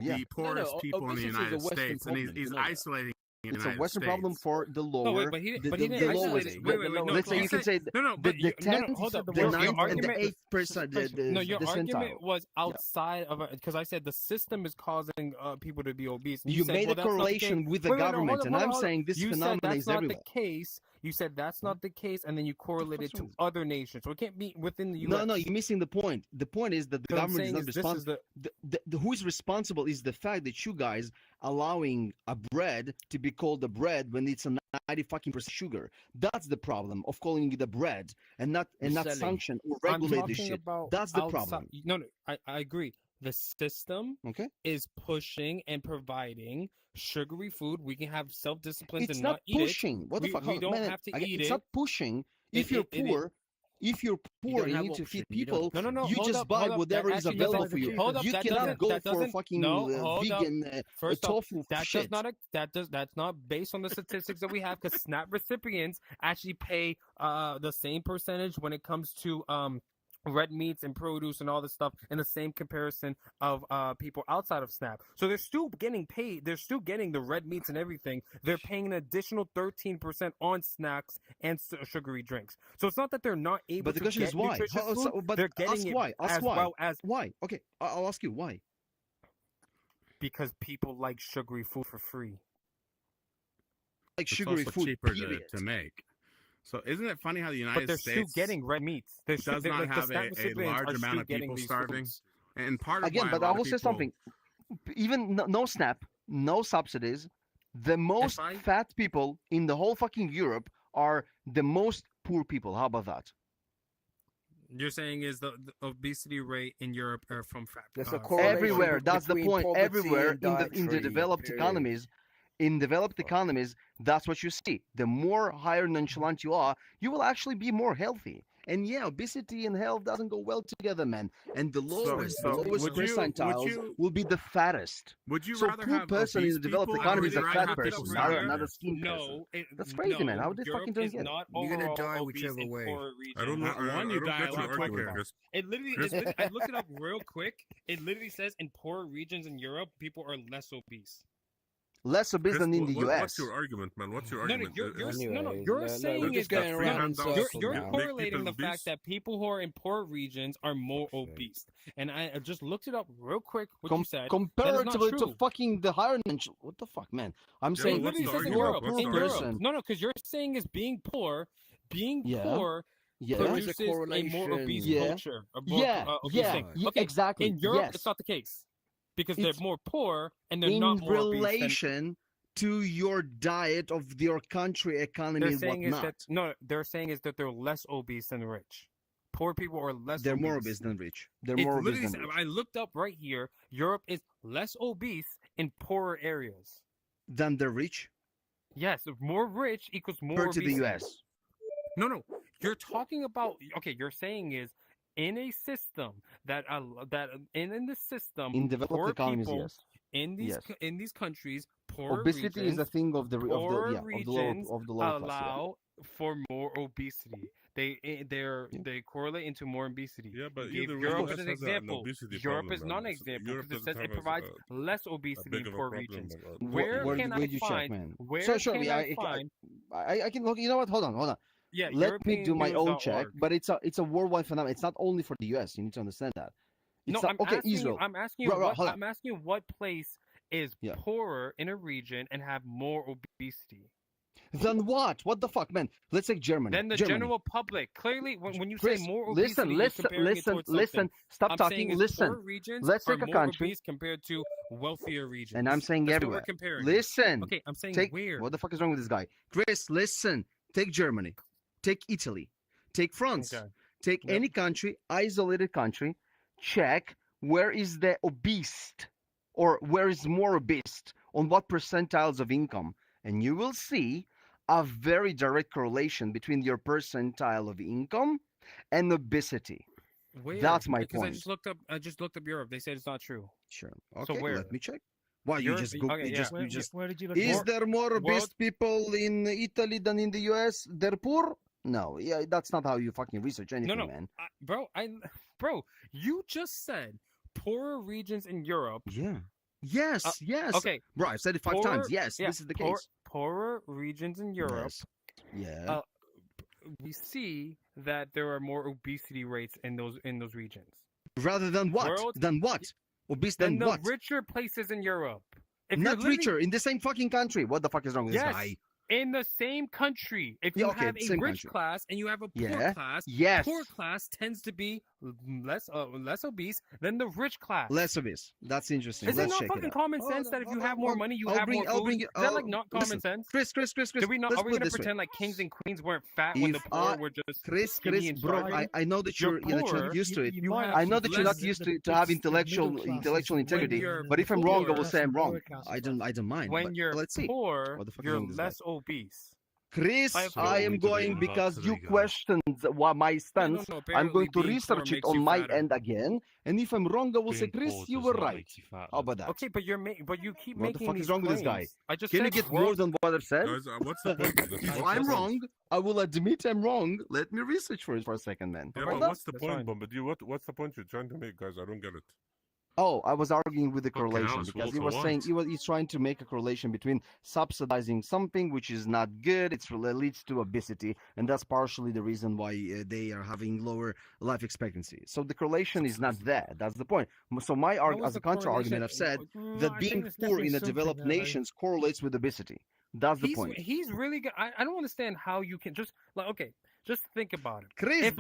Yeah. the poorest people in the United States, and he's isolating. It's a Western problem for the lower. No, wait, but he didn't isolate it. Wait, no. Let's say you can say no, the 10th, hold up. the Your 9th, and the argument- 8%. No, your argument centile. was outside of it because I said the system is causing people to be obese. And You said, made well, a that's not the correlation case. with the Wait, no, government, hold and on, I'm hold on. saying this You said phenomenon that's is not everywhere. the case. You said that's not the case, and then you correlated to other nations. So it can't be within the U.S. No, you're missing the point. The point is that the government is not responsible. Who is responsible is the fact that you guys allowing a bread to be called a bread when it's a 90% sugar. That's the problem of calling it a bread and not sanction or regulate this shit. That's the problem. No, I agree. The system is pushing and providing sugary food. We can have self-discipline It's and not not eat pushing. it. What the fuck? We don't have to eat it. It's not pushing. If you're poor, you need to feed people. No. You just buy whatever is available for you. Hold up, you cannot go for fucking vegan tofu shit. That's not based on the statistics that we have, because SNAP recipients actually pay the same percentage when it comes to red meats and produce and all this stuff in the same comparison of people outside of SNAP. So they're still getting paid. They're still getting the red meats and everything. They're paying an additional 13% on snacks and sugary drinks. So it's not that they're not able to get nutritious food. But they're getting it why? as well as... Why? Okay, I'll ask you why. Because people like sugary food for free. Like sugary food, cheaper to make. So isn't it funny how the United States... But they're still getting red meats. Does not have a large amount of people starving? And part of again, but I will say something. Even no SNAP, no subsidies, the most fat people in the whole fucking Europe are the most poor people. How about that? You're saying is the obesity rate in Europe are from fat people? Everywhere. That's the point. Everywhere in the developed economies. In developed economies, that's what you see. The more higher nonchalant you are, you will actually be more healthy. And yeah, obesity and health doesn't go well together, man. And the lowest percentiles will be the fattest. Would you rather have a person in the developed economy is a fat person, not a skinny person? That's crazy, man. How are they fucking doing it? You're gonna die whichever way. I don't know. You die a lot quicker. It literally, I looked it up real quick. It literally says in poorer regions in Europe, people are less obese. Less obese than in the U.S. What's your argument, man? What's your argument? You're saying is that you're correlating the fact that people who are in poor regions are more obese. And I just looked it up real quick. What you said comparatively to fucking the higher nation. What the fuck, man? I'm saying in Europe. No, because you're saying is being poor produces a more obese culture. Exactly. In Europe, it's not the case. Because they're more poor and they're not more obese. In relation to your diet of your country, economy, and whatnot. They're saying is that they're less obese than rich. Poor people are less They're obese. more obese than rich. They're more obese than rich. I looked up right here. Europe is less obese in poorer areas. Than the rich? Yes, more rich equals more obesity. To the U.S. No. You're talking about... Okay, you're saying is... In a system in the system in developed economies, people, yes. In these countries, poor obesity regions, is a thing of the lower allow for more obesity. They correlate into more obesity. Yeah, but Europe is an example. Europe is not an example because it says it provides less obesity in poor regions. Where can I find? I can look. You know what? Hold on. Yeah, let me do my own check, but it's a worldwide phenomenon. It's not only for the U.S. You need to understand that. Israel. I'm asking you what place is poorer in a region and have more obesity. Then what? What the fuck, man? Let's take Germany. Then the general public. Clearly, when you say more obesity, listen. Stop talking. Listen. Let's take a country compared to wealthier regions. And I'm saying everywhere. Listen. Okay, I'm saying where. What the fuck is wrong with this guy? Chris, listen. Take Germany. Take Italy, take France, take any country, isolated country, check where is the obese or where is more obese, on what percentiles of income, and you will see a very direct correlation between your percentile of income and obesity. Where? That's my point. I just looked up Europe. They said it's not true. Sure. Okay, so where? Let me check. Why you just Google? Where did you look? Is there more obese people in Italy than in the U.S.? They're poor. No, that's not how you fucking research anything, man. Bro, you just said poorer regions in Europe Yes, yes. Okay. Bro, I've said it 5 times. Yes, this is the case. Poorer regions in Europe. Yes. Yeah. We see that there are more obesity rates in those regions. Rather than what? Obese than the what? richer places in Europe. Not richer, in the same fucking country. What the fuck is wrong with this guy? In the same country. If you have a rich class and you have a poor class, poor class tends to be less obese than the rich class. Less obese. That's interesting. Is it not fucking common sense that if you have more money, you have more food? Is that like not common sense? Chris. Are we going to pretend like kings and queens weren't fat when the poor were just skinny and bro, I know that you're not used to it. I know that you're not used to have intellectual integrity. But if I'm wrong, I will say I'm wrong. I don't mind. When you're poor, you're less obese. Chris, I am going because you questioned my stance. I'm going to research it on my end again, and if I'm wrong, I will say, Chris, you were right. How about that? Okay, but you keep making. What the fuck is wrong with this guy? Can you get more than what I've said? Guys, what's the point? If I'm wrong, I will admit I'm wrong. Let me research for it for a second, man. Yeah, but what's the point, Bombadil? What's the point you're trying to make, guys? I don't get it. Oh, I was arguing with the correlation because he was saying he's trying to make a correlation between subsidizing something which is not good. It leads to obesity, and that's partially the reason why they are having lower life expectancy. So the correlation is not there. That's the point. So my as a counter argument, I've said that being poor in the developed nations correlates with obesity. That's the point. He's really good. I don't understand how you can just just think about it. Chris,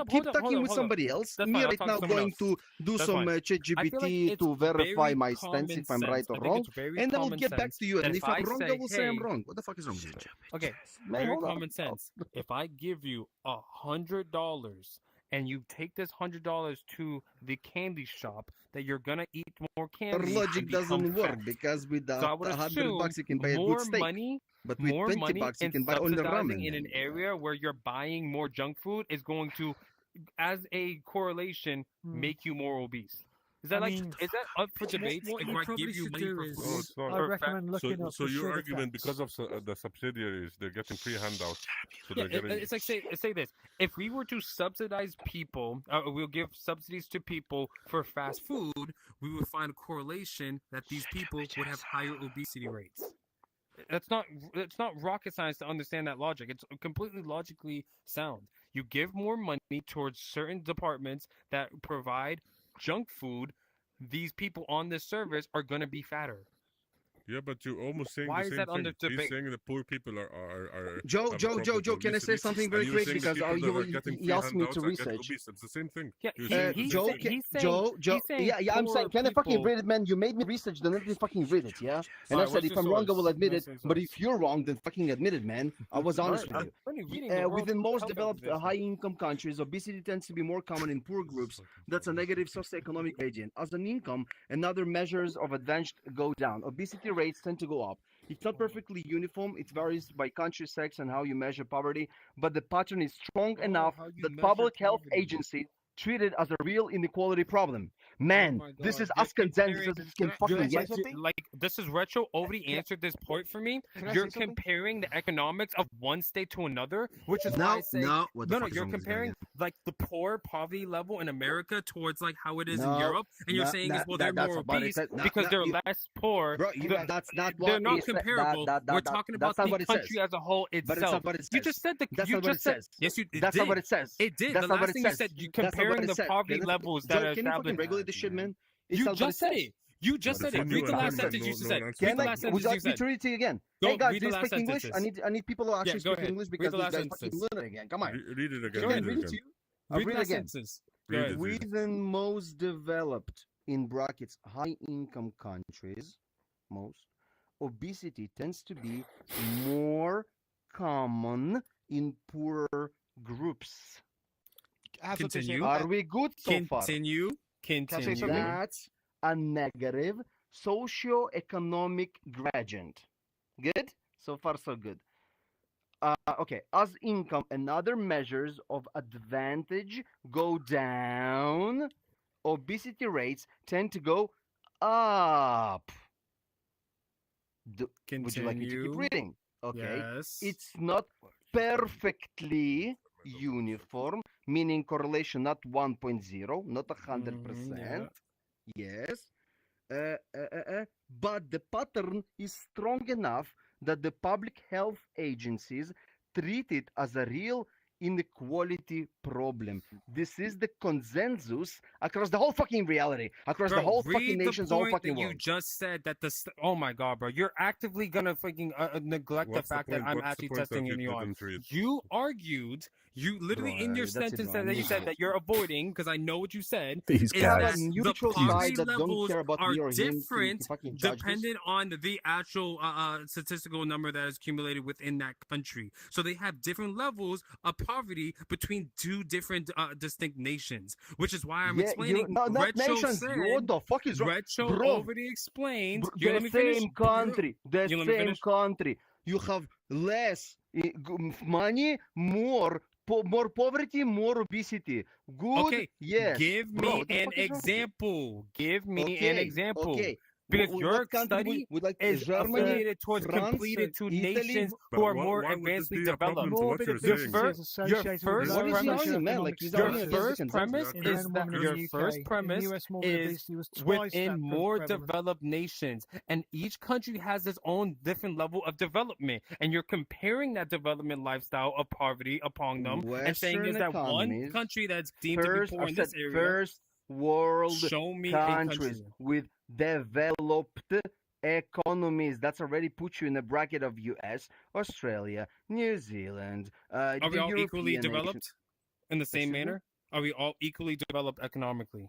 keep talking with somebody else. Me right now going to do some ChatGPT to verify my stance if I'm right or wrong, and I will get back to you. And if I'm wrong, I will say I'm wrong. What the fuck is wrong with you? Okay, very common sense. If I give you $100 and you take this $100 to the candy shop, that you're gonna eat more candy. Your logic doesn't work because with the $100 you can buy a good steak. But with $20 you can buy only ramen. In an area where you're buying more junk food is going to, as a correlation, make you more obese. Is that is that up for debate? What you probably should do is, I recommend looking up. So your argument, because of the subsidiaries, they're getting free handouts. So it's like say this: if we were to subsidize people, we'll give subsidies to people for fast food, we would find a correlation that these people would have higher obesity rates. It's not rocket science to understand that logic. It's completely logically sound. You give more money towards certain departments that provide junk food, these people on this service are going to be fatter. Yeah, but you're almost saying Why the same is that thing. under debate? He's saying that poor people are Joe, can I say something very quick? Because he asked me to research. It's the same thing. Yeah, Joe, I'm saying, can I fucking read it, man? You made me research, then let me fucking read it, yeah? And I said, if I'm wrong, I will admit it. But if you're wrong, then fucking admit it, man. I was honest with you. Within most developed high-income countries, obesity tends to be more common in poor groups. That's a negative socioeconomic gradient. As an income and other measures of advantage go down, obesity rates tend to go up. It's not perfectly uniform. It varies by country, sex, and how you measure poverty, but the pattern is strong enough that public health agencies treat it as a real inequality problem. Man, this is us consensus. Can fucking get like this is Retro already answered this point for me. You're comparing the economics of one state to another, which is why I say no. You're comparing like the poor poverty level in America towards like how it is in Europe, and you're saying they're more obese because they're less poor. Bro, that's not what they're not comparable. We're talking about the country as a whole itself. But it's not what it says. You just said that's not what it says. Yes, you. That's not what it says. It did. That's the last thing you said, you comparing the poverty levels that are established. Can you fucking regulate this shit, man? You just said it. You just said it. Read the last sentence you said. Read the last sentence you said. To read it again. Hey guys, do you speak English? I need people who actually speak English because these guys fucking learn it again. Come on. Read it again. Read it to you. Read it again. Read Within most developed, in brackets, high-income countries, obesity tends to be more common in poorer groups. Continue. Are we good so far? Continue. That's a negative socio-economic gradient. Good? So far, so good. Okay. As income and other measures of advantage go down, obesity rates tend to go up. Would you like me to keep reading? Okay. Yes. It's not perfectly uniform, meaning correlation not 1.0, not 100%. Yeah. Yes. but the pattern is strong enough that the public health agencies treat it as a real inequality problem. This is the consensus across the whole fucking reality, across the whole fucking nations, the whole fucking world. You just said that oh my god, bro, you're actively gonna freaking neglect the fact that I'm actually testing you on. You argued, you literally in your sentence that you said that you're avoiding, because I know what you said. These guys. The poverty levels are different depending on the actual statistical number that is accumulated within that country. So they have different levels of poverty between two different distinct nations, which is why I'm explaining. Not nations. What the fuck is wrong? Retro already explained. The same country. The same country. You have less money, more poverty, more obesity. Good. Okay. Yes. Give me an example. Give me an example. Okay. Because your study is affiliated towards completed to nations who are more advancedly developed. Your first premise is within more developed nations, and each country has its own different level of development, and you're comparing that development lifestyle of poverty upon them and saying is that one country that's deemed to be poor in this area. First world countries country with developed economies. That's already put you in the bracket of US, Australia, New Zealand. Are we all European equally developed nations. in the same manner? Are we all equally developed economically?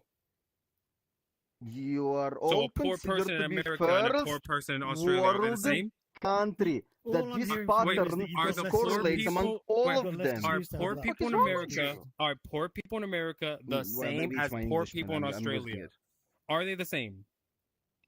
You are So all a poor considered person in to be America and a poor first person in Australia are they the world same? country. That All I'm this hearing from you is pattern that you Are got the less poor correlates people among all Wait, of let's them. use Are that poor black. people in What is wrong with America you? are poor people in America the Well, same maybe as it's my poor English, people in man. I'm losing Australia? it. Are they the same?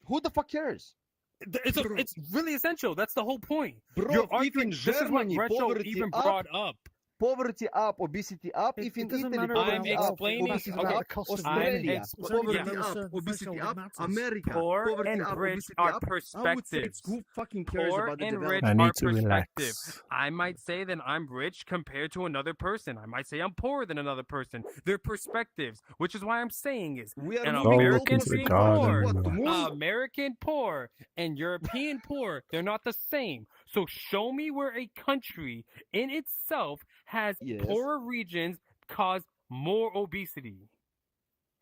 Who the fuck cares? It's really essential. That's the whole point. Bro, You're if arguing, in this is what Germany Retro poverty even up, brought up. poverty up, obesity up. It- If in it doesn't Italy matter poverty I'm about up, explaining- obesity okay, up, the cost of Australia living. ex- poverty yeah. Below a up, certain obesity threshold, it up, matters. America Poor poverty and up, rich obesity are up. I would say perspectives. who fucking cares Poor about the and rich development? I are need to perspective. relax. I might say that I'm rich compared to another person. I might say I'm poorer than another person. They're perspectives, which is why I'm saying is We are an Go moving American look into the being garden. poor, what, to move? American poor, and European poor, they're not the same. So show me where a country in itself has Yes. poorer regions cause more obesity.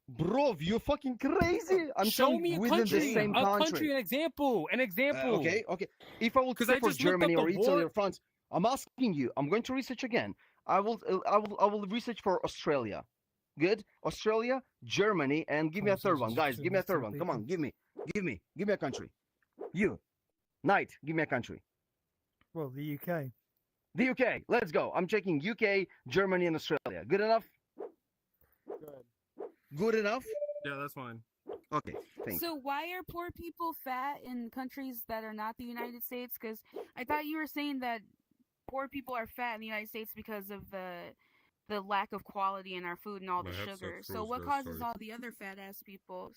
Bro, you fucking crazy. I'm Show saying me a within country, the same country. an example. Okay. If I will 'Cause say I for just looked up Germany the or Italy war- or France, I'm asking you. I'm going to research again. I will research for Australia. Good. Australia, Germany, and give me a third one, guys. Give me a third one. Come on, give me a country. You, Knight, give me a country. Well, the UK. The UK. Let's go. I'm checking UK, Germany, and Australia. Good enough. Good enough. Yeah, that's fine. Okay. Thanks. So why are poor people fat in countries that are not the United States? Because I thought you were saying that poor people are fat in the United States because of the lack of quality in our food and all the sugar. So what causes all the other fat ass people,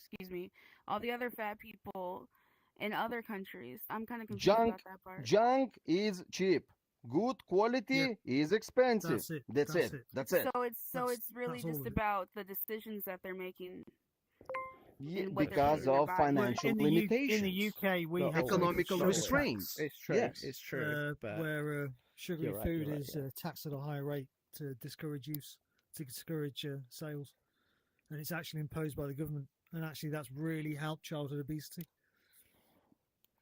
all the other fat people in other countries? I'm kind of confused about that part. Junk is cheap. Good quality is expensive. That's it. That's it. So it's really just about the decisions that they're making. Yeah, in what they're because putting in their of body. financial in limitations. the UK, we No, have economical sugar restraints. tax, It's true. Yes. It's true. But where sugary you're right, food you're right, is yeah. taxed at a higher rate to discourage use, to discourage sales, and it's actually imposed by the government. And actually, that's really helped childhood obesity.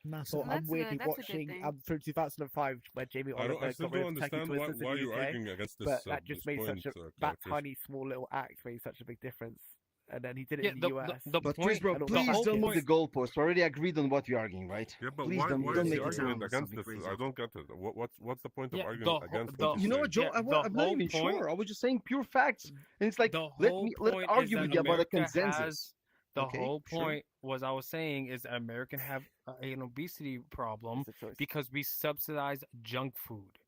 Massive. well, I'm weirdly that's a good watching thing. from 2005 where Jamie I Oliver still got rid don't of Turkey understand Twisters why in the you're UK. arguing against this. But that just this made point, such a that Clark. tiny small little act made such a big difference. And then he did it Yeah, in the US. But please, bro, and all please the don't move packets. the goalpost. We already agreed on what we're arguing, right? Yeah, but Please why don't is make he it arguing sound against something this? crazy. I don't get it. What's the point of Yeah, arguing the against whole- what You know said? what, Joe? Yeah, I'm not even point- sure. I was just saying pure facts, and it's like The let's whole point argue is with that you about a America consensus. has- The Okay, whole sure. point was I was saying is that American have an obesity problem It's a choice. because we subsidize junk food.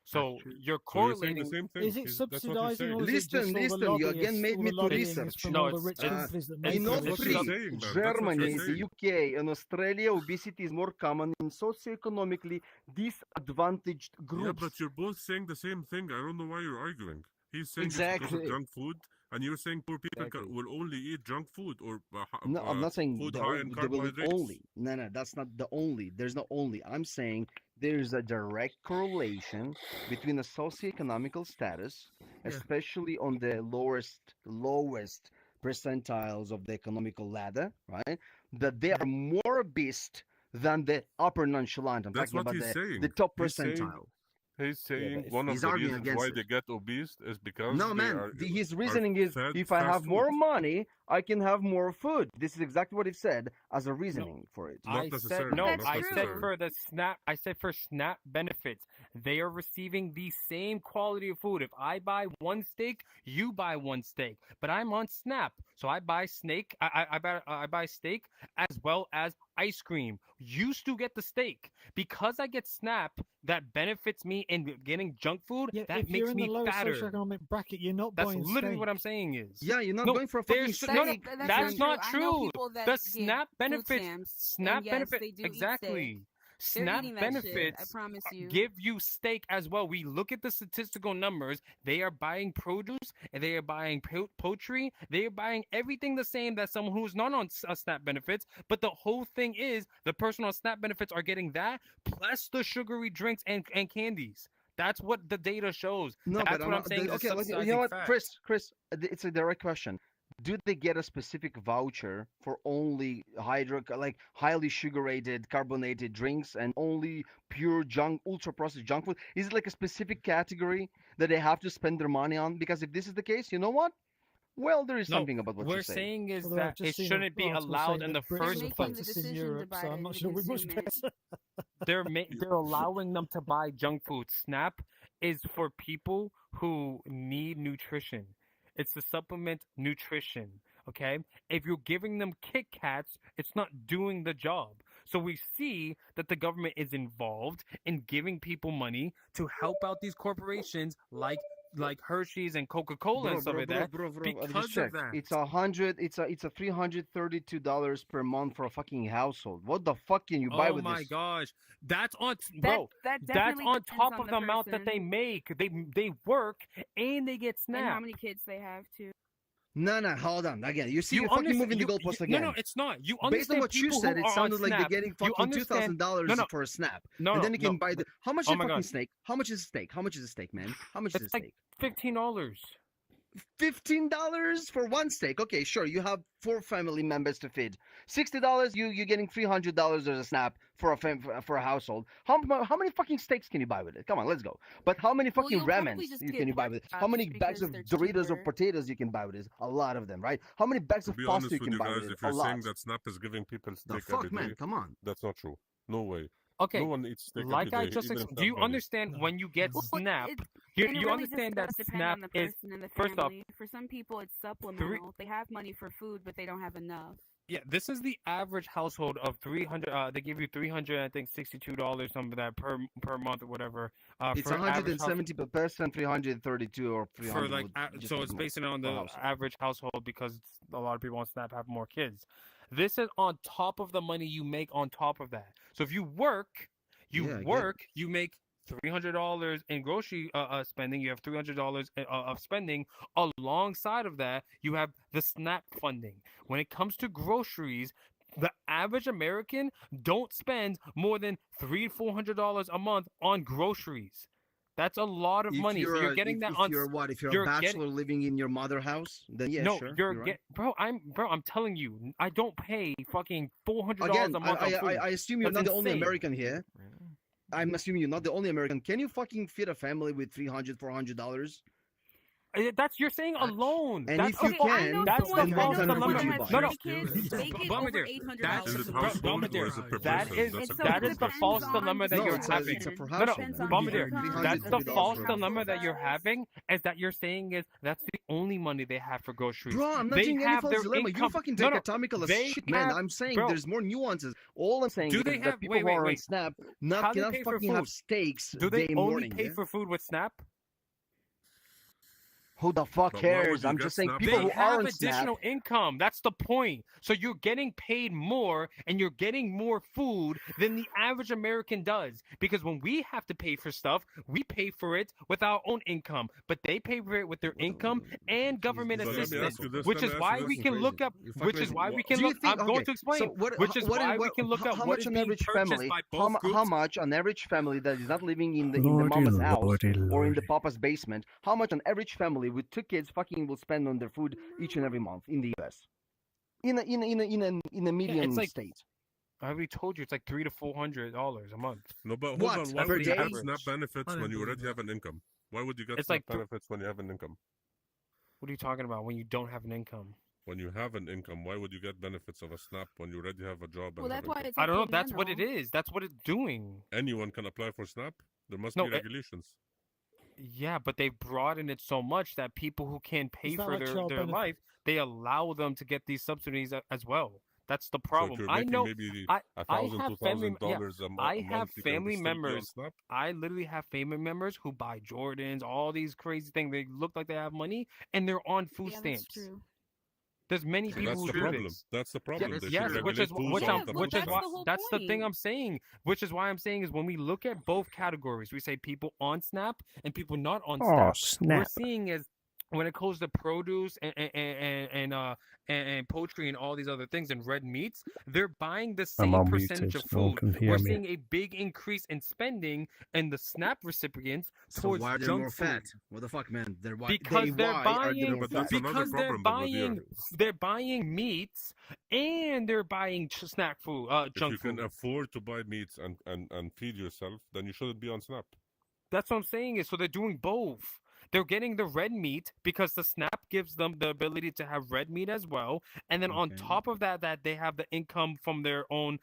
So true. you're So you're saying correlating. the same thing. Is it That's what you're subsidizing saying. or is it Listen, just all the listen, you lobbyists, again made all me the to lobbying research. is from No, all the it's- rich companies that it's make In not it? all That's what three, you're saying, man. That's what you're Germany, the saying. UK, and Australia, obesity is more common in socioeconomically disadvantaged Yeah, groups. but you're both saying the same thing. I don't know why you're arguing. He's saying it's because Exactly. of junk food, And you're saying poor people will only eat junk food or no, I'm not saying food high in they will eat carbohydrates. only. No, that's not the only. There's no only. I'm saying there's a direct correlation between the socioeconomical status, especially on the lowest percentiles of the economical ladder, right? That they are more obese than the upper nonchalant. I'm That's talking what about he's saying. the top He's saying- percentile. He's saying but one of he's the arguing reasons against why it. they get obese is because No, they man. are, His are reasoning is fed if I fast have food. more money, I can have more food. This is exactly what he said as a reasoning for it. Not I necessarily. said no. That's I true. said for the SNAP. I said for SNAP benefits, they are receiving the same quality of food. If I buy one steak, you buy one steak. But I'm on SNAP, so I buy steak. I buy steak as well as ice cream. You still get the steak because I get SNAP. That benefits me in getting junk food. Yeah, That if makes you're in me the lowest fatter. socioeconomic bracket, you're not That's buying literally steak. what I'm saying is. Yeah, you're not No, going for a fucking there's- steak. no, no, That's that's not I know true. people that The get SNAP food benefits, stamps, SNAP and yes, benefit, they do eat exactly. steak. They're SNAP eating that shit, I benefits promise you. give you steak as well. We look at the statistical numbers. They are buying produce, and they are buying poultry. They are buying everything the same that someone who's not on SNAP benefits. But the whole thing is the person on SNAP benefits are getting that plus the sugary drinks and candies. That's what the data shows. No, That's but what I'm saying. is okay, you know subsidizing what, fat. Chris, it's a direct question. Do they get a specific voucher for only highly sugarated, carbonated drinks and only pure ultra processed junk food? Is it like a specific category that they have to spend their money on? Because if this is the case, you know what? Well, there is No, something about what we're you're saying. saying is Although I've that just it seen shouldn't an be article allowed saying in the that Brits first are making place. the practicing decision to Europe, so divide I'm not the sure we're much consumers. better. They're allowing them to buy junk food. SNAP is for people who need nutrition. It's to supplement nutrition. Okay, if you're giving them Kit Kats, it's not doing the job. So we see that the government is involved in giving people money to help out these corporations like Hershey's and Coca-Cola and stuff like that. I Because just of checked. that. It's a $332 per month for a fucking household. What the fuck can you buy Oh with my this? gosh, that's on That that's definitely on depends top on of the amount that they person make. They work and they get and how SNAP. many kids they have too. No, hold on. Again, you see, You you're fucking understand- moving the you- goalpost you- again. No, it's not. You Based on understand what you people said, who it are on sounded like they're SNAP. getting You fucking understand- $2,000 No, no. for a snap. No, And then you no, can buy the. How much Oh is a my fucking God. steak? How much is a steak? How much is a steak, man? How much is a It's like steak? $15. $15 for one steak. Okay, sure. You have 4 family members to feed. $60. You're getting $300 as a snap for a household. How many fucking steaks can you buy with it? Come on, let's go. But how many Well, fucking you'll probably ramens just you get can you buy pork with it? How chops many bags because of they're Doritos or cheaper. potatoes you can buy with it? A lot of them, right? How many bags To of be pasta honest you with can you buy guys, with it? if you're A lot. saying that SNAP is giving people The steak fuck, every man? day, Come on. that's not true. No way. Okay, No one eats steak like every I day, just even if explained. they Do you have money. understand when you get Well, SNAP? and You it you really understand just that does depend SNAP on the is person and the first off. family. For some people, it's supplemental. They have money for food, but they don't have enough. Yeah, this is the average household of 300. They give you 300, I think $62, something like that per month or whatever. It's for average 170 per person, 332 or 300. for like just so like it's more based on per the household. average household because a lot of people on SNAP have more kids. This is on top of the money you make on top of that. So if you work, Yeah, I get it. you make $300 in grocery spending. You have $300 of spending. Alongside of that, you have the SNAP funding. When it comes to groceries, the average American don't spend more than $300-400 a month on groceries. That's a lot of money. So you're getting that on. If you're you're a getting- bachelor living in your mother house, then yeah, no, sure. you're right. bro. I'm telling you, I don't pay fucking $400 Again, a month on food. I assume you're That's not the only insane. American here. I'm assuming you're not the only American. Can you fucking feed a family with $300-400? You're saying alone. And That's if you the- Okay, I can, know that's someone, the then I know false $150 someone that dilemma. has No, no. 3 kids. They get Bombardier, over $800 Is a it month. household Bombardier, or is it per that person? is That's a per that is the person. false on dilemma that the you're it's having. a per No, household. Depends on the Bombardier, income, that's the depends on false the dilemma that you're household size. having is that you're saying is that's the only money they have for groceries. Bro, I'm not They saying any have false their dilemma. You income- fucking No, no, dichotomical as they shit, man. have- I'm saying bro. there's more nuances. All I'm saying Do is they that have- people wait, who are on wait. Snap How they cannot pay for fucking have food? steaks Do they day only morning. pay yeah? for food with SNAP? Who the fuck cares? I'm just saying people who are on additional SNAP. income. That's the point. So you're getting paid more and you're getting more food than the average American does. Because when we have to pay for stuff, we pay for it with our own income. But they pay for it with their income and government assistance. Which is why we can look up. Which is why we can look. I'm going to explain. Which is why we can look up how what much is an being average purchased family, by both groups. how much an average family that is not living in the mama's house or in the papa's basement, how much an average family with 2 kids fucking will spend on their food each and every month in the US? In a median state. I already told you it's like $300 to $400 a month. No, but hold What? on. Why Per would you day? get SNAP benefits when you already have an income? Why would you get It's SNAP like benefits when you have an income? What are you talking about when you don't have an income? When you have an income, why would you get benefits of a SNAP when you already have a job? Well, that's why it's. I don't know. That's what it is. That's what it's doing. Anyone can apply for SNAP. There must No, be regulations. Yeah, but they broaden it so much that people who can't pay for their life, they allow them to get these subsidies as well. That's the problem. So if you're I making know. maybe I $1,000, have family. Yeah, $2,000 a month. I have you can family still be on members. SNAP? I literally have family members who buy Jordans, all these crazy things. They look like they have money, and they're on food stamps. That's true. There's many people That's who the do problem. this. That's the problem. They Yes, should which is regulate which who's I'm on the which is SNAP. why that's the thing I'm saying. Which is why I'm saying is when we look at both categories, we say people on SNAP and people not on SNAP. We're seeing is when it comes to produce and poultry and all these other things and red meats, they're buying the same percentage of food. We're seeing a big increase in spending and the SNAP recipients towards why are they junk more food. fat? What the fuck, man? Because they're buying meats and they're buying snack food, junk food. If you can afford to buy meats and feed yourself, then you shouldn't be on SNAP. That's what I'm saying is so they're doing both. They're getting the red meat because the SNAP gives them the ability to have red meat as well, and then on top of that they have the income from their own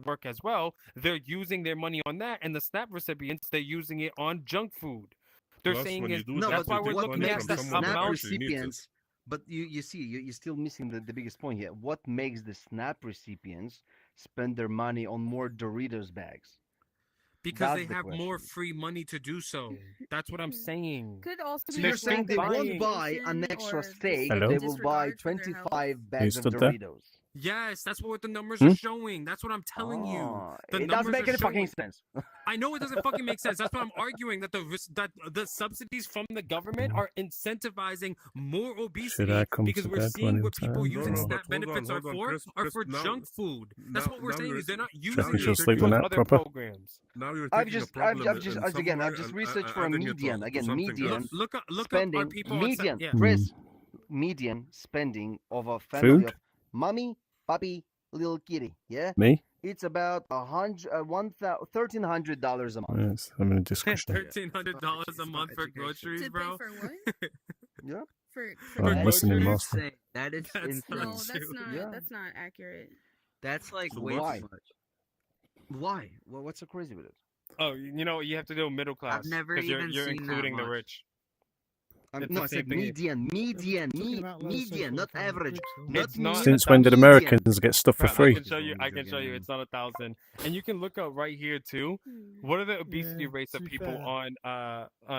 work as well. They're using their money on that, and the SNAP recipients they're using it on junk food. They're saying is that's why we're looking at the SNAP recipients. But you see, you're still missing the biggest point here. What makes the SNAP recipients spend their money on more Doritos bags? Because they have more free money to do so. That's what I'm saying. Could also so you're saying they won't buy an extra steak. They will buy 25 bags of Doritos. Yes, that's what the numbers are showing. That's what I'm telling you. It doesn't make any fucking sense. I know it doesn't fucking make sense. That's why I'm arguing that the subsidies from the government are incentivizing more obesity because we're seeing what people using SNAP benefits are for junk food. That's what we're saying is they're not using it for other programs. Now you're I've just researched for a median. Again, median spending. Median, Chris, median spending of a family of mommy, papi, little kitty. Yeah, me. It's about $1,300 a month. Yes, I'm in a discussion. $1,300 a month for groceries, bro. For what? Yeah. I'm listening, master. That is insane. No, that's not accurate. That's like So way why? too much. Why? Well, what's so crazy with it? Oh, you know, you have to do middle class. I've never you're seen including that the much. rich. No, I said median, not average. It's not Since when did Americans get stuff for free? I can show you. It's not 1,000. And you can look up right here too. What are the obesity rates of people on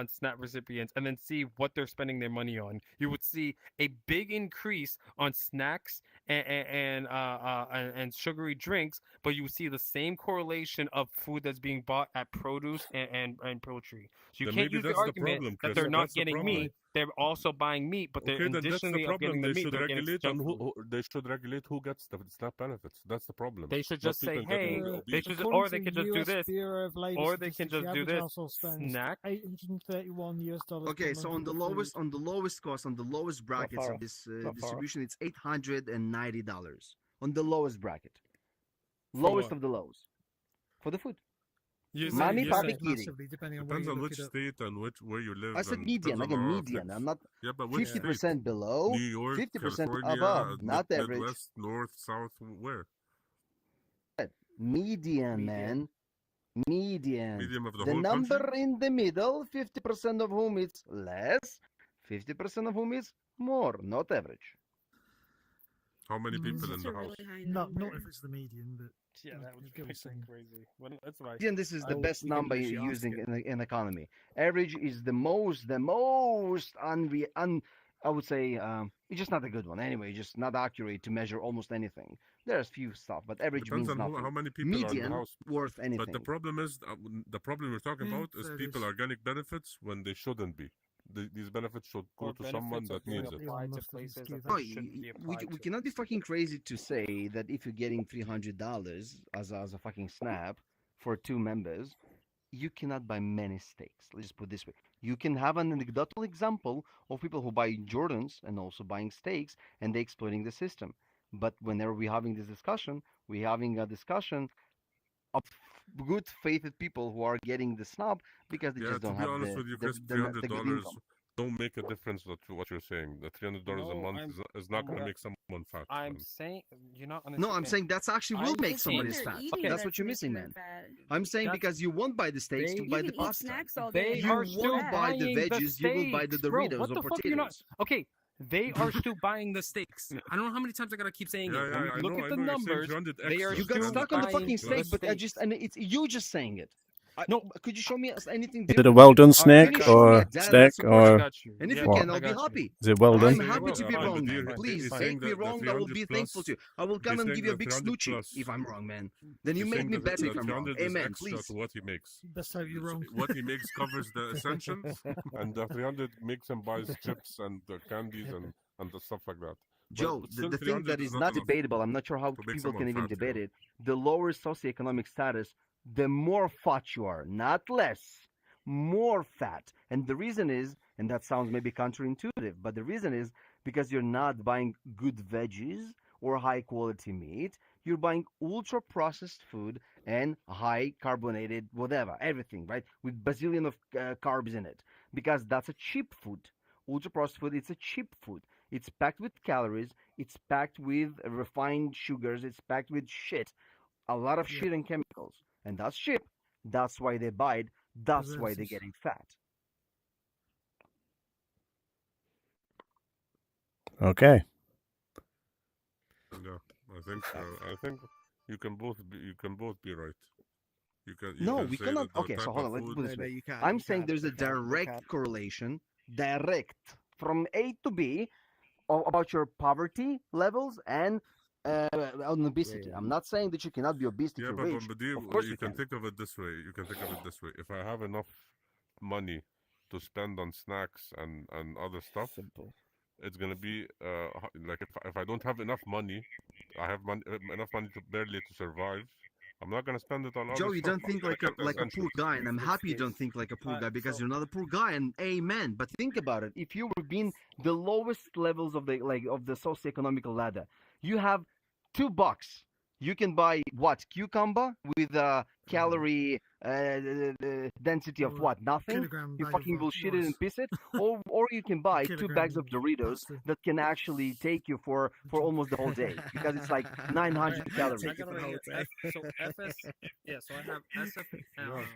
SNAP recipients, and then see what they're spending their money on. You would see a big increase on snacks and sugary drinks, but you see the same correlation of food that's being bought at produce and poultry. So you can't use the argument that they're not getting meat. They're also buying meat, but they're additionally getting the meat. They're getting junk food. They should regulate who gets the SNAP benefits. That's the problem. They should just say, hey, they should, or they can just do this, or they can just do this. Snack. $831. Okay, so on the lowest cost, on the lowest brackets of this distribution, it's $890 on the lowest bracket, lowest of the lows, for the food. Mommy, papi, kitty. Depends on which state and where you live. I said median. Again, median. I'm not. Yeah, but which 50% below, New York, 50% California, above, not average. Midwest, North, South, where? Median, man. Median. Medium of the The whole number country? in the middle, 50% of whom is less, 50% of whom is more, not average. How many people in That's the a house? really high Not number. if it's the median, but Yeah, that was go with freaking saying. crazy. Well, that's right. And this is the Oh, best we can number actually ask using it. in economy. Average is the most I would say it's just not a good one. Anyway, just not accurate to measure almost anything. There's few stuff, but average Depends means on nothing. how many people are in the Median house. worth But anything. the problem is, the problem we're talking Yeah, about is so it people is. are getting benefits when they shouldn't be. These benefits should go Or to someone benefits are that being needs it. applied Elon to Musk doesn't places skew that that. they shouldn't be We applied to. cannot be fucking crazy to say that if you're getting $300 as a fucking snap for 2 members, you cannot buy many steaks. Let's just put it this way. You can have an anecdotal example of people who buy Jordans and also buying steaks and they exploiting the system. But whenever we're having this discussion, we're having a discussion of good faithed people who are getting the snub because they Yeah, just to don't be have honest with you, Chris, the good $300 income. don't make a difference to what you're saying. The $300 a No, month is not going to what make someone fat. I'm Man. saying you're not No, I'm understanding. saying that's actually will I'm make It's saying- what somebody they're fat. eating That's what you're missing, making man. them fat. I'm saying That's- because you won't buy the steaks They- to You buy can the eat pasta. snacks all day. They and You are not be still won't buy fat. the buying the veggies, you will buy the steaks, bro. Doritos What or the fuck? You're not potatoes. okay. They are still buying the steaks. I don't know how many times I gotta keep saying Yeah, it. yeah, When I we look know, at I the know. You're saying numbers, 300 they are extra. You got still stuck on the buying fucking steak, the but I just steaks. and it's you just saying it. No. Could you show me anything Is it a different? well done I snake Can you show me a or data that steak supports I it? or got you. And if Yeah, you what? can, I I'll be got you. happy. Is it well I'm done? happy well, to be fine, wrong, but man. they- Please he's take saying me that the wrong. I will 300 be thankful to you. plus. I will come He's and saying give you a that big 300 snoochie plus. if I'm wrong, man. Then you He's make saying me that better if that I'm wrong. 300 is Amen, extra please. to what he makes. Best hope you're wrong. What he makes covers the essentials, and the 300 makes and buys chips and candies and the stuff like that. Joe, But the, still, the thing 300 that is is not not enough debatable, I'm not sure how to make people someone can even fat, debate it. The lower socioeconomic status, the more fat you are, not less, more fat. And the reason is, and that sounds maybe counterintuitive, but the reason is because you're not buying good veggies or high quality meat. You're buying ultra processed food and high carbonated whatever, everything, right? With bazillion of carbs in it. Because that's a cheap food. Ultra processed food, it's a cheap food. It's packed with calories. It's packed with refined sugars. It's packed with shit. A lot of Yeah. shit and chemicals. And that's cheap. That's why they buy it. That's why they're Preservatives. getting fat. Okay. Yeah, I think you can both be right. You No, can we say cannot. that the Okay, so type hold of on. Let's food. put it this No, way. you can. I'm you saying can, there's a you can, you direct can. correlation, direct from A to B, about your poverty levels and on obesity. yeah. I'm not saying that you cannot be obese if Yeah, you're but, rich. but Of course you you can can. think of it this way. You can think of it this way. If I have enough money to spend on snacks and other stuff, Simple. it's gonna be like if I don't have enough money, I have enough money to barely to survive. I'm not gonna spend it on other Joe, you stuff. don't think I like get a poor essentials. guy, and I'm happy you don't Excuse. think like a poor Alright, guy because so- you're not a poor guy, and amen. But think about it: if you were being the lowest levels of the socioeconomical ladder, you have $2. You can buy what cucumber with a calorie density of Or what nothing. Kilogram You bag fucking of bullshit it rice. and piss it, or you can buy 2 Kilogram bags of of Doritos pasta. that can actually take you for almost the whole day because it's like 900 Alright, calories. I got it right here. So FS, yeah. So I have SF. Sorry,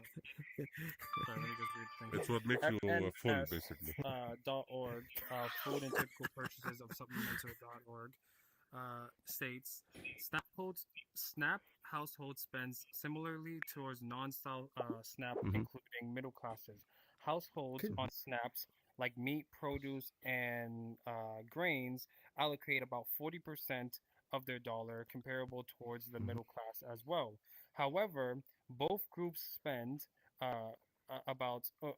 let me just read the thing. It's what makes you full, basically. .org, food and typical purchases of supplemental.org, states SNAP household spends similarly towards non-SNAP, Mhm. including middle classes. Households Cool. on SNAPs like meat, produce, and grains allocate about 40% of their dollar, comparable towards the middle class as well. However, both groups spend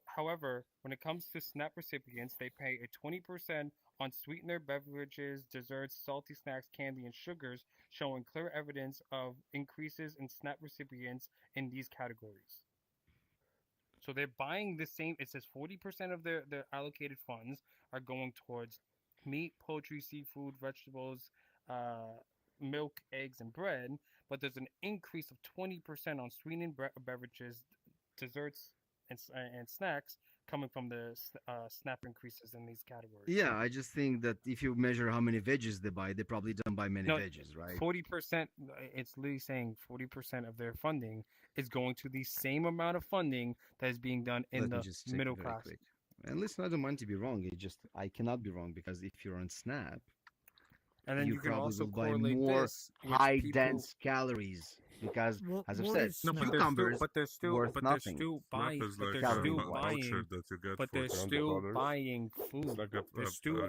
however, when it comes to SNAP recipients, they pay a 20% on sweetener beverages, desserts, salty snacks, candy, and sugars, showing clear evidence of increases in SNAP recipients in these categories. So they're buying the same. It says 40% of their allocated funds are going towards meat, poultry, seafood, vegetables, milk, eggs, and bread. But there's an increase of 20% on sweetened beverages, desserts, and snacks coming from the SNAP increases in these categories. Yeah, I just think that if you measure how many veggies they buy, they probably don't buy many No, veggies, right? 40%. It's literally saying 40% of their funding is going to the same amount of funding that is being done in Let me the just check middle very class. quick. And listen, I don't mind to be wrong. I cannot be wrong because if you're on Snap, And then you can probably also will buy correlate more this with high people. dense calories because, as I've what said, is Snap? cucumbers but they're still, worth but nothing. they're still Snap buying, is but like they're a still calorie-wise. buying, voucher that you get but for they're still $300. buying It's food. like They're still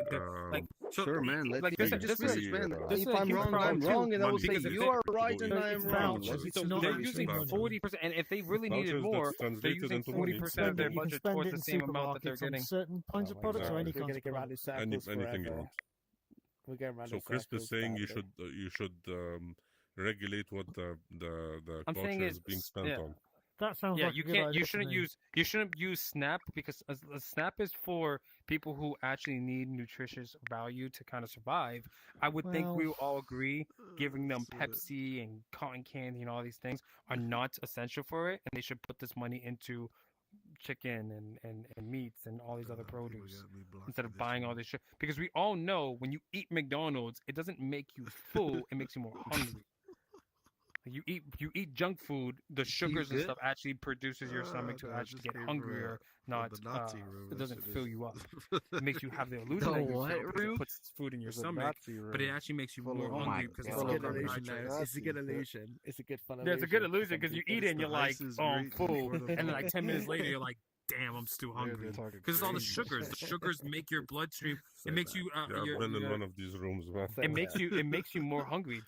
like so, Sure, man. Let's like take this, just this is message, man. this is If a I'm huge wrong, problem I'm too, wrong, and I will say because if you they, are right and Go I am It's wrong. vouchers. Let's It's so not they're actually using money. 40%, and if they really needed Vouchers more, that's they're translated using into money. 40% of their You can budget spend towards it the in same amount that they're supermarkets on getting. certain kinds of products or any We're kinds gonna of get around products. in circles Anything you forever. want. We're going around So in Crisp is circles, saying you sadly. should regulate what the I'm voucher saying is being spent yeah. on. That sounds Yeah, like you a good can't. idea You to shouldn't me. use Snap because Snap is for people who actually need nutritious value to kind of survive. I would think we Well, all agree giving them Pepsi and cotton candy and all these things are not essential for it, and they should put this money into chicken and meats and all these other produce instead of buying all this shit. Because we all know when you eat McDonald's, it doesn't make you full; it makes you more hungry. You eat junk food, the sugars and good? stuff actually produces your stomach to actually get hungrier, not it doesn't fill you up. It makes you have the illusion The that you're what, full because Rube? it puts food in your It's a stomach, Nazi but it room. actually makes you Full more of- hungry my because It's it's a God. full good of illusion, carbohydrates. though. It's a good illusion. It's a good fun illusion. Yeah, it's a good illusion for some because you people. eat it and you're like, ice is oh, I'm great full, for the and then like body. 10 minutes later you're like, damn, I'm still hungry because it's all the sugars. The sugars make your bloodstream. It makes you Yeah, I've been in one of these rooms, man. it makes you more hungry.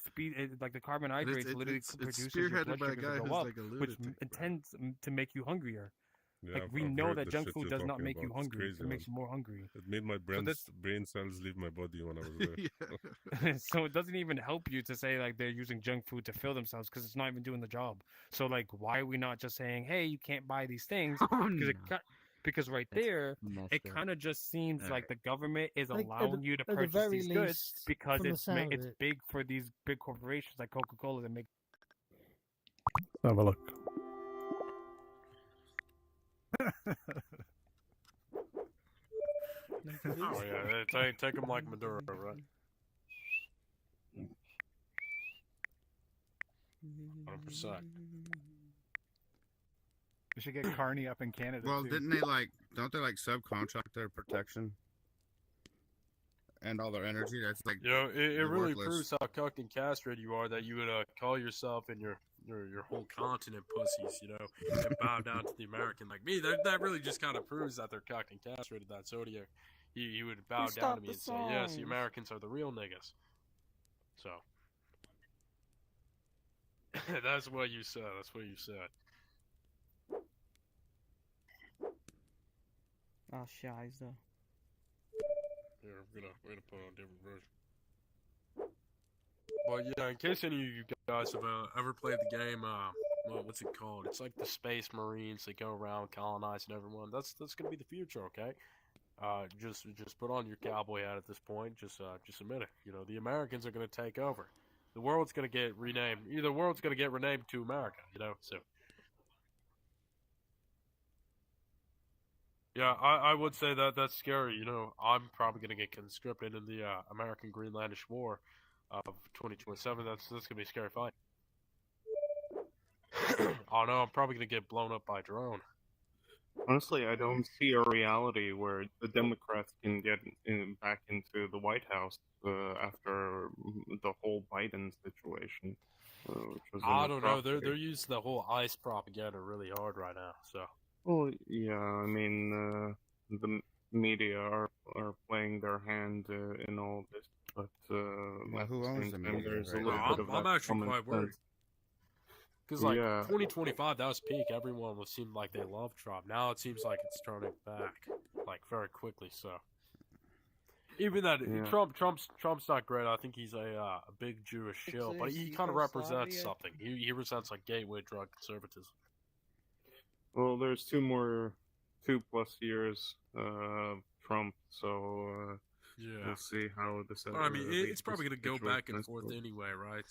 Like the carbohydrates literally produces your spearheaded blood by a sugars guy to who's go up, like a which lunatic, bro. tends to make you hungrier. Yeah, Like we I've know heard that the junk shit food you're does not talking make you about. It's hungry. crazy, It makes you man. more hungry. It made my brain cells leave my body when I was there. Yeah. So it doesn't even help you to say like they're using junk food to fill themselves because it's not even doing the job. So like, why are we not just saying, hey, you can't buy these things? Oh, Because no. because right That's there, messed it up. kind of just seems All like the government is Like, allowing you to at the purchase very these goods least, because from the sound of it's it. big for these big corporations like Coca-Cola that make. Let's have a look. Oh yeah, take them like Maduro, right? 100%. We should get Carney up in Canada. Well, too. don't they like subcontract their protection and all their energy? That's like You know, it they're really worthless. proves how cucked and castrated you are that you would call yourself and your whole continent pussies, you know, and bow down to the American like me. That really just kind of proves that they're cucked and castrated. That Zodiac, he would bow down to me and say, yes, the Americans are the real niggas. So that's what you said. That's what you said. Oh, shiza. Here, we're gonna put on a different version. But yeah, in case any of you guys have ever played the game, what's it called? It's like the Space Marines. They go around colonizing everyone. That's gonna be the future, okay? Just put on your cowboy hat at this point. Just admit it. You know, the Americans are gonna take over. The world's gonna get renamed. The world's gonna get renamed to America. You know, so. Yeah, I would say that that's scary. You know, I'm probably going to get conscripted in the American Greenlandish War of 2027. That's going to be a scary fight. Oh no, I'm probably going to get blown up by a drone. Honestly, I don't see a reality where the Democrats can get back into the White House after the whole Biden situation. Which was I don't know. They're using the whole ICE propaganda really hard right now. So. Well, yeah, I mean, the media are playing their hand in all this, but well, who owns the media? there's a Right? little bit of I'm that actually common quite worried. sense. Because, like, Yeah. 2025, that was peak. Everyone was seemed like they loved Trump. Now it seems like it's turning back, like, very quickly, so. Even that, Yeah. Trump's not great. I think he's a big Jewish shill, but he kind of represents something. He represents, like, gateway drug conservatism. Well, there's 2+ years Trump, so Yeah. we'll see how this. But, I mean, it's this probably going to go back and forth situation anyway, right?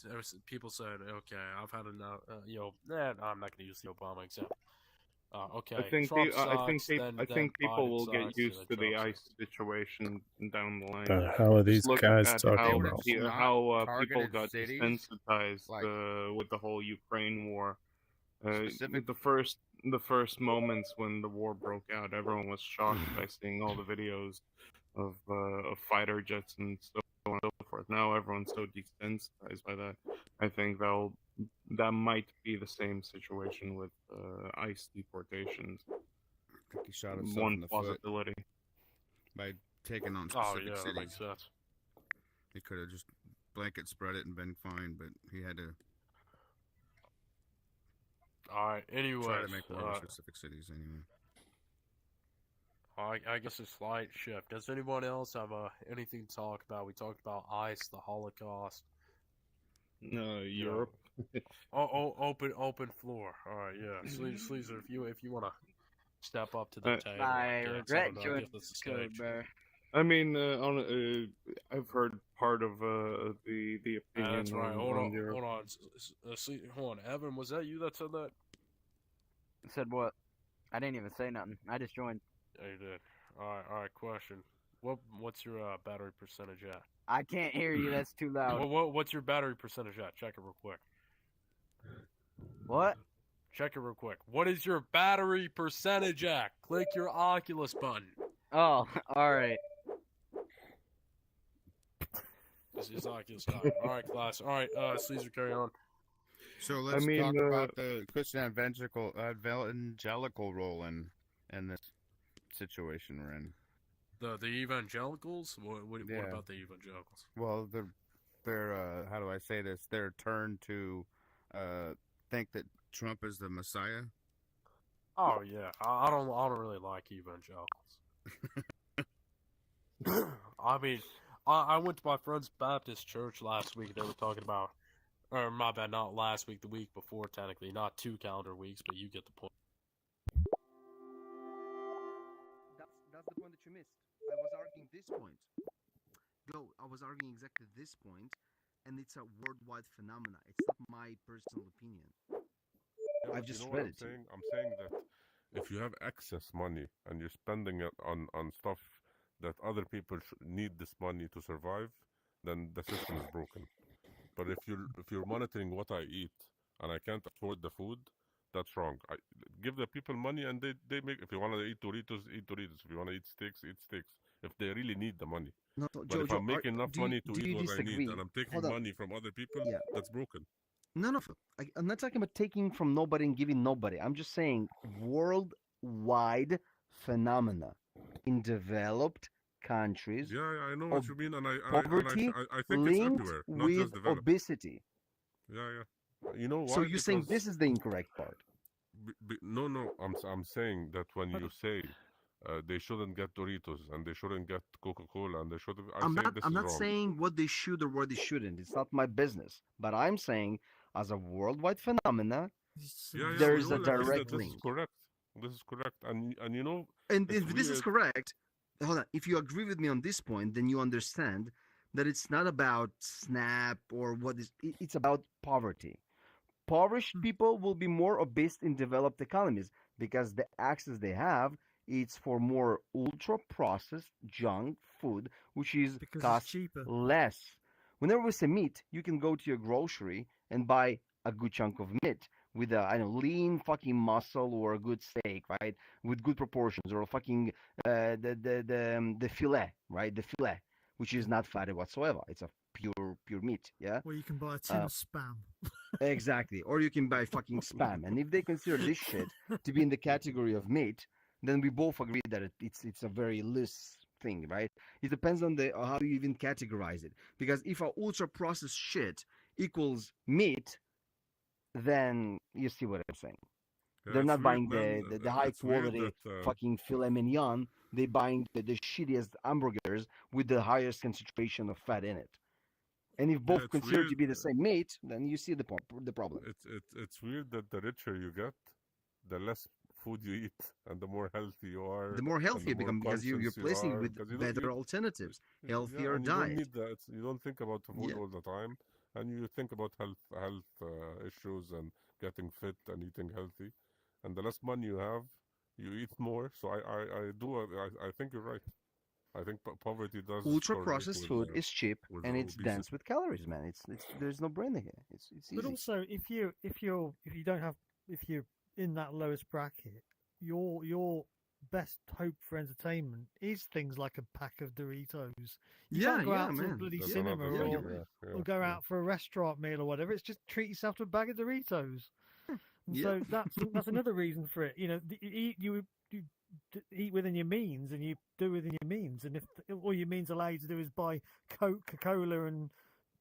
People said, okay, I've had enough, I'm not going to use the Obama example. Okay, I think Trump I think sucks, I then think people Biden will sucks, get used and to then the Trump ICE situation down the line. The hell are these Just look guys at talking how, about? people Targeted got cities, desensitized like- with the whole Ukraine war. Specific- The first moments when the war broke out, everyone was shocked by seeing all the videos of fighter jets and so on and so forth. Now everyone's so desensitized by that. I think that might be the same situation with ICE deportations. I think he shot himself One in the possibility. foot by taking on Oh specific yeah, that cities. makes sense. He could have just blanket spread it and been fine, but he had to All right. Anyway, try to make war with specific cities anyway. I guess a slight shift. Does anyone else have anything to talk about? We talked about ICE, the Holocaust. Europe. Open floor. All right, yeah. Sleazer, if you want to step up to the table, I regret joining the Code Bear. I mean, I've heard part of the opinion. That's right. on Hold on. Evan, was that you that said that? Said what? I didn't even say nothing. I just joined. Yeah, you did. All right. Question. What's your battery percentage at? I can't hear you. That's too loud. What's your battery percentage at? Check it real quick. What? Check it real quick. What is your battery percentage at? Click your Oculus button. Oh, all right. This is Oculus time. All right, class. All right, Caesar, carry on. So let's talk about the Christian evangelical role in this situation we're in. The evangelicals? What about the evangelicals? Well, they're how do I say this? Their turn to think that Trump is the Messiah. Oh yeah, I don't really like evangelicals. I mean, I went to my friend's Baptist church last week. They were talking about, or my bad, not last week, the week before, technically, not 2 calendar weeks, but you get the point. That's the point that you missed. I was arguing this point. I was arguing exactly this point, and it's a worldwide phenomena. It's not my personal opinion. Yeah, I've just read it. I'm saying that if you have excess money and you're spending it on stuff that other people need this money to survive, then the system is broken. But if you're monitoring what I eat and I can't afford the food, that's wrong. I give the people money and they make. If you want to eat Doritos, eat Doritos. If you want to eat steaks, eat steaks. If they really need the money. No, but Joe, if I'm making enough money to eat what I need disagree? and I'm taking Hold on. money from other people, that's broken. No. I'm not talking about taking from nobody and giving nobody. I'm just saying worldwide phenomena in developed countries. Yeah, I know what you mean, and I poverty I think it's linked everywhere, not with just developed. obesity. Yeah. You know why? So you're saying this is the incorrect part? No. I'm saying that when you say they shouldn't get Doritos and they shouldn't get Coca-Cola and they shouldn't. I'm not saying what they should or what they shouldn't. It's not my business. But I'm saying, as a worldwide phenomena, there's a direct link. This is correct. And you know. And if this is correct, hold on. If you agree with me on this point, then you understand that it's not about SNAP or what is. It's about poverty. Impoverished people will be more obese in developed economies because the access they have it's for more ultra processed junk food, which is cost cheaper. Less. Whenever we say meat, you can go to your grocery and buy a good chunk of meat with a lean fucking muscle or a good steak, right? With good proportions, or a fucking the fillet, right? The fillet, which is not fatty whatsoever. It's a pure meat, yeah. Or you can buy a tin of spam. Exactly. Or you can buy fucking spam. And if they consider this shit to be in the category of meat, then we both agree that it's a very loose thing, right? It depends on how you even categorize it. Because if a ultra processed shit equals meat, then you see what I'm saying. Yeah, they're not buying man. the high quality fucking filet mignon. They're buying the shittiest hamburgers with the highest concentration of fat in it. And if both consider to be the same meat, then you see the problem. It's weird that the richer you get, the less food you eat, and the more healthy you are. The more healthy you become because you're placing it with better alternatives, healthier diet. You don't think about the food all the time, and you think about health issues and getting fit and eating healthy. And the less money you have, you eat more. So I think you're right. I think poverty does. Ultra processed food is cheap and it's dense with calories, man. It's there's no brainer here. It's easy. But also, if you're in that lowest bracket, your best hope for entertainment is things like a pack of Doritos. You Yeah, can't go out to a man. bloody That's cinema another Yeah, thing, you're right. or go out for a restaurant meal or whatever. It's just treat yourself to a bag of Doritos. And Yeah. so that's another reason for it. You know, you eat within your means, and you do within your means. And if all your means allow you to do is buy Coca-Cola and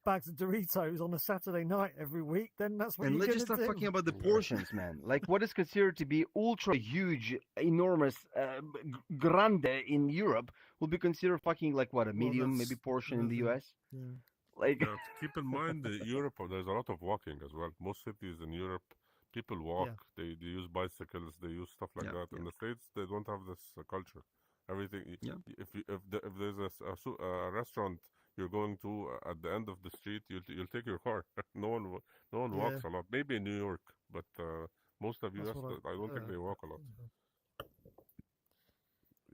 bags of Doritos on a Saturday night every week, then that's what And you're let's going just to start do. talking about the portions, man. Like what is considered to be ultra huge, enormous, grande in Europe will be considered fucking like what, a medium, maybe portion in the US. Yeah. Like Yeah, keep in mind that Europe, there's a lot of walking as well. Most cities in Europe, people walk. They use bicycles. They use stuff like that. In the States, they don't have this culture. Everything. If there's a restaurant you're going to at the end of the street, you'll take your car. no one walks a lot. Maybe in New York, but most of US, I don't think they walk a lot.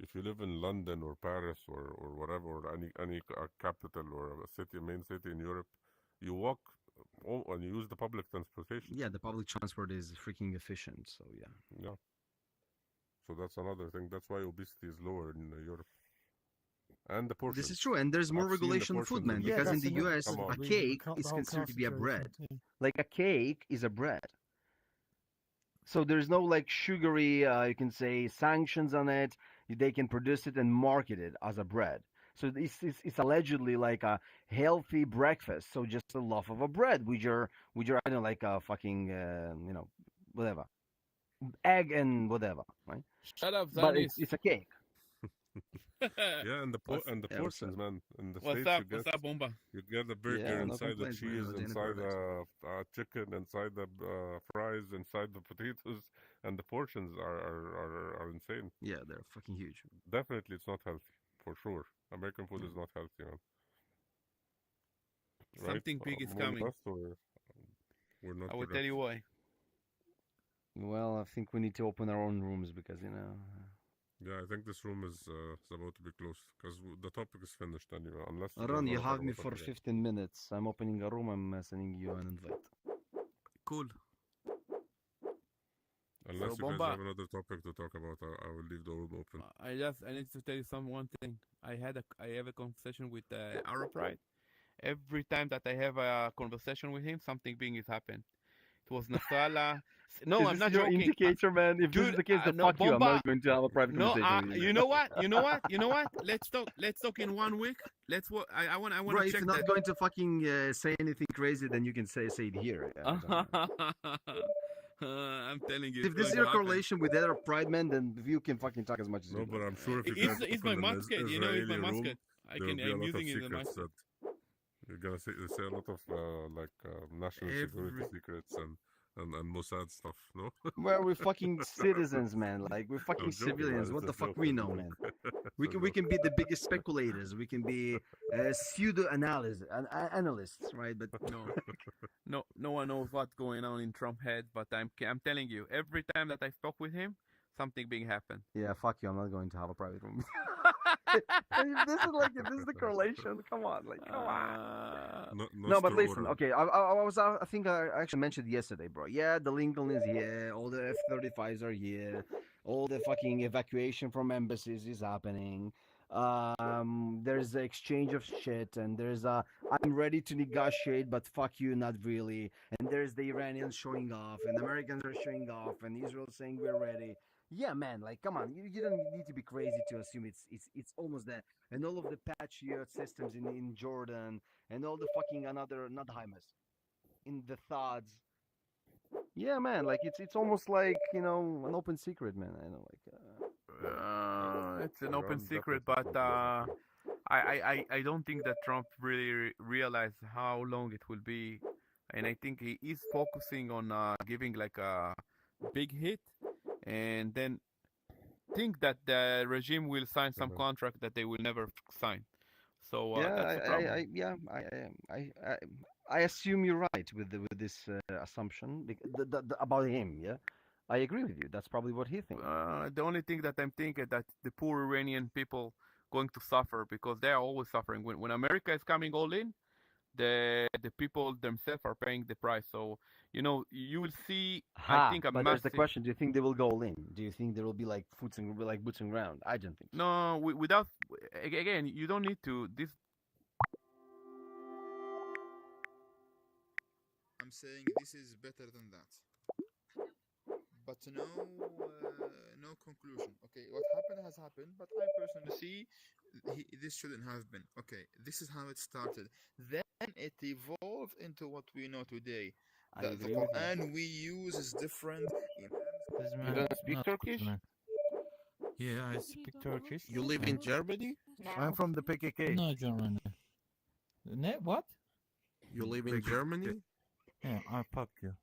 If you live in London or Paris or whatever, or any capital or a city, main city in Europe, you walk and you use the public transportation. Yeah, the public transport is freaking efficient. So yeah. So that's another thing. That's why obesity is lower in Europe. And the portions. This is true, and there's more regulation on food, man. Because in the US, a cake is considered to be a bread. Like a cake is a bread. So there's no like sugary, you can say, sanctions on it. They can produce it and market it as a bread. So it's allegedly like a healthy breakfast. So just a loaf of a bread with your I don't know, like a fucking whatever, egg and whatever, right? Shut up, But Zanis. it's a cake. Yeah, and the portions, man. In the What's States, up? What's up, Bomba? You get the burger inside the cheese, inside the chicken, inside the fries, inside the potatoes, and the portions are insane. Yeah, they're fucking huge. Definitely, it's not healthy for sure. American food is not healthy, man. Right? Something big is More coming. us, or we're not I will tell you why. Well, I think we need to open our own rooms because Yeah, I think this room is about to be closed because the topic is finished anyway. Unless Ron, you have me about for something else. 15 minutes. I'm opening a room. I'm sending you an invite. Cool. Unless So, you guys Bomba, have another topic to talk about, I will leave the room open. I need to tell you one thing. I have a conversation with Arab Pride. Every time that I have a conversation with him, something big has happened. It was Nasrallah. No, I'm not your joking. indicator, man. If this is the case, then no, fuck you. I'm Bomba. not going to have a private No, conversation with you. you know what? You know what? Let's talk in 1 week. I want Bro, to if check you're not that. going to fucking say anything crazy, then you can say it here. I'm telling you. If this is your correlation with the other Pride men, then you can fucking talk as much as you No, but I'm sure if you It's- guys it's my open an musket, you know, it's my Israeli room, musket. there will be a I'm lot of using it as a secrets musket. that you're gonna say a lot of national security secrets and Mossad stuff. No, Well, we're fucking citizens, man. Like we're fucking I'm joking, civilians. man. What It's the a fuck joke. we know, man? We can be the biggest speculators. We can be pseudo analysts, right? But No one knows what's going on in Trump's head, but I'm telling you, every time that I spoke with him, something big happened. yeah, fuck you. I'm not going to have a private room. If this is the correlation. Come on, come on. No, but listen. Okay, I think I actually mentioned yesterday, bro. Yeah, the Lincoln is here. All the F-35s are here. All the fucking evacuation from embassies is happening. There's the exchange of shit, and there's I'm ready to negotiate, but fuck you, not really. And there's the Iranians showing off, and the Americans are showing off, and Israel saying we're ready. Yeah, man, like come on, you don't need to be crazy to assume it's almost there. And all of the Patriot systems in Jordan, and all the fucking another not HIMARS in the THAADs. Yeah, man, like it's almost like an open secret, man. I know, like. It's an open secret, but I don't think that Trump really realized how long it will be, and I think he is focusing on giving like a big hit, and then think that the regime will sign some contract that they will never sign. So that's the problem. I assume you're right with this assumption about him. Yeah, I agree with you. That's probably what he thinks. The only thing that I'm thinking that the poor Iranian people going to suffer because they are always suffering. When America is coming all in, the people themselves are paying the price. So you will see. I Ha! think a But there's the massive. question: do you think they will go all in? Do you think there will be like boots and ground? I don't think so. No, without again, you don't need to. This I'm saying this is better than that. But no conclusion. Okay, what happened has happened, but I personally see this shouldn't have been. Okay, this is how it started. Then it evolved into what we know today. I The agree with you. Quran we use is different. You don't speak Turkish? Yeah, I speak Turkish. You live in Germany? I'm from the PKK. No, Germany. What? You live in Germany? Yeah, I fuck you.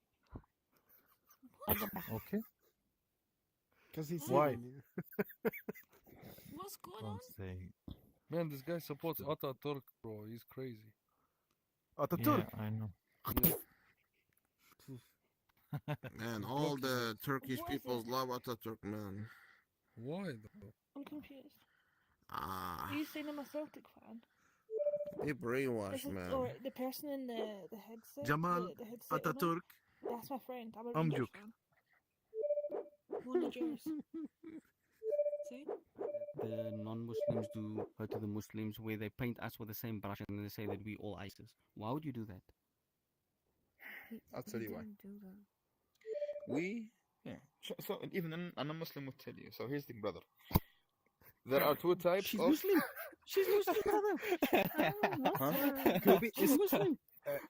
Okay. Because he's Why? What's going Don't on? say. Man, this guy supports Ataturk, bro. He's crazy. Ataturk? Yeah, I know. Man, all the Turkish people love Ataturk, man. Why though? I'm confused. Ah, Are you saying I'm a Celtic fan? they brainwashed, Isn't, man. or the person in the headset? Jamal the headset on? Ataturk. That's my friend. I'm a Amjuk. Rangers fan. One of yours. See? The non-Muslims do to the Muslims, where they paint us with the same brush and then they say that we all ISIS. Why would you do that? I'll tell you why. Do that. So even a non-Muslim would tell you. So here's the brother. There are two types She's of. Muslim. She's Muslim, brother. Kubi She's is Muslim.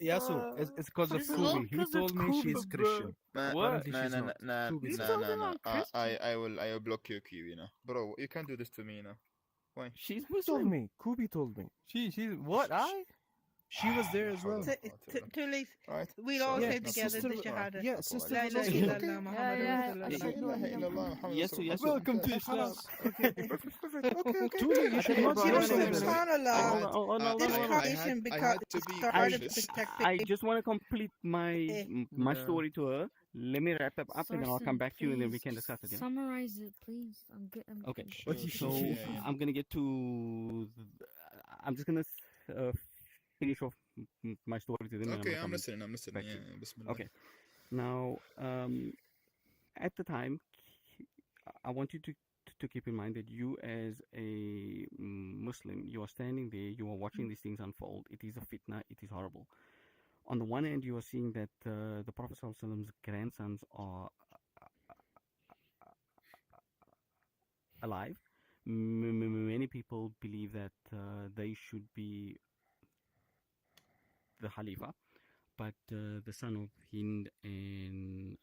Yasu. It's because of Kubi. He told me she's Christian. Apparently she's not. Kubi said. I will block you, Q. Bro, you can't do this to me, Why? She's Who told me? Kubi told me. She's what? She was there as well. Too late. Right. We'll all Yeah, say together sister- the Shahada. yeah, sister La was ilaha also illallah there. Muhammadur Rasulullah. Yes, yes. Welcome to Islam. Tuli, you should not You know, say that. subhanallah, this tradition started to protect I just want to complete my story to her. Let me wrap up and then I'll come back to you and then we can discuss it. Yeah? Summarize it, please. Okay. Sure. So I'm gonna get to. I'm just gonna finish off my story to them. Okay, I'm come listening. back to Yeah, you. bismillah. Okay. Now, at the time, I want you to keep in mind that you, as a Muslim, you are standing there, you are watching these things unfold. It is a fitna. It is horrible. On the one hand, you are seeing that the Prophet ﷺ's grandsons are alive. Many people believe that they should be the Khalifa, but the son of Hind and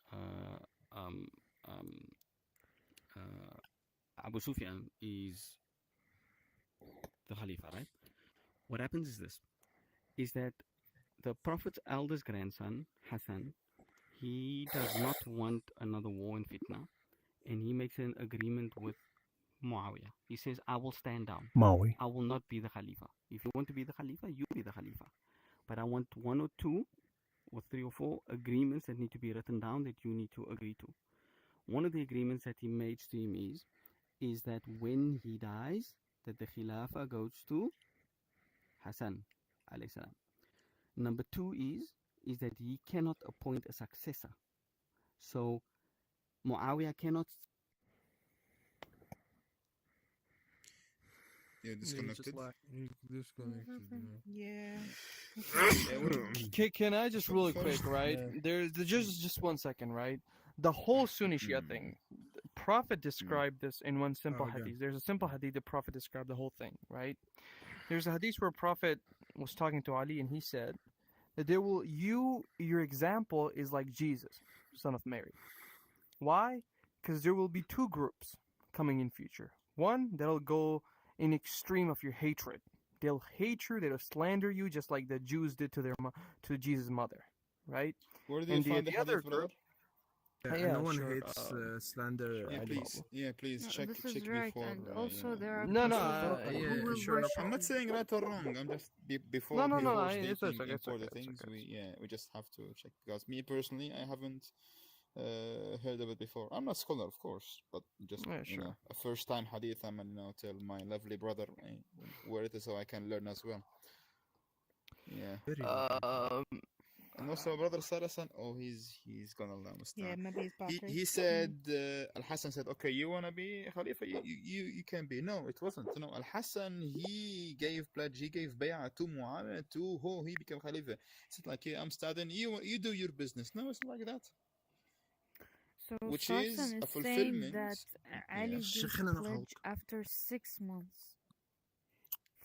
Abu Sufyan is the Khalifa, right? What happens is this, is that the Prophet's eldest grandson, Hassan, he does not want another war and fitna, and he makes an agreement with Muawiyah. He says, I will stand down. Maui. I will not be the Khalifa. If you want to be the Khalifa, you be the Khalifa. But I want 1 or 2 or 3 or 4 agreements that need to be written down that you need to agree to. One of the agreements that he made to him is that when he dies, that the Khilafah goes to Hassan alayhi salam. Number 2 is that he cannot appoint a successor. So Muawiyah cannot. You're disconnected. Yeah. Can I just really quick, right? There's just 1 second, right? The whole Sunni Shia thing. The Prophet described this in one simple hadith. There's a simple hadith the Prophet described the whole thing, right? There's a hadith where Prophet was talking to Ali and he said that your example is like Jesus, son of Mary. Why? Because there will be 2 groups coming in future. One that'll go in extreme of your hatred. They'll hate you, they'll slander you just like the Jews did to Jesus' mother, right? Where did you find the other hadith, brother? Yeah, no one sure, hates slander. Yeah, please check This is check right, before. and also there are No, people who will Sure. worship I'm not saying right or wrong. I'm just before No, he watched it's the okay, it's important okay, things. it's We just have to check because me personally, I haven't heard of it before. I'm not a scholar, of course, but just a first time hadith. I'm gonna tell my lovely brother where it is so I can learn as well. Yeah. Um, And also, brother Sarasan, he's gone Allah Yeah, Mustaan. maybe he's He battery. he said Al Hassan said, okay, you wanna be Khalifa, you can be. No, it wasn't. No, Al Hassan he gave pledge, he gave bay'ah to Muawiyah to who he became Khalifa. He said like, yeah, I'm studying. You do your business. No, it's not like that. So Which Sarsan is a is saying fulfillment. that Ali gave شيخنا the نخوك. pledge after 6 months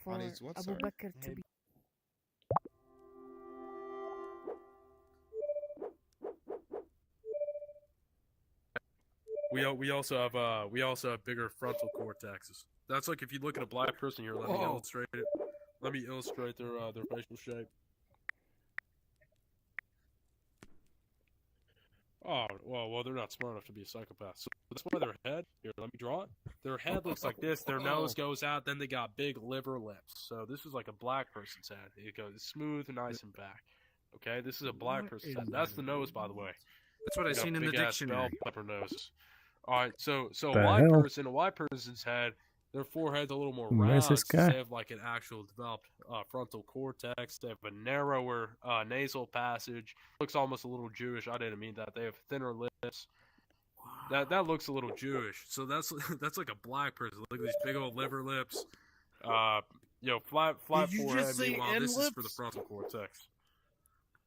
for Ali's what? Abu Sorry. Bakr to be. We also have bigger frontal cortexes. That's like if you look at a black person here. Let me Whoa. illustrate it. Let me illustrate their facial shape. Oh well, they're not smart enough to be a psychopath. So that's why their head here. Let me draw it. Their head looks like this. Their nose goes out. Then they got big liver lips. So this is like a black person's head. It goes smooth and nice and back. Okay, this is a black What person's in head. the That's the nose, by the way. That's what I They got seen in the big ass bell dictionary. pepper noses. All right, so The a hell? white person's head, their forehead's a little more Where's round this since guy? they have like an actual developed frontal cortex. They have a narrower nasal passage. Looks almost a little Jewish. I didn't mean that. They have thinner lips. That looks a little Jewish. So that's like a black person. Look at these big old liver lips. Flat Did you forehead. just say Meanwhile, this is for the N-lips? frontal cortex.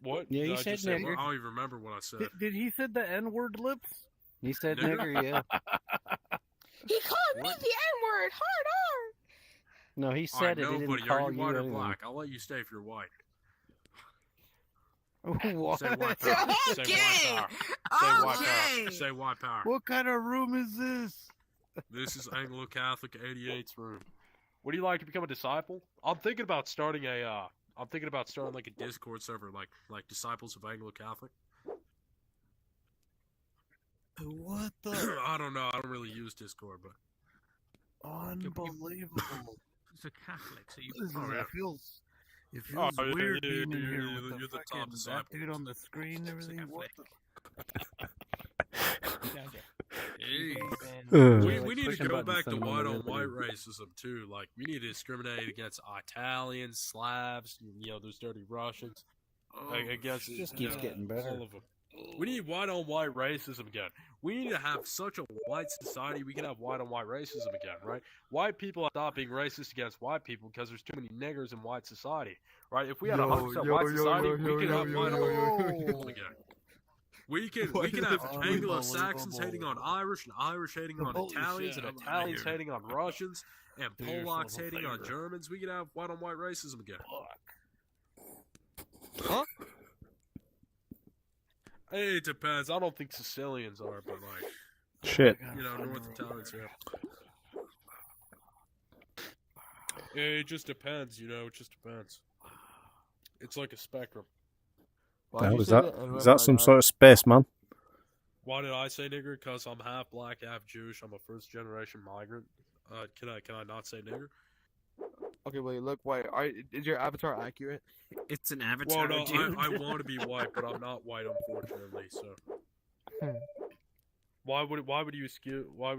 What? Yeah, did he I said just say? nigger. I don't even remember what I said. Did he said the N-word lips? He said Nigger? nigger, yeah. He called me What? the N-word. Hard R. No, he All right, said it. He didn't nobody. call Are you white or anything. black? I'll let you stay if you're white. What? Say white power. Say white power. Say white power. Say white power. What kind of room is this? This is Anglo Catholic 88's room. Would you like to become a disciple? I'm thinking about starting like a Discord server, like Disciples of Anglo Catholic. What the? I don't know. I don't really use Discord, but Unbelievable. He's a Catholic, so you. This is, Oh, yeah. it feels Oh, weird you- being in you- here you- with you're the the top fucking that disciple. dude on the screen and everything. What the? We need to go back to white on white racism too. Like we need to discriminate against Italians, Slavs, those dirty Russians. Against Just keeps getting better. all of them. We need white on white racism again. We need to have such a white society. We can have white on white racism again, right? White people stop being racist against white people because there's too many niggers in white society, right? If we had 100% white society, we could have white on white people again. We can have Anglo-Saxons hating on Irish, and Irish hating on Holy Italians, shit, and I'm Italians outta here. hating on Russians, and Do yourself Polacks a hating on favor. Germans. We could have white on white racism again. Huh? It depends. I don't think Sicilians are, but like Shit. North Italians, yeah. It just depends, it just depends. It's like a spectrum. The hell is that? Is that some sort of spaceman? Why did I say nigger? Because I'm half black, half Jewish. I'm a first generation migrant. Can I not say nigger? Okay, well, look, wait. Is your avatar accurate? It's an avatar, Well, no, dude. I want to be white, but I'm not white, unfortunately. So, why would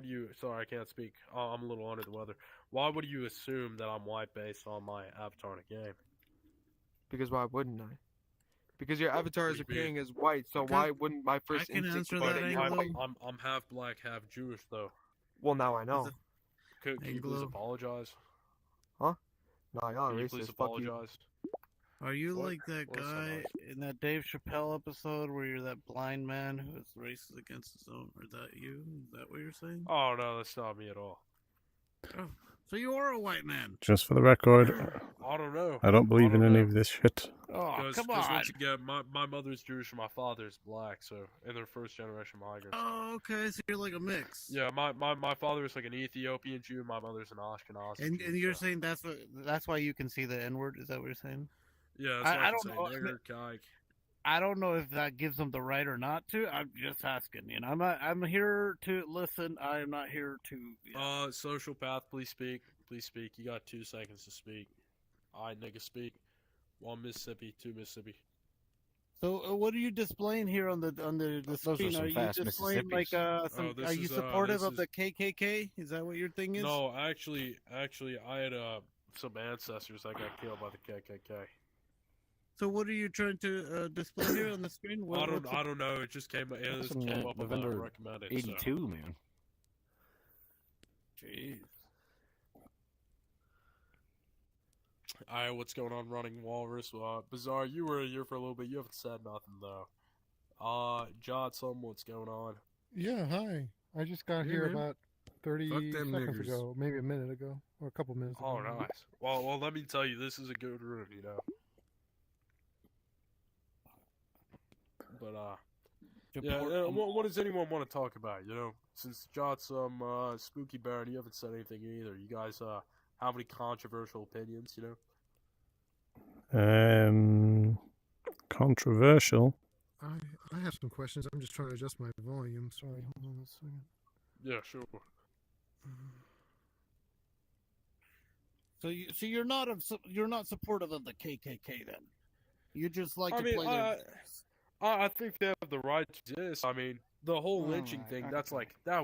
you Sorry, I can't speak. I'm a little under the weather. Why would you assume that I'm white based on my avatar in a game? Because why wouldn't I? Because your avatar is Would you be- appearing as white, so why wouldn't my first can instinct answer be that, that you Anglo. have- I'm half black, half Jewish, though. Well, now I know. Can you please Anglo. apologize? Huh? No, y'all Can you racist. please Fuck you. apologize? Are you What? like that What is so guy nice? in that Dave Chappelle episode where you're that blind man who is racist against his own? Or that you? Is that what you're saying? Oh no, that's not me at all. Oh, so you are a white man. Just for the record, I don't know. I don't believe in don't any know. of this shit. Oh, Because come on. once again, my mother's Jewish and my father's black, so and they're first generation migrants. Oh, okay. So you're like a mix. Yeah, my father is like an Ethiopian Jew. My mother's an Ashkenazi. And Jew, you're so. saying that's why you can see the N word? Is that what you're saying? Yeah, that's I I don't can know. say nigger, kike. I don't know if that gives them the right or not to. I'm just asking. I'm here to listen. I'm not here to. Social path, please speak. Please speak. You got 2 seconds to speak. Alright, nigga, speak. 1 Mississippi, 2 Mississippi. So what are you displaying here on the Those are screen? some Are you fast displaying like Oh, this are you is, supportive this of the KKK? Is that what your thing is? No, actually, I had some ancestors that got killed by the KKK. So what are you trying to display here on the screen? I don't know. It just came. It just came up November recommended. 82, so. man. Jeez. Alright, what's going on, Running Walrus? Bizarre, you were here for a little bit. You haven't said nothing though. Johnson, what's going on? Yeah, hi. I just got here man. about 30 Fuck them seconds niggers. ago, maybe a minute ago, or a couple minutes ago. Oh, nice. Well, let me tell you, this is a good room, you know. But what does anyone want to talk about? You know, since John's some spooky Baron, you haven't said anything either. You guys have any controversial opinions? You know. Controversial. I have some questions. I'm just trying to adjust my volume. Sorry, hold on a second. Yeah, sure. So you're not supportive of the KKK then? You just like to play their. I think they have the right to exist. I mean, the whole lynching thing, that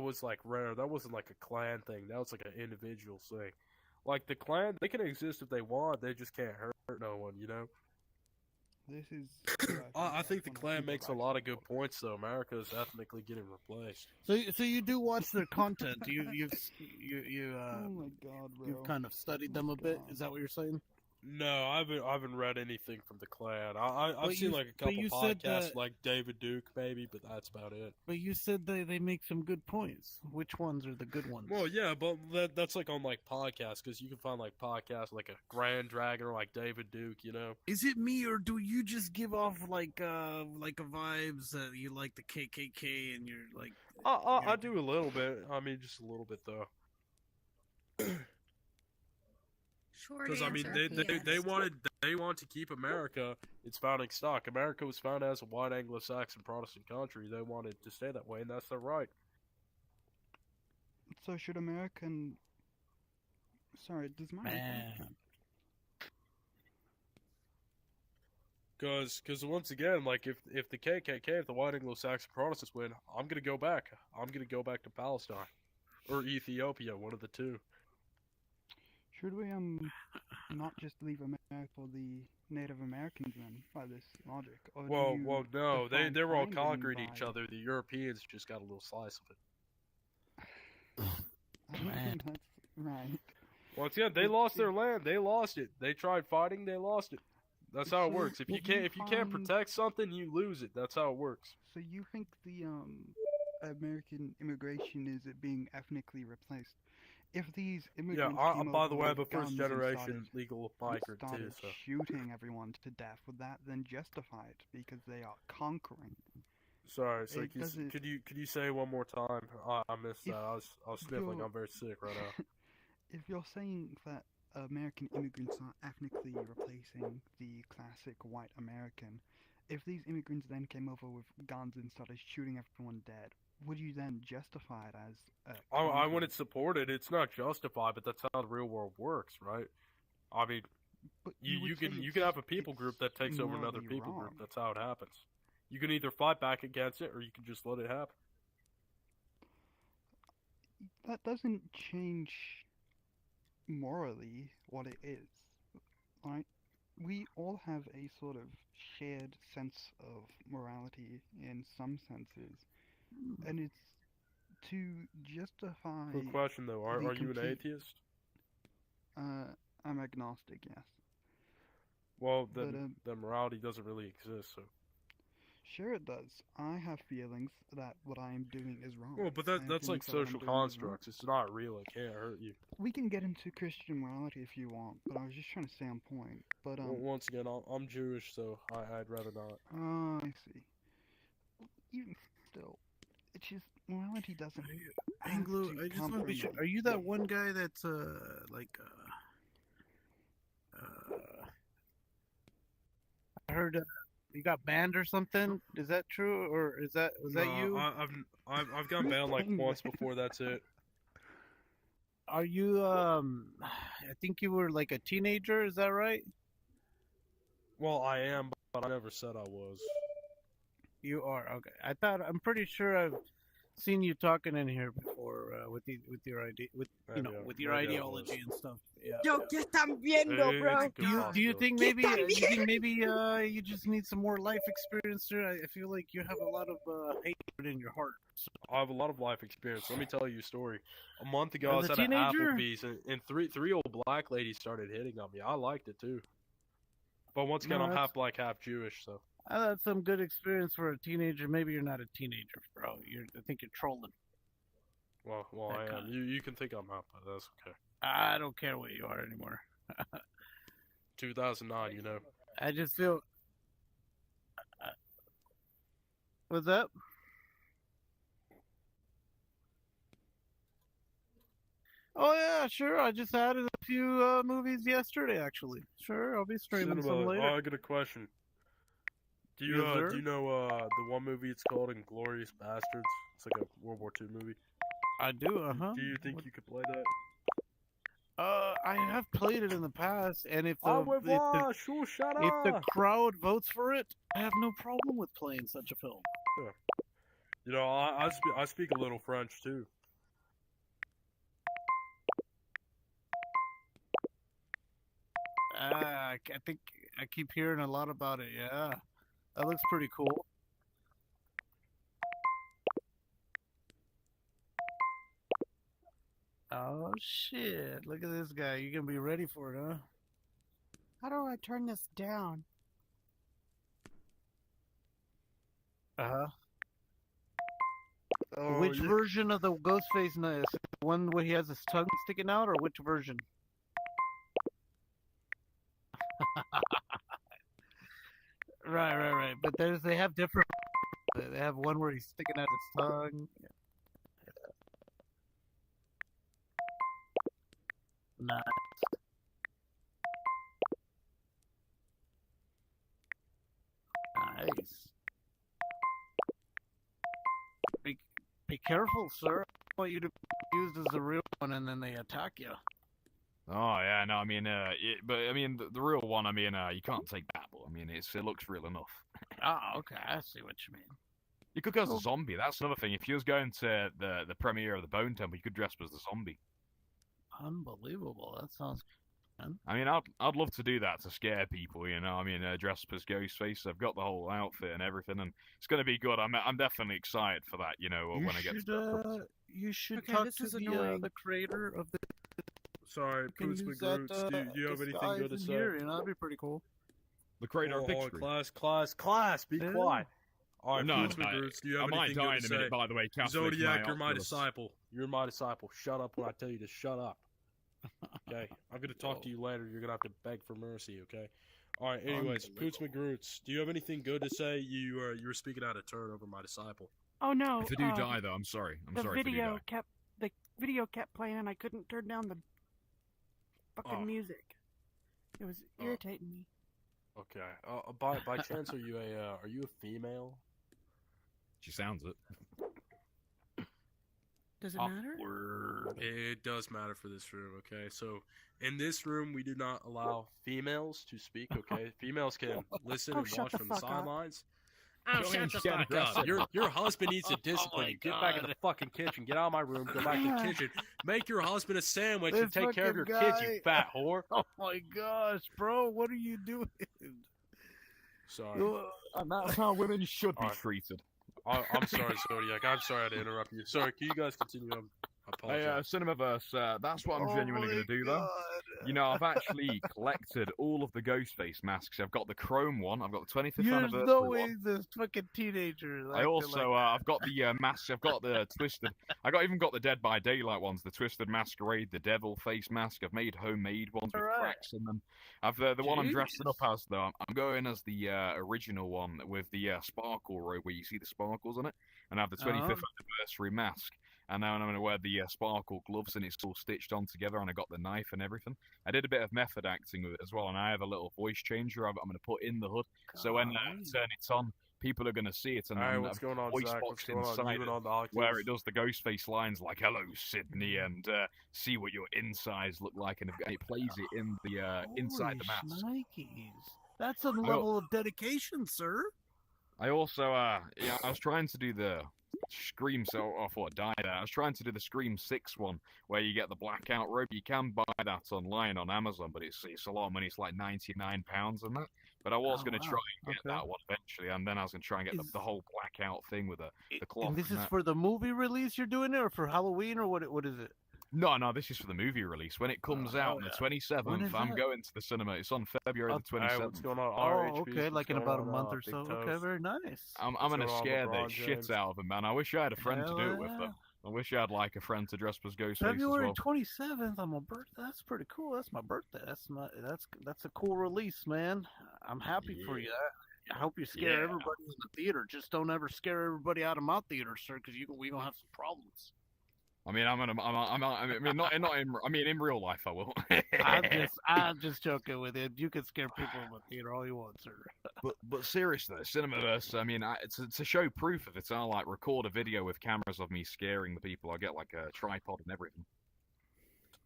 was like rare. That wasn't like a clan thing. That was like an individual thing. Like the clan, they can exist if they want. They just can't hurt no one, you know. This is. I think the clan makes a lot of good points, though. America is ethnically getting replaced. So you do watch their content? You oh my God, bro. You've kind of studied them a bit. Is that what you're saying? No, I haven't read anything from the clan. I've seen like a couple podcasts, like David Duke, maybe, but that's about it. But you said they make some good points. Which ones are the good ones? Well, yeah, but that's like on like podcasts, because you can find like podcasts like a Grand Dragon or like David Duke, you know. Is it me, or do you just give off like a vibes that you like the KKK and you're like? I do a little bit. I mean, just a little bit though. Because I mean, they want to keep America its founding stock. America was founded as a white Anglo-Saxon Protestant country. They wanted to stay that way, and that's their right. So should American? Sorry, does my Because once again, like if the KKK, if the white Anglo-Saxon Protestants win, I'm gonna go back. I'm gonna go back to Palestine or Ethiopia, one of the two. Should we not just leave America for the Native Americans then, by this logic? Or well, no, they were all conquering each other. The Europeans just got a little slice of it. I don't think that's right. Once again, they lost their land. They lost it. They tried fighting. They lost it. That's how it works. If you can't protect something, you lose it. That's how it works. So you think the American immigration is being ethnically replaced? If these immigrants by the way, I'm a first generation legal migrant too. So shooting everyone to death, would that then justify it because they are conquering? Sorry, so could you say one more time? I missed that. I was sniffling. I'm very sick right now. If you're saying that American immigrants are ethnically replacing the classic white American, if these immigrants then came over with guns and started shooting everyone dead, would you then justify it as? I wouldn't support it. It's not justified, but that's how the real world works, right? I mean, you can have a people group that takes over another people group. That's how it happens. You can either fight back against it, or you can just let it happen. That doesn't change morally what it is, right? We all have a sort of shared sense of morality in some senses, and it's to justify. Quick question though: Are you an atheist? I'm agnostic, yes. Well, then morality doesn't really exist, so. Sure it does. I have feelings that what I am doing is wrong. Well, but that's like social constructs. It's not real. It can't hurt you. We can get into Christian morality if you want, but I was just trying to stay on point. But well, once again, I'm Jewish, so I'd rather not. Oh, I see. Even still, it's just morality doesn't. Anglo, I just want to be sure. Are you that one guy that's I heard you got banned or something? Is that true, or was that you? I've gotten banned like once before. That's it. Are you? I think you were like a teenager. Is that right? Well, I am, but I never said I was. You are okay. I'm pretty sure I've seen you talking in here before with your idea with your ideology and stuff. Yeah. Yo, ¿qué están viendo, bro? Do you think maybe you just need some more life experience here? I feel like you have a lot of hatred in your heart. So. I have a lot of life experience. Let me tell you a story. A month ago, I As was a at an teenager? Applebee's, and three old black ladies started hitting on me. I liked it too. But once again, No, I'm that's- half black, half Jewish, so. I had some good experience for a teenager. Maybe you're not a teenager, bro. I think you're trolling. Well, That I am. kind. You can think I'm half, but that's okay. I don't care what you are anymore. 2009, you know. I just feel. What's up? Oh yeah, sure. I just added a few movies yesterday, actually. Sure, I'll be streaming some later. Oh, I got a question. Do you Yes, sir? do you know the one movie it's called Inglorious Bastards? It's like a World War II movie. I do. Do you think you could play that? I have played it in the past, and if Au the revoir, shut if the up. crowd votes for it, I have no problem with playing such a film. Yeah. You know, I speak a little French too. I think I keep hearing a lot about it. Yeah, that looks pretty cool. Oh shit! Look at this guy. You gonna be ready for it, huh? How do I turn this down? Uh-huh. Oh, Which yeah. version of the Ghostface is it? The one where he has his tongue sticking out, or which version? Right. But they have different. They have one where he's sticking out his tongue. Nice. Nice. Be careful, sir. I want you to be used as the real one, and then they attack you. Oh yeah, no, I mean, the real one, I mean, you can't take that, but I mean, it looks real enough. Ah, okay, I see what you mean. You could go as a zombie. That's another thing. If you was going to the premiere of the Bone Temple, you could dress up as the zombie. Unbelievable. That sounds. I mean, I'd love to do that to scare people, you know. I mean, dress up as Ghostface. I've got the whole outfit and everything, and it's going to be good. I'm definitely excited for that, you know, when I get to that. You should Okay, talk this to is annoying. the creator of the. Sorry, Can Poots use McGroots. that, Do you have anything disguise good to in say? here, you know, that'd be pretty cool. The creator of Hold on, BigScreen. class, be Yeah. quiet. All right, No, Poots McGroots, do you I have might anything die good in to a say? minute, by the way. Catholics Zodiac, may you're my outkill us. disciple. You're my disciple. Shut up when I tell you to shut up. Okay, I'm gonna talk to you later. You're gonna have to beg for mercy. Okay. All right. Anyways, Poots McGroots, do you have anything good to say? You were speaking out of turn over my disciple. Oh no! If I do die, though, I'm sorry. I'm the sorry if I do video die. the video kept playing, and I couldn't turn down the fucking Oh. music. It was irritating me. Okay. By chance, are you a female? She sounds it. Does it matter? It does matter for this room, okay? So, in this room, we do not allow females to speak, okay? Females can listen Oh, and shut watch the from the fuck up. sidelines. Oh, Go shut ahead the and fuck up. Your husband needs to discipline my you. Get back in the fucking kitchen. Get out of my room. Go back to the kitchen. Make your husband a sandwich and This take care of your fucking kids, you guy- fat whore. Oh my gosh, bro, what are you doing? Sorry. And that's how women should be Alright. treated. I'm sorry, Zodiac. I'm sorry I had to interrupt you. Sorry, can you guys continue? I Hey, apologize. Cinemaverse, that's what I'm Oh genuinely my going to do, though. You know, I've actually collected all of the Ghostface masks. I've got the Chrome one. I've got the 25th There's anniversary no one. way this fucking teenager. I also, I've got the masks. I've got the Twisted. Even got the Dead by Daylight ones. The Twisted Masquerade, the Devil Face mask. I've made homemade ones with Alright. cracks in them. I've the one I'm dressing Jeez. up as though. I'm going as the original one with the sparkle robe where you see the sparkles on it, and I have the 25th anniversary mask. And now I'm going to wear the sparkle gloves, and it's all stitched on together, and I got the knife and everything. I did a bit of method acting with it as well, and I have a little voice changer I'm going to put in the hood. So when I turn it on, people are going to see it, and Alright, then what's I've going on, voice Zach? box What's going on? inside You and it, on the Oculus? where it does the Ghostface lines like "Hello, Sydney," and see what your insides look like, and it plays it in the inside the mask. Nikes. That's a level of dedication, sir. I also, I was trying to do the Scream, so I thought I died. I was trying to do the Scream 6 one where you get the blackout robe. You can buy that online on Amazon, but it's a lot of money. It's like £99 and that. But I was going to try and get that one eventually, and then I was going to try and get the whole blackout thing with the cloth. And this is that. for the movie release you're doing it, or for Halloween, or what is it? No, this is for the movie release. When it comes out on the 27th, I'm going to the cinema. It's on February the 27th. What's going on? Oh, okay, like in about a month or so. Okay, very nice. I'm going to scare the shit out of him, man. I wish I had a friend to do it with, though. I wish I had like a friend to dress up as Ghostface February as well. 27th on my birthday. That's pretty cool. That's my birthday. That's a cool release, man. I'm happy for you. I hope you scare everybody in the theater. Just don't ever scare everybody out of my theater, sir, because we gonna have some problems. I mean, in real life, I will. I'm just joking with you. You can scare people in the theater all you want, sir. But seriously, Cinemaverse. I mean, to show proof of it, I'll like record a video with cameras of me scaring the people. I'll get like a tripod and everything.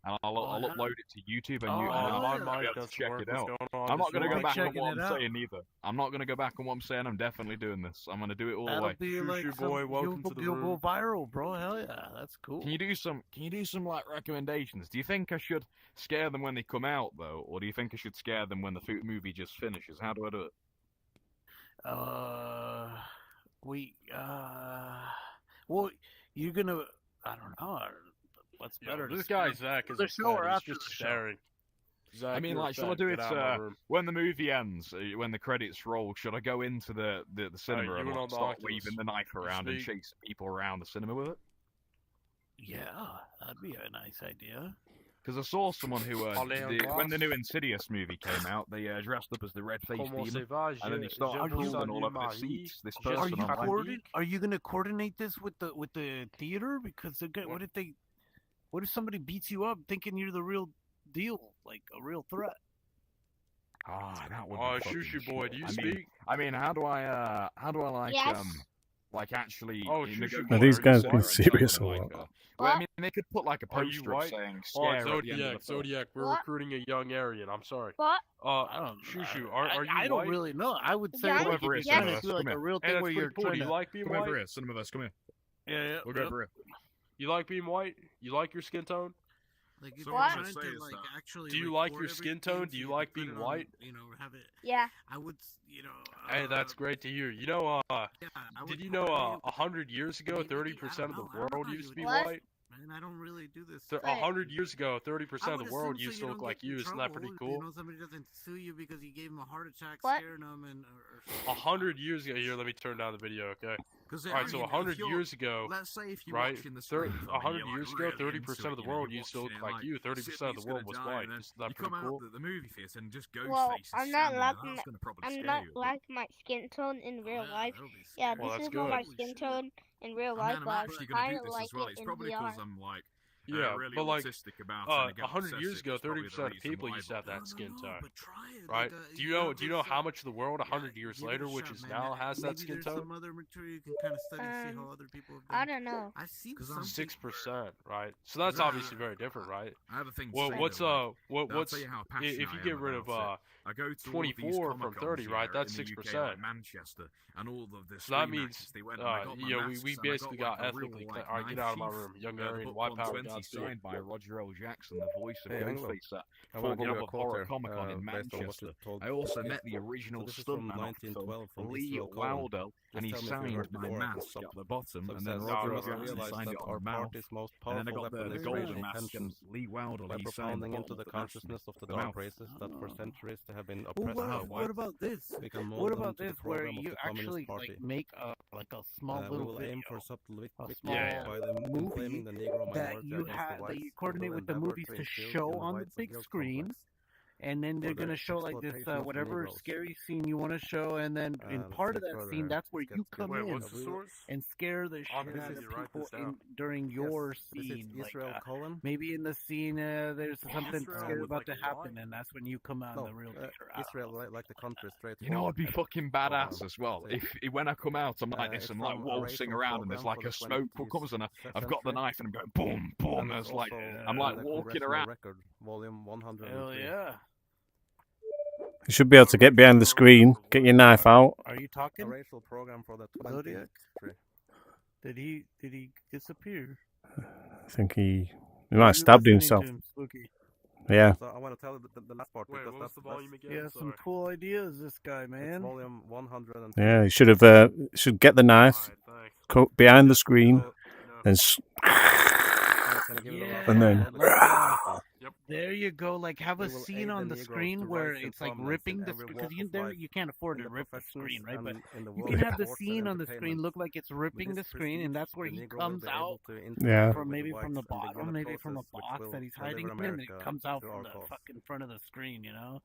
And I'll upload it to YouTube and I'll be able to check it out. I'm not going to go back on what I'm saying either. I'm not going to go back on what I'm saying. I'm definitely doing this. I'm going to do it all the way. Be like boy, welcome to the room. You'll go viral, bro. Hell yeah, that's cool. Can you do some like recommendations? Do you think I should scare them when they come out though, or do you think I should scare them when the movie just finishes? How do I do it? Well, you're gonna. I don't know. What's better? This guy Zach is the show or he's after just the show? staring. Zach, I mean, you're like, shall I do it Get out of my room. when the movie ends, when the credits roll? Should I go into the cinema and like, start waving the knife around and chase people around the cinema with it? Yeah, that'd be a nice idea. Because I saw someone who, when the new Insidious movie came out, they dressed up as the red-faced demon, and then they started crawling all over the seats. This person, are you gonna coordinate this with the theater? Because what if somebody beats you up thinking you're the real deal, like a real threat? That would. Shushu boy, do you speak? I mean, how do I like like actually? Are these guys being serious or what? Well, I mean, they could put like a poster up saying "scare" at the end of the film. Zodiac, we're recruiting a young Aryan. I'm sorry. What? Shushu, are you I don't white? really know. I would say Come over here, Cinemaverse. like a real thing where you're cool. Do you like being Come white? over here, Cinemaverse. Come here. Yeah. We'll go over here. You like being white? You like your skin tone? Like, if What? you're trying to, like, actually Do you record like your skin tone? everything Do you so like can put being it on, white? Have it. Yeah. I would, Hey, that's great to hear. You know, did you know 100 years ago, 30% of the world used to be white? And I don't really do this. 100 years ago, 30% of the world used to look like you. Isn't that pretty cool? Somebody doesn't sue you because you gave them a heart attack, What? scaring them, and 100 years ago. Here, let me turn down the video, okay? All right, so 100 years ago, let's say if you're right? watching this 100 years ago, 30% of the world used to look like you. 30% of the world was white. Isn't that pretty cool? The movie theater and just Well, I'm not like my skin tone in real life. Yeah, Well, this that's is not my good. skin tone in real life, but I kind of like it in VR. Yeah, really but like autistic about it and get 100 years obsessive. ago, It's probably 30% the of reason people why, used to have but- that skin tone, like, right? Do you know how much of the world 100 years later, which is now, has that skin there's tone? some other material you can kind of study and see how other people have done. I don't know. I've seen 6%, right? So that's obviously very different, right? I have a thing to Well, say, what's though, I'll what's tell you how if passionate you I get am rid of about it. I go to all of these 24 from Comic-Cons 30, right? here That's in the UK, 6%. like Manchester, and all of the So that Scream means, actors, they went and I got my we masks, and I basically got like, a real, ethically. like, All right, get knife out of my sheath, room, young the Aryan, book white power, 120 Godspeed. Signed by Roger L. Jackson, the voice of Hey, Ghostface at I will give you a Fort quote Horror there, Comic Con in based on what Manchester. you told I also me. met the original So this is from stuntman of the film, 1912 from Lee Israel Cohen. Wilder, and he Just tell me if you signed heard my before mask this at the bottom, So it and then says, Roger "Roger L. Jackson realized signed that it our on the mouth. party's most And then I powerful got weapon the is golden racial mask, tension. and Lee Wilder, By he signed propounding the into the consciousness of the the dark mouth. races that for centuries they have been Well, oppressed by what whites, about this? we can mold What them about to the this, where program of you the Communist actually Party. like make a small We little will video, aim for subtle a victories small by the movie inflaming the Negro that minority you against the have that whites. you We coordinate will with the endeavor movies to to instill show in the on the whites a big guilt screen, complex and then they're for the gonna show like this exploitation of whatever Negroes. scary scene you want to show, and then in And part of let's that take scene, further. that's where Let's you get come together. in What's the source? and scare the I'm shit gonna out need of to write people this down. during your This is scene. Like, Israel Cohen. maybe in the scene there's something Israel scary with, about like, to a happen, line? and that's when you come out in the real picture. I don't Israel, know. like the country, straight You know, I'd be fucking badass Um, as well. so- If when I come out, I'm like this it's and like from a waltzing racial around, and there's program like for a the smoke 20th comes, and I've got the century. knife, and I'm going boom, boom. And And it's it's like also I'm like the walking Congressional around. Record, volume 103. Hell yeah. You should be able to get behind the screen, get your knife out. Are you A talking? racial program for the Zodiac? 20th century. Did he disappear? I think he might have stabbed himself. Spooky. Yeah. So I want to tell the last part. Wait, because what was the volume again? Yeah, some cool ideas, this guy, man. It's volume 100. Yeah, he should get the knife, behind the screen, and and then. There you go. Like, have a scene on the screen where it's like ripping the screen, because you can't afford to rip the screen, right? But you can have the scene on the screen look like it's ripping the screen, and that's where he comes out. From maybe from the bottom, maybe from a box that he's hiding in, and it comes out from the fucking front of the screen, you know?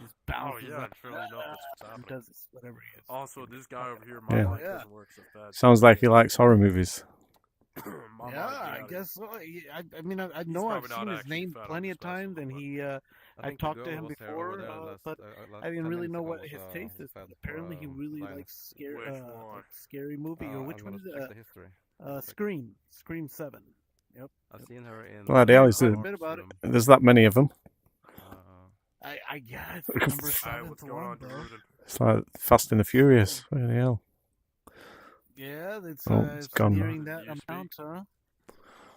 Just bounces up. It's really not what's happening. Does whatever he is. Also, this guy over here, Yeah. my mic doesn't work so fast. Sounds like he likes horror movies. Yeah, I guess so. I mean, I know I've seen his name plenty of times, and I've talked to him before, but I didn't really know what his taste is. Apparently, he really likes scary movie, or which one is it? Scream 7. Yep. I've seen her in. Bloody hell, there's that many of them. Yeah, it's number 7th one, bro. It's like Fast and the Furious. Bloody hell. Yeah, it's gone now. nearing that amount, huh?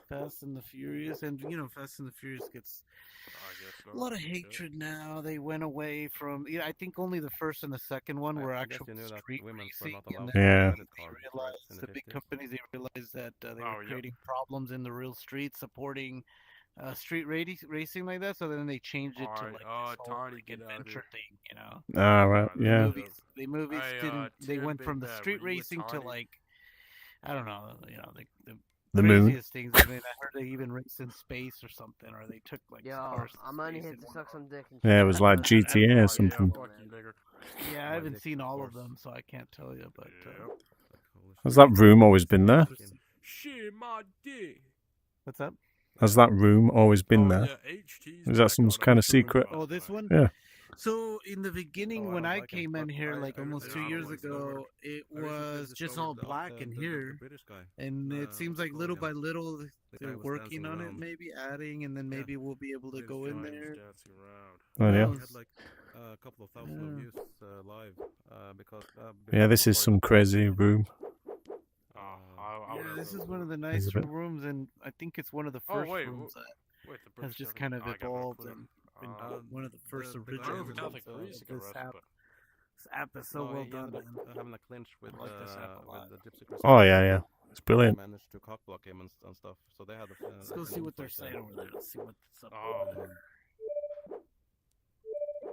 Fast and the Furious, and Fast and the Furious gets a lot of hatred now. They went away from. I think only the first and the second one were actual street racing, and then they realized the big companies. They realized that they were creating problems in the real streets, supporting street racing like that. So then they changed it to like this whole adventure thing, you know. Ah, right, yeah. The movies didn't. They went from the street racing to like, I don't know, the moon. craziest things. I mean, I heard they even raced in space or something, or they took like cars. I'm only here to suck some dick. Yeah, it was like GTA or something. Yeah, I haven't seen all of them, so I can't tell you. But has that room always been there? Shit, my dick. What's up? Has that room always been there? Is that some kind of secret? Oh, this one? Yeah. So in the beginning, when I came in here, like almost 2 years ago, it was just all black in here, and it seems like little by little they're working on it, maybe adding, and then maybe we'll be able to go in there. Oh, yeah. We had like a couple of thousand views live because. Yeah, this is some crazy room. Yeah, this is one of the nicer rooms, and I think it's one of the first rooms that has just kind of evolved and been one of the first originals of this app. This app is so well done, man. Having a clinch with this app a lot. the Gypsy Crusaders. Oh yeah, it's brilliant. They managed to cockblock him and stuff, so they had. Let's go see what they're saying over there. Let's see what's up.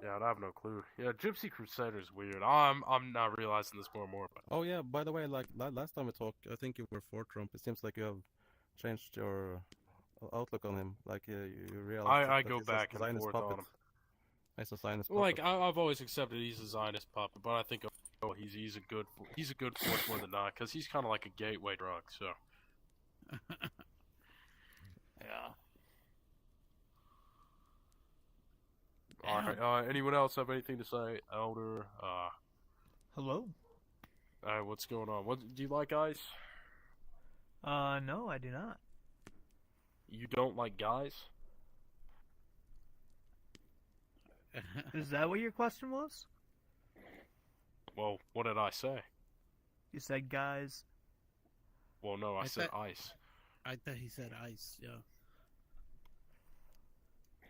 Yeah, I have no clue. Yeah, Gypsy Crusader is weird. I'm not realizing this more and more. But... Oh yeah, by the way, like last time we talked, I think you were for Trump. It seems like you have changed your outlook on him. Like you realize. I go back and forth on him. He's a Zionist puppet. Like I've always accepted he's a Zionist puppet, but I think he's a good force more than not, because he's kind of like a gateway drug. So. Yeah. Alright, anyone else have anything to say? Elder, Hello? What's going on? What, do you like ice? No, I do not. You don't like guys? Is that what your question was? Well, what did I say? You said guys. Well, no, I said ice. I thought he said ice, yeah.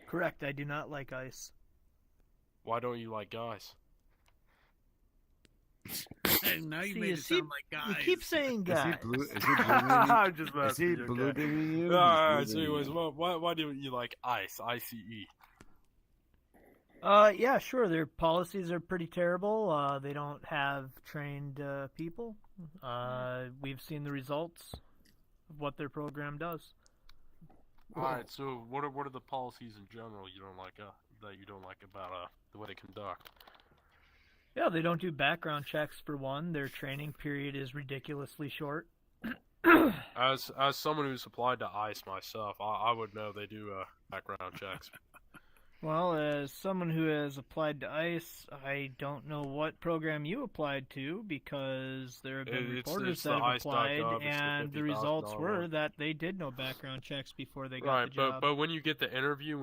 Correct, I do not like ice. Why don't you like guys? Now you made it sound like guys. You keep saying guys. I'm just Is he belittling you? Alright, so anyways, why don't you like ice? ICE. Yeah, sure. Their policies are pretty terrible. They don't have trained people. We've seen the results of what their program does. Alright, so what are the policies in general you don't like that you don't like about the way they conduct? Yeah, they don't do background checks for one. Their training period is ridiculously short. As someone who's applied to ICE myself, I would know they do background checks. Well, as someone who has applied to ICE, I don't know what program you applied to because there have been reporters that have applied, and the results were that they did no background checks before they got the job. But when you get the interview,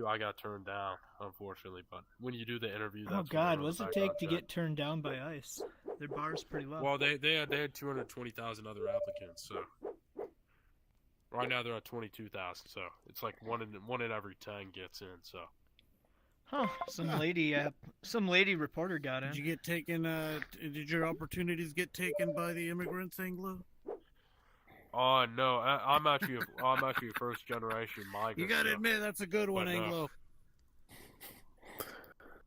I got turned down, unfortunately. But when you do the interview, that's Oh God, what's it take to get turned down by ICE? Their bar's pretty low. Well, they had 220,000 other applicants, so right now they're at 22,000. So it's like one in every 10 gets in. So. Huh? Some lady reporter got in. Did you get taken? Did your opportunities get taken by the immigrants, Anglo? Oh no, I'm actually a first generation migrant. You gotta admit that's a good one, but, Anglo.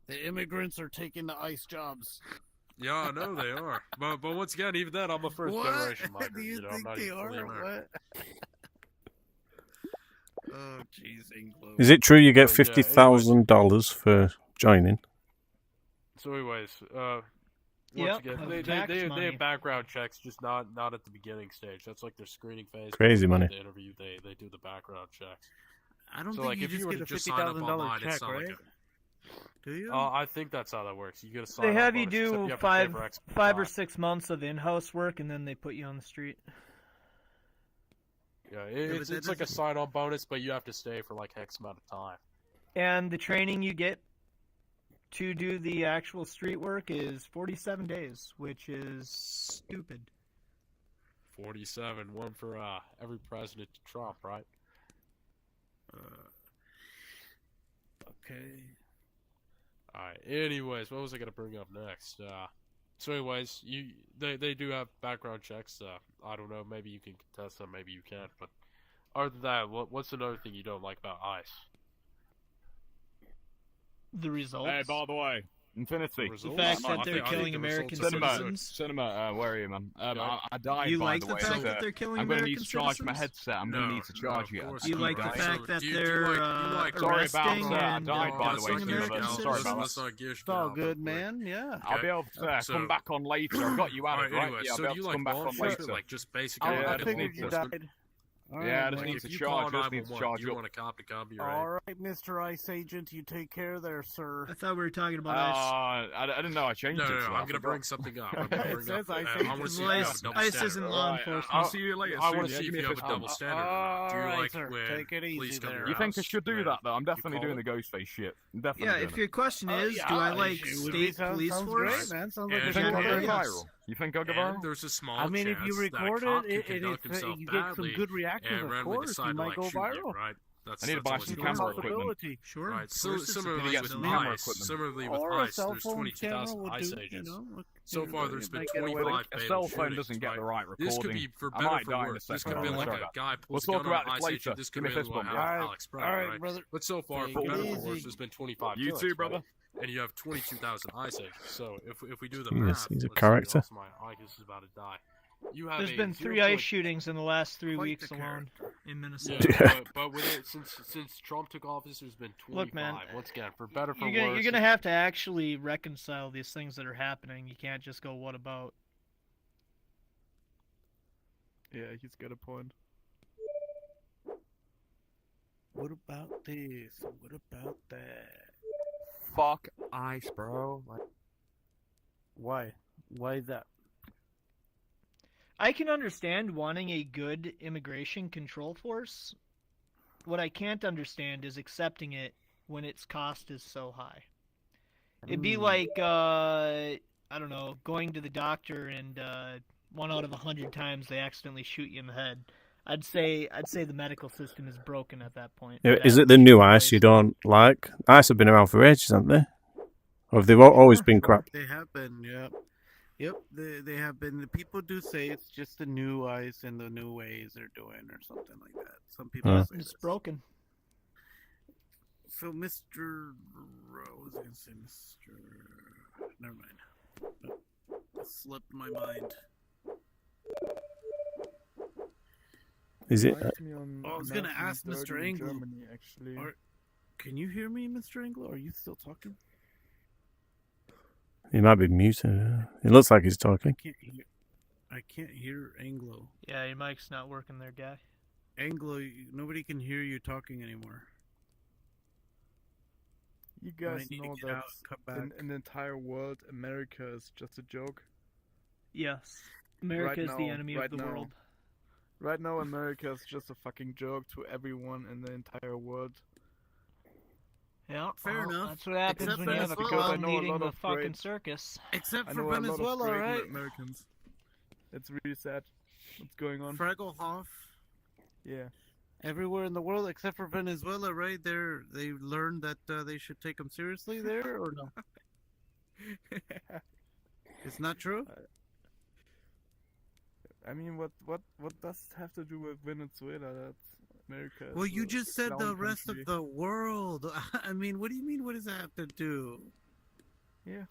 The immigrants are taking the ICE jobs. Yeah, I know they are. But once again, even then, I'm a first generation migrant. Do you think they are? What? Oh, jeez, Anglo. Is it true you get $50,000 for joining? So, anyways, Yep, once again, they have background checks, just not at the beginning stage. That's like their screening phase. Crazy money. The interview, they do the background checks. I don't so, think like, you if just you were get to a just sign up $50,000 online, check, it's not right? like Do you? I think that's how that works. You get a sign They up have you bonus, except do you have to pay for X five or time. 6 months of in-house work, and then they put you on the street. Yeah, it's like a sign-on bonus, but you have to stay for like X amount of time. And the training you get to do the actual street work is 47 days, which is stupid. 47, one for every president to Trump, right? Okay. Alright, anyways, what was I going to bring up next? So anyways, they do have background checks. I don't know, maybe you can contest them, maybe you can't, but other than that, what's another thing you don't like about ICE? The results. Hey, by the way, Infinity. The fact that they're killing American citizens. Cinema, where are you, man? I died, You by like the the way. fact that they're killing I'm going to American need to charge my citizens? headset. I'm going to need to charge it. You like the fact that they're Sorry about arresting that. I and died, by the way, arresting American Cinema. Sorry about citizens? that. It's all good, man. Yeah. I'll be able to come back on later. I've got you out of it, right? Anyway, Yeah, I'll so be able you to like come back law on enforcement, later. like just basically Yeah, like I law figured you enforcement? died. All Yeah, I right, just man. need If to you charge. call I just need to 911, charge you up. want a cop to come to your All aid. right, Mr. ICE agent, you take care there, sir. I thought we were talking about ICE. I didn't know I changed No, it. no, so no, I I'm gonna forgot. bring something up. I'm gonna It bring says up. ICE I want to see if you have a double ICE standard. isn't law enforcement. I'll see you later. I want soon, to see yeah? if Give you me a have a fist double bump. standard. Do you All right, like sir. when Take it easy police come to there. your You think I house, should do when that though? I'm definitely call doing the them? ghost face shit. I'm definitely Yeah, doing if it. your question is, do I like it would be- state police sounds force? great, man. Sounds like And a You think good I'll go idea. viral? You think I'll go And viral? there's a small I mean, if chance you that a record cop it, can and conduct you himself get some badly good reactions, and of randomly course, decide you to might like go shoot you, viral. right? That's I need to buy always some the camera case. equipment. Sure. Right. Of course it's a Similarly possibility. with camera ICE, equipment. similarly with Or a ICE, cell there's phone 22,000 camera would ICE do, agents. you know. So far, there's been might get away with 25 A fatal cell phone shootings, doesn't get right? the right This could recording. be for I better might for die in a worse. This second. could be I'm like sorry a about guy that. pulls We'll a talk gun on about an this ICE later. agent. This Give could me a be fist bump. what Yeah? Alex Brown, All right, right? brother. But so far, Take for it better or easy. worse, there's been 25 You killings, too, right? brother. And you have 22,000 ICE agents. So if we do the Jeez, math, he's a let's see, character. lost my eye is about to die. You have There's a been 3 0. ICE shootings in the last 3 Quite weeks the alone in Yeah, Minnesota. but with it, since Trump took office, there's been 25. Look, man, Once again, for better for You're worse. gonna have to actually reconcile these things that are happening. You can't just go, "What about?" Yeah, he's got a point. What about this? What about that? Fuck ICE, bro. Why? Why is that? I can understand wanting a good immigration control force. What I can't understand is accepting it when its cost is so high. It'd be like, I don't know, going to the doctor and 1 out of 100 times they accidentally shoot you in the head. I'd say the medical system is broken at that point. Yeah, is it the new ICE you don't like? ICE have been around for ages, haven't they? Or have they always been crap? They have been, yeah. Yep, they have been. The people do say it's just the new ICE and the new ways they're doing or something like that. Some people say It's this. broken. So, Mr. What was I going to say, Mr. Never mind. Nope. It slipped my mind. Is it? I was going to ask Mr. Anglo. Can you hear me, Mr. Anglo? Are you still talking? He might be muted. It looks like he's talking. I can't hear Anglo. Yeah, your mic's not working there, guy. Anglo, nobody can hear you talking anymore. You When I guys need to know get that out, come back. in the entire world, America is just a joke. Yes, America is the enemy of right the now. world. Right now, America is just a fucking joke to everyone in the entire world. Yeah, Fair enough. That's what happens Except when you have a Venezuela. clown leading the fucking circus. Except I for know a lot of Venezuela, great right? Americans. It's really sad what's going on. Fragglehoff. Yeah. Everywhere in the world except for Venezuela, right? They learned that they should take them seriously there, or no? It's not true. I mean, what does it have to do with Venezuela? That's America. Well, is you a just said the clown rest country. of the world. I mean, what do you mean? What does that have to do? Yeah.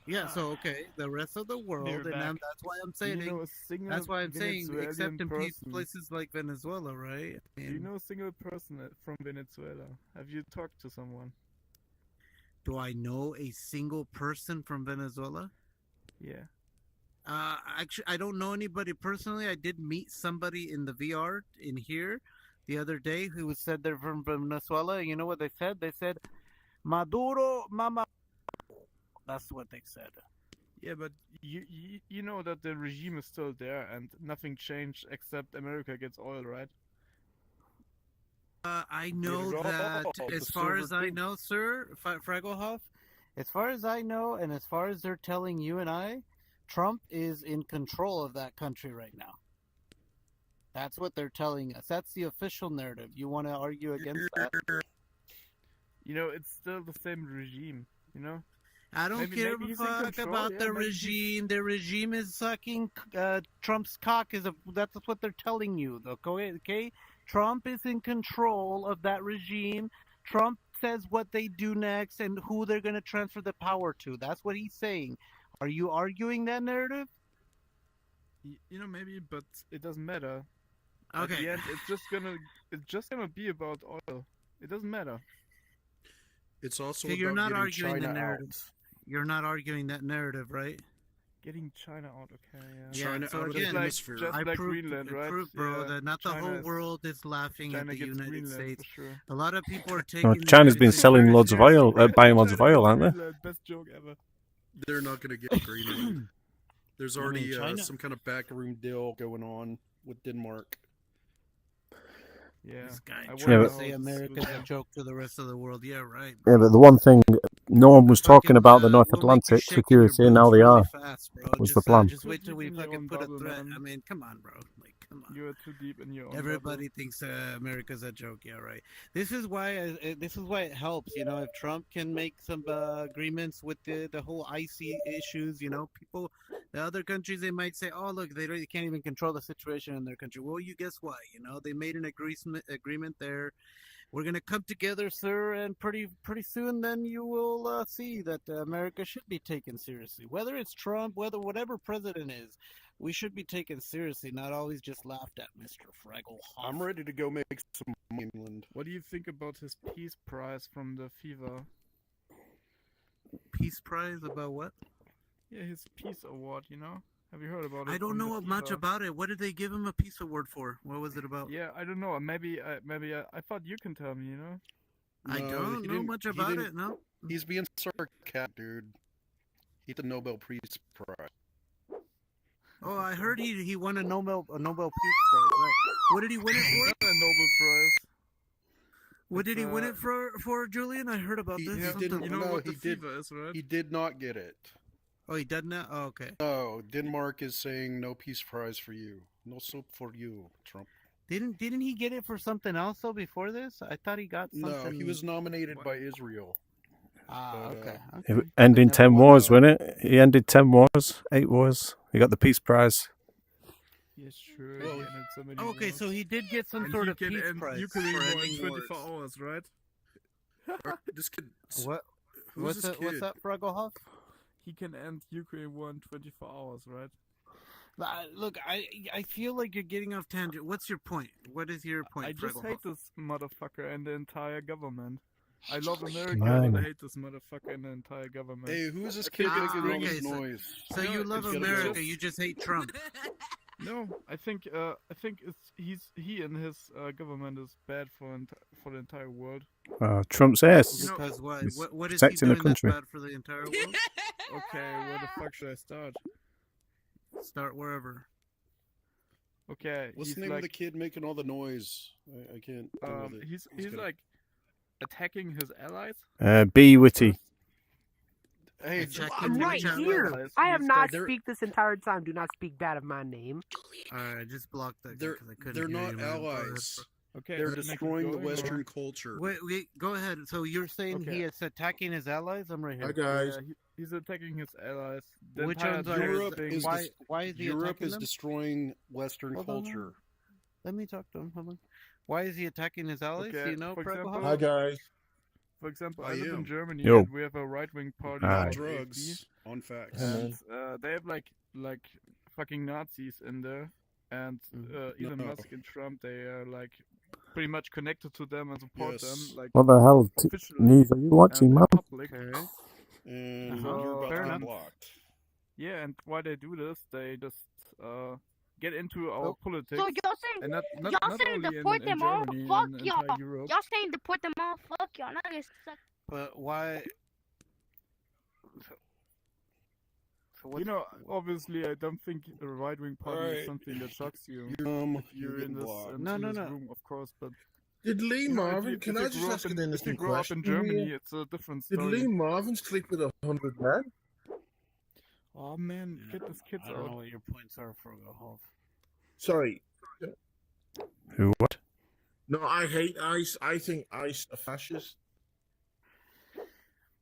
Yeah. So okay, the rest of the world, and back. that's why I'm saying. Do you know a single That's why I'm saying, Venezuelan except in person? places like Venezuela, right? I Do you mean, know a single person from Venezuela? Have you talked to someone? do I know a single person from Venezuela? Yeah. Actually, I don't know anybody personally. I did meet somebody in the VR in here the other day who said they're from Venezuela. You know what they said? They said, Maduro, mama. That's what they said. Yeah, but you know that the regime is still there and nothing changed except America gets oil, right? I know that as far as I know, sir, Fragglehoff, as far as I know, and as far as they're telling you and I, Trump is in control of that country right now. That's what they're telling us. That's the official narrative. You want to argue against that? You know, it's still the same regime, you know? I don't care maybe a he's in fuck control, about yeah, the maybe he's- regime. The regime is sucking Trump's cock. That's what they're telling you. Okay, Trump is in control of that regime. Trump says what they do next and who they're going to transfer the power to. That's what he's saying. Are you arguing that narrative? You know, maybe, but it doesn't matter. At Okay. the end, it's just gonna be about oil. It doesn't matter. It's also So you're about not getting arguing China the narrative. out. You're not arguing that narrative, right? Getting China out, okay, yeah. China so out of the again, hemisphere. just I like proved, Greenland, right? proved, bro, Yeah, that not the China whole is- world is laughing China at the gets United Greenland, States. for sure. A lot of people are No, taking. the China's United been States selling very loads of seriously. oil, buying loads of China oil, gets aren't they? Greenland, best joke ever. They're not going to get Greenland. There's I mean, already China- some kind of backroom deal going on with Denmark. Yeah. This guy I trying wonder to how say it's America's with a them. joke to the rest of the world. Yeah, right. Yeah, but the one thing no one was talking about the North We'll make you Atlantic shake in your security, and now boots they really are. fast, bro. Was the plan? Just wait till we Deep in your fucking own put a bubble, threat. man. I mean, come on, bro. Like, come on. You are too deep in your own Everybody bubble. thinks America's a joke. Yeah, right. This is why. This is why it helps. You know, if Trump can make some agreements with the whole icy issues, you know, people, the other countries, they might say, "Oh, look, they really can't even control the situation in their country." Well, you guess what? You know, they made an agreement there. We're gonna come together, sir, and pretty soon, then you will see that America should be taken seriously. Whether it's Trump, whatever president is, we should be taken seriously, not always just laughed at, Mr. Fraggle. I'm ready to go make some money in England. What do you think about his Peace Prize from the FIFA? Peace Prize about what? Yeah, his Peace Award, you know? Have you heard about it? I don't from know the much FIFA? about it. What did they give him a Peace Award for? What was it about? Yeah, I don't know. Maybe I thought you can tell me, you know? I don't he know didn't- much he about didn't- it. No. He's being sarcastic, dude. He's the Nobel Peace Prize. Oh, I heard he won a Nobel Peace Prize. Right. What did he win it for? A Nobel Prize. What did he win it for, Julian? I heard about He, this. he Something- didn't. You know no, what he the did. FIFA is, right? He did not get it. Oh, he doesn't now? Oh, okay. No, Denmark is saying no peace prize for you. No soup for you, Trump. Didn't he get it for something else though before this? I thought he got something. No, he was nominated by Israel. Ah, But, okay. Ending Never 10 won, wars, though. wasn't it? He ended 10 wars, 8 wars. He got the Peace Prize. Yes, sure. He ended so many Okay, wars. so he did get some And sort you of can peace end prize Ukraine for war in ending 24 wars. hours, right? This kid. What? Who's What's this that? What's kid? that, Fragglehoff? He can end Ukraine war in 24 hours, right? Look, I feel like you're getting off tangent. What's your point? What is your point, I just Fragglehoff? hate this motherfucker and the entire government. I love America, Man. but I hate this motherfucker and the entire government. Hey, who is this I kid think making all okay, this so- noise? So you love It's gotta America, go. you just hate Trump. No, I think he and his government is bad for the entire world. Trump's ass. Because what? He's What is he protecting the doing that's country. bad for the entire world? Okay, where the fuck should I start? Start wherever. Okay, What's he's the name like, of the kid making all the noise? I can't. Deal with it. he's kidding. like attacking his allies. Be witty. Hey, I'm right here. I have not speak this entire time. Do not speak bad of my name. I just blocked that They're because I couldn't. they're hear not you, man. Go ahead. allies. Okay, They're make it destroying the going, or- Western culture. Wait, go ahead. So you're saying Okay. he is attacking his allies? I'm right here. Hi guys. Yeah, he's attacking his allies. The Which entire ones are Europe thing- is why is he Europe attacking is them? destroying Western Hold on, culture. Let me talk to him. Hold on. Why is he attacking his allies? Okay, Do you know, for Prego? example- Hi guys. For example, I I live in am. Germany, Yo. and we have a right-wing party Hi. called Drugs on facts. AfD, and they have like fucking Nazis in there, and Elon No. Musk and Trump, they are like pretty much connected to them and support Yes. them. Like What the hell, officially Neve, are you watching, and in man? public. Okay. And So, you're about fair to get enough. blocked. Yeah, and why they do this, they just get into our politics. So y'all saying and not y'all saying only deport in them all? Germany, Fuck in y'all. entire Europe. Y'all saying deport them all? Fuck y'all. Niggas suck. But why? So what's, You know, obviously, I don't think a right-wing party Alright. is something that shocks you. You're If you're in getting this, blocked. No, in no, this no. room, of course, but Did Lee you know, Marvin? Can I you just grow ask up an in, if you innocent grow up question in Germany, here? it's a different Did story. Lee Marvin sleep with 100 men? Oh man, get these kids I don't know out. what your points are, Frogo. Hold. Sorry. Who, what? No, I hate ICE. I think ICE are fascist.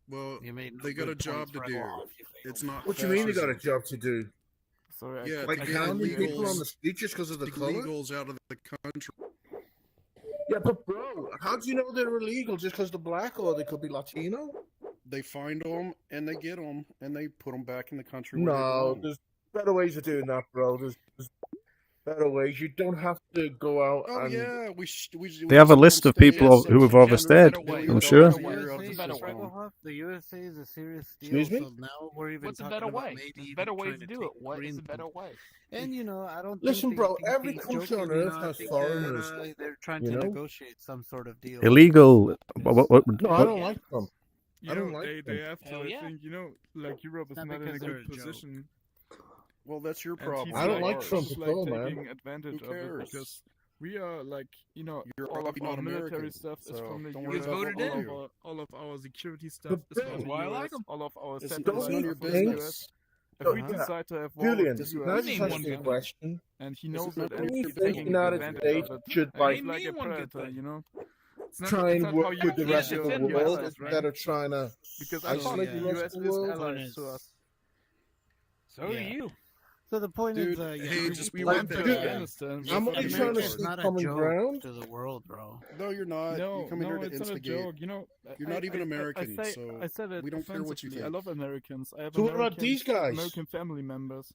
Well, You made they got a good job points, to Frogo. do. Off, you It's not. What do you mean they got a fascism. job to do? Sorry, Yeah, Like to get hounding people on illegals, the street just because of the color? illegals out of the country. Yeah, but bro, how do you know they're illegal just because they're black or they could be Latino? They find them and they get them and they put them back in the country where they No, belong. there's better ways of doing that, bro. There's better ways. You don't have to go out Oh and... yeah, They have a list of people who have overstayed, I'm sure. The USA is a serious deal. Excuse me? So now we're even What's a talking better about way? maybe There's even better ways trying to to do take it. What is green a better way? And you know, I don't Listen, think bro, they, every he's country joking, on you earth know, I has think foreigners. they're trying you to know? negotiate some sort of deal. Illegal. What, No, I don't like Trump. You I know, don't like they them. have to. Hell I yeah. think, you know, like Europe is Not not in a because they're good a joke. position. Well, that's your And problem. he's I don't like ours. Trump he's at like all, man. taking advantage Who of it cares? because we are like, you know, You're all of probably our not military American, stuff is so from the don't worry US. about voted what we in. do. All of our security stuff But is from Bill, the why I US. like 'em. All of our It's satellites none of your are from the business. US. If So, we yeah. decide to have war Julian, with the can I US, name just one ask you a gun. question? and he This knows is not it, none and of he's your think taking business. United advantage States of it. should, And like, he's like Name a me one good predator, thing. you know. try and It's not work how you with the treat rest of your the defend world allies, instead right? of trying to Because I thought isolate the the rest US of the is world. allies to us. So do you. So the point Dude, is, hey, just We Like, went plant to that dude, flag. Afghanistan Just I'm with fucking only the trying to retard. it's see not a common joke ground. to the world, bro. No, you're not. You No, come in here no, to it's not a instigate. joke. You know, You're not even American, I so said it we don't care what you offensively. I think. love Americans. I have So what about American, these guys? American family members,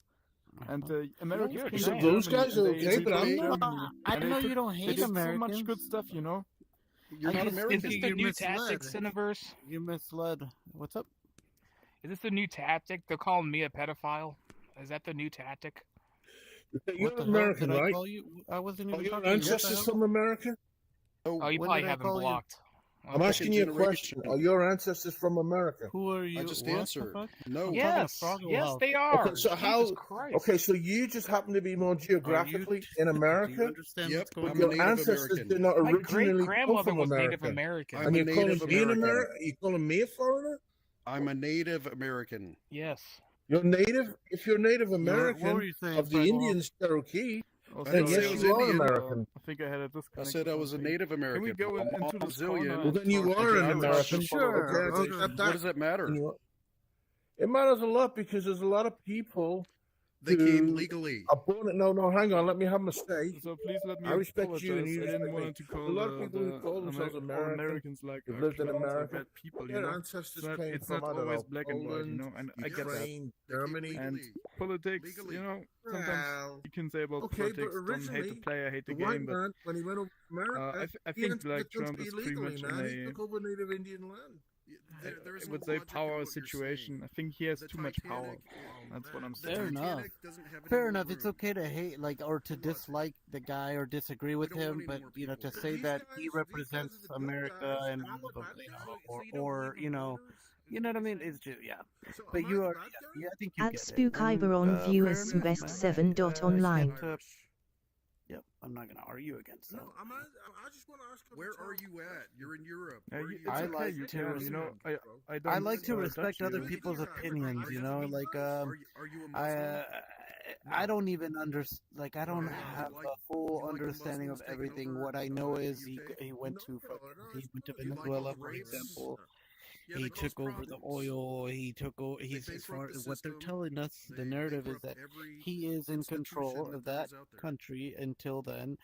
and You're Americans a came So to tramp. those Germany guys and are they okay, but took I'm not. Germany, I and they know you took don't they hate did so much Americans. good stuff, you know. You're not Is American. this the You're new misled. tactic, Cineverse? You misled. What's up? Is this the new tactic? They're calling me a pedophile. Is that the new tactic? You're What the hell American, did I right? call you? I wasn't Are even your talking to you. What the ancestors hell? from America? Oh, you When probably did I have him call you? blocked. I'm asking you a question. Are your ancestors from America? Who are you? I just What the answered. fuck? No. I'm Yes, talking to Froggle yes, House. they are. Okay, so Jesus how? Christ. Okay, so you just happen to be more Are you? geographically in Do you America, understand Yep, what's going but I'm a your on? Native ancestors American. did not My great originally come grandmother from was Native America. American. I'm And a you're calling Native me an American. American? You calling me a foreigner? I'm a Native American. Yes. You're Native. If you're Native What were American you saying, of the Froggle? Indians Cherokee, I Also, didn't then say yes, I was you are Indian. American. I think I had a I disconnect. said or I was a something. Native Can we American. go I'm into this Brazilian. corner Well, and then you talk are an about American. Russia? Sure. Okay, I Okay. accept What that. does that matter? And you- It matters a lot because there's a lot of people They came who legally. are born. No, hang on. Let me have my say. So please let me I respect apologize. you and you I didn't respect me. want to call A lot of people who call themselves all American, Americans like who've lived in clowns or America, bad people. You their know, ancestors it's came not from, I don't always know, black and white. You Poland, know, and I get that. Ukraine, Germany. And politics, Legally. you know, sometimes Well, you can say about okay, but politics, don't hate the originally, player, hate the the white game, but man, when he went over to America, I he think entered like the Trump country is pretty illegally, much man. He in took over native Indian land. I would say power situation. I think he has too much power. That's what I'm saying. Fair enough. Fair enough. It's okay to hate, or to dislike the guy or disagree with him, but to say that he represents America and or you know what I mean? It's just But you are, I think you At get it. Spookyberon Fair viewers enough, best man. 7 online. Yep, I'm not gonna argue against that. I just want to ask. Where are you at? You're in Europe. I like to, I like to respect other people's opinions. I don't even I don't have a full understanding of everything. What I know is he went to Venezuela, for example. He took over the oil. He's as far as what they're telling us. The narrative is that he is in control of that country until then,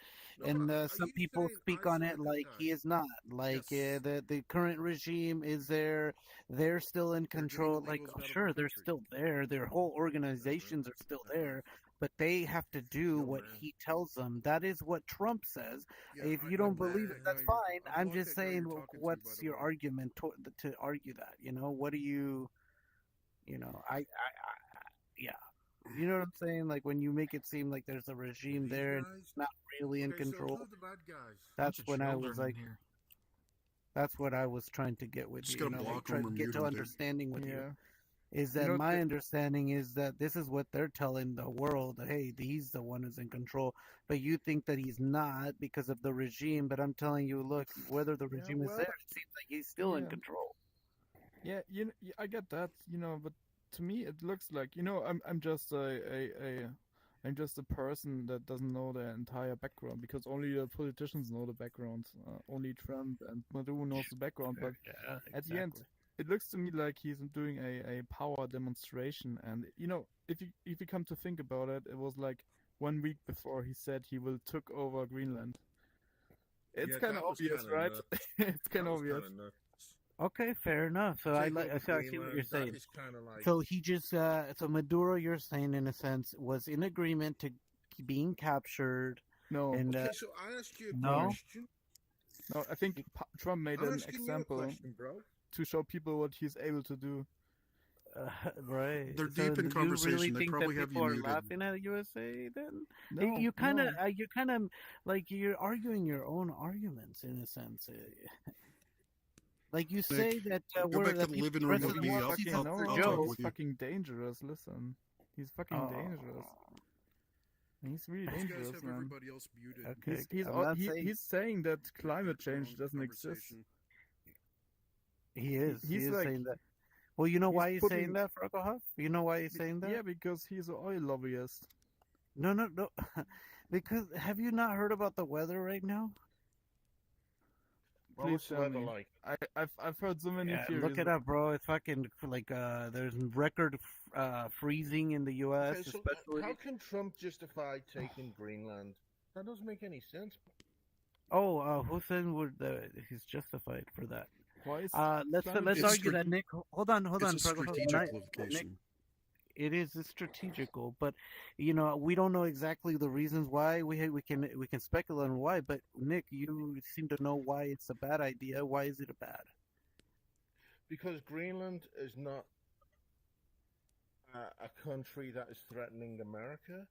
and some people speak on it like he is not. The current regime is there. They're still in control. Sure, they're still there. Their whole organizations are still there. But they have to do what he tells them. That is what Trump says. If you don't believe it, that's fine. I'm just saying, what's your argument to argue that? What do you, yeah. You know what I'm saying? Like when you make it seem like there's a regime there and it's not really in control. That's when I was like, that's what I was trying to get with you. Try to get to understanding with you. Is that my understanding is that this is what they're telling the world. Hey, he's the one who's in control. But you think that he's not because of the regime. But I'm telling you, look, whether the regime is there, it seems like he's still in control. Yeah, I get that, but to me it looks like, I'm just I'm just a person that doesn't know the entire background because only the politicians know the background. Only Trump and Maduro knows the background. But at the end, it looks to me like he's doing a power demonstration. And if you come to think about it, it was like 1 week before he said he will took over Greenland. It's kind of obvious, right? It's kind of obvious. Okay, fair enough. So I see what you're saying. So he just so Maduro, you're saying in a sense, was in agreement to being captured. No. And, so I asked you a question. No, I think Trump made an example to show people what he's able to do. Right. They're deep in conversation. You really they think probably that have people you are muted. laughing at USA? Then No, you're kind of like you're arguing your own arguments in a sense. Like you say that go back to the living room with me. He's fucking dangerous. Listen, he's fucking dangerous. He's really dangerous, man. Else muted. Okay, he's saying that climate change doesn't exist. He is. He's like, saying that. Well, you know why he's saying that, Frogahov? You know why he's saying that? Yeah, because he's an oil lobbyist. No. Because have you not heard about the weather right now? What's the weather like? I've heard so many theories. Look it up, bro. It's fucking like there's record freezing in the U.S. Okay, so especially. How can Trump justify taking Greenland? That doesn't make any sense. Oh, who said he's justified for that? Why is let's argue that, Nick. Hold on. It's a strategic location. It is strategical, but we don't know exactly the reasons why. We can speculate on why, but Nick, you seem to know why it's a bad idea. Why is it bad? Because Greenland is not a country that is threatening America.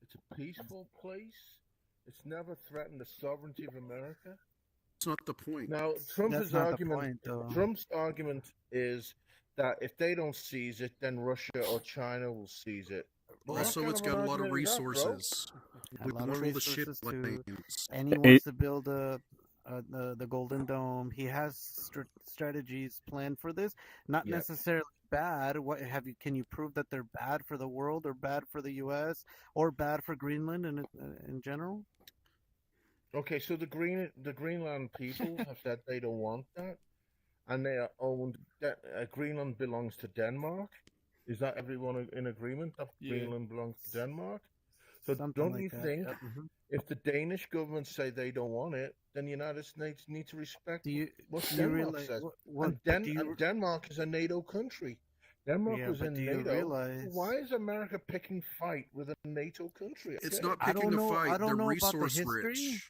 It's a peaceful place. It's never threatened the sovereignty of America. It's not the point. Now, Trump's argument is that if they don't seize it, then Russia or China will seize it. Also, it's got a lot of resources. A lot of resources too. And he wants to build the Golden Dome. He has strategies planned for this. Not necessarily bad. Can you prove that they're bad for the world, or bad for the U.S., or bad for Greenland in general? Okay, so the Greenland people have said they don't want that, and they are owned. Greenland belongs to Denmark. Is that everyone in agreement that Greenland belongs to Denmark? So don't you think if the Danish government say they don't want it, then the United States need to respect what Denmark says? And Denmark is a NATO country. Denmark was in NATO. Why is America picking fight with a NATO country? It's not picking a fight. They're resource rich.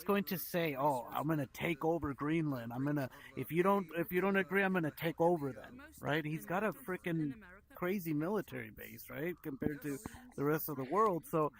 he's going to say, "Oh, I'm going to take over Greenland. I'm going to if you don't agree, I'm going to take over then." Right? He's got to freaking crazy military base, right, compared to the rest of the world. So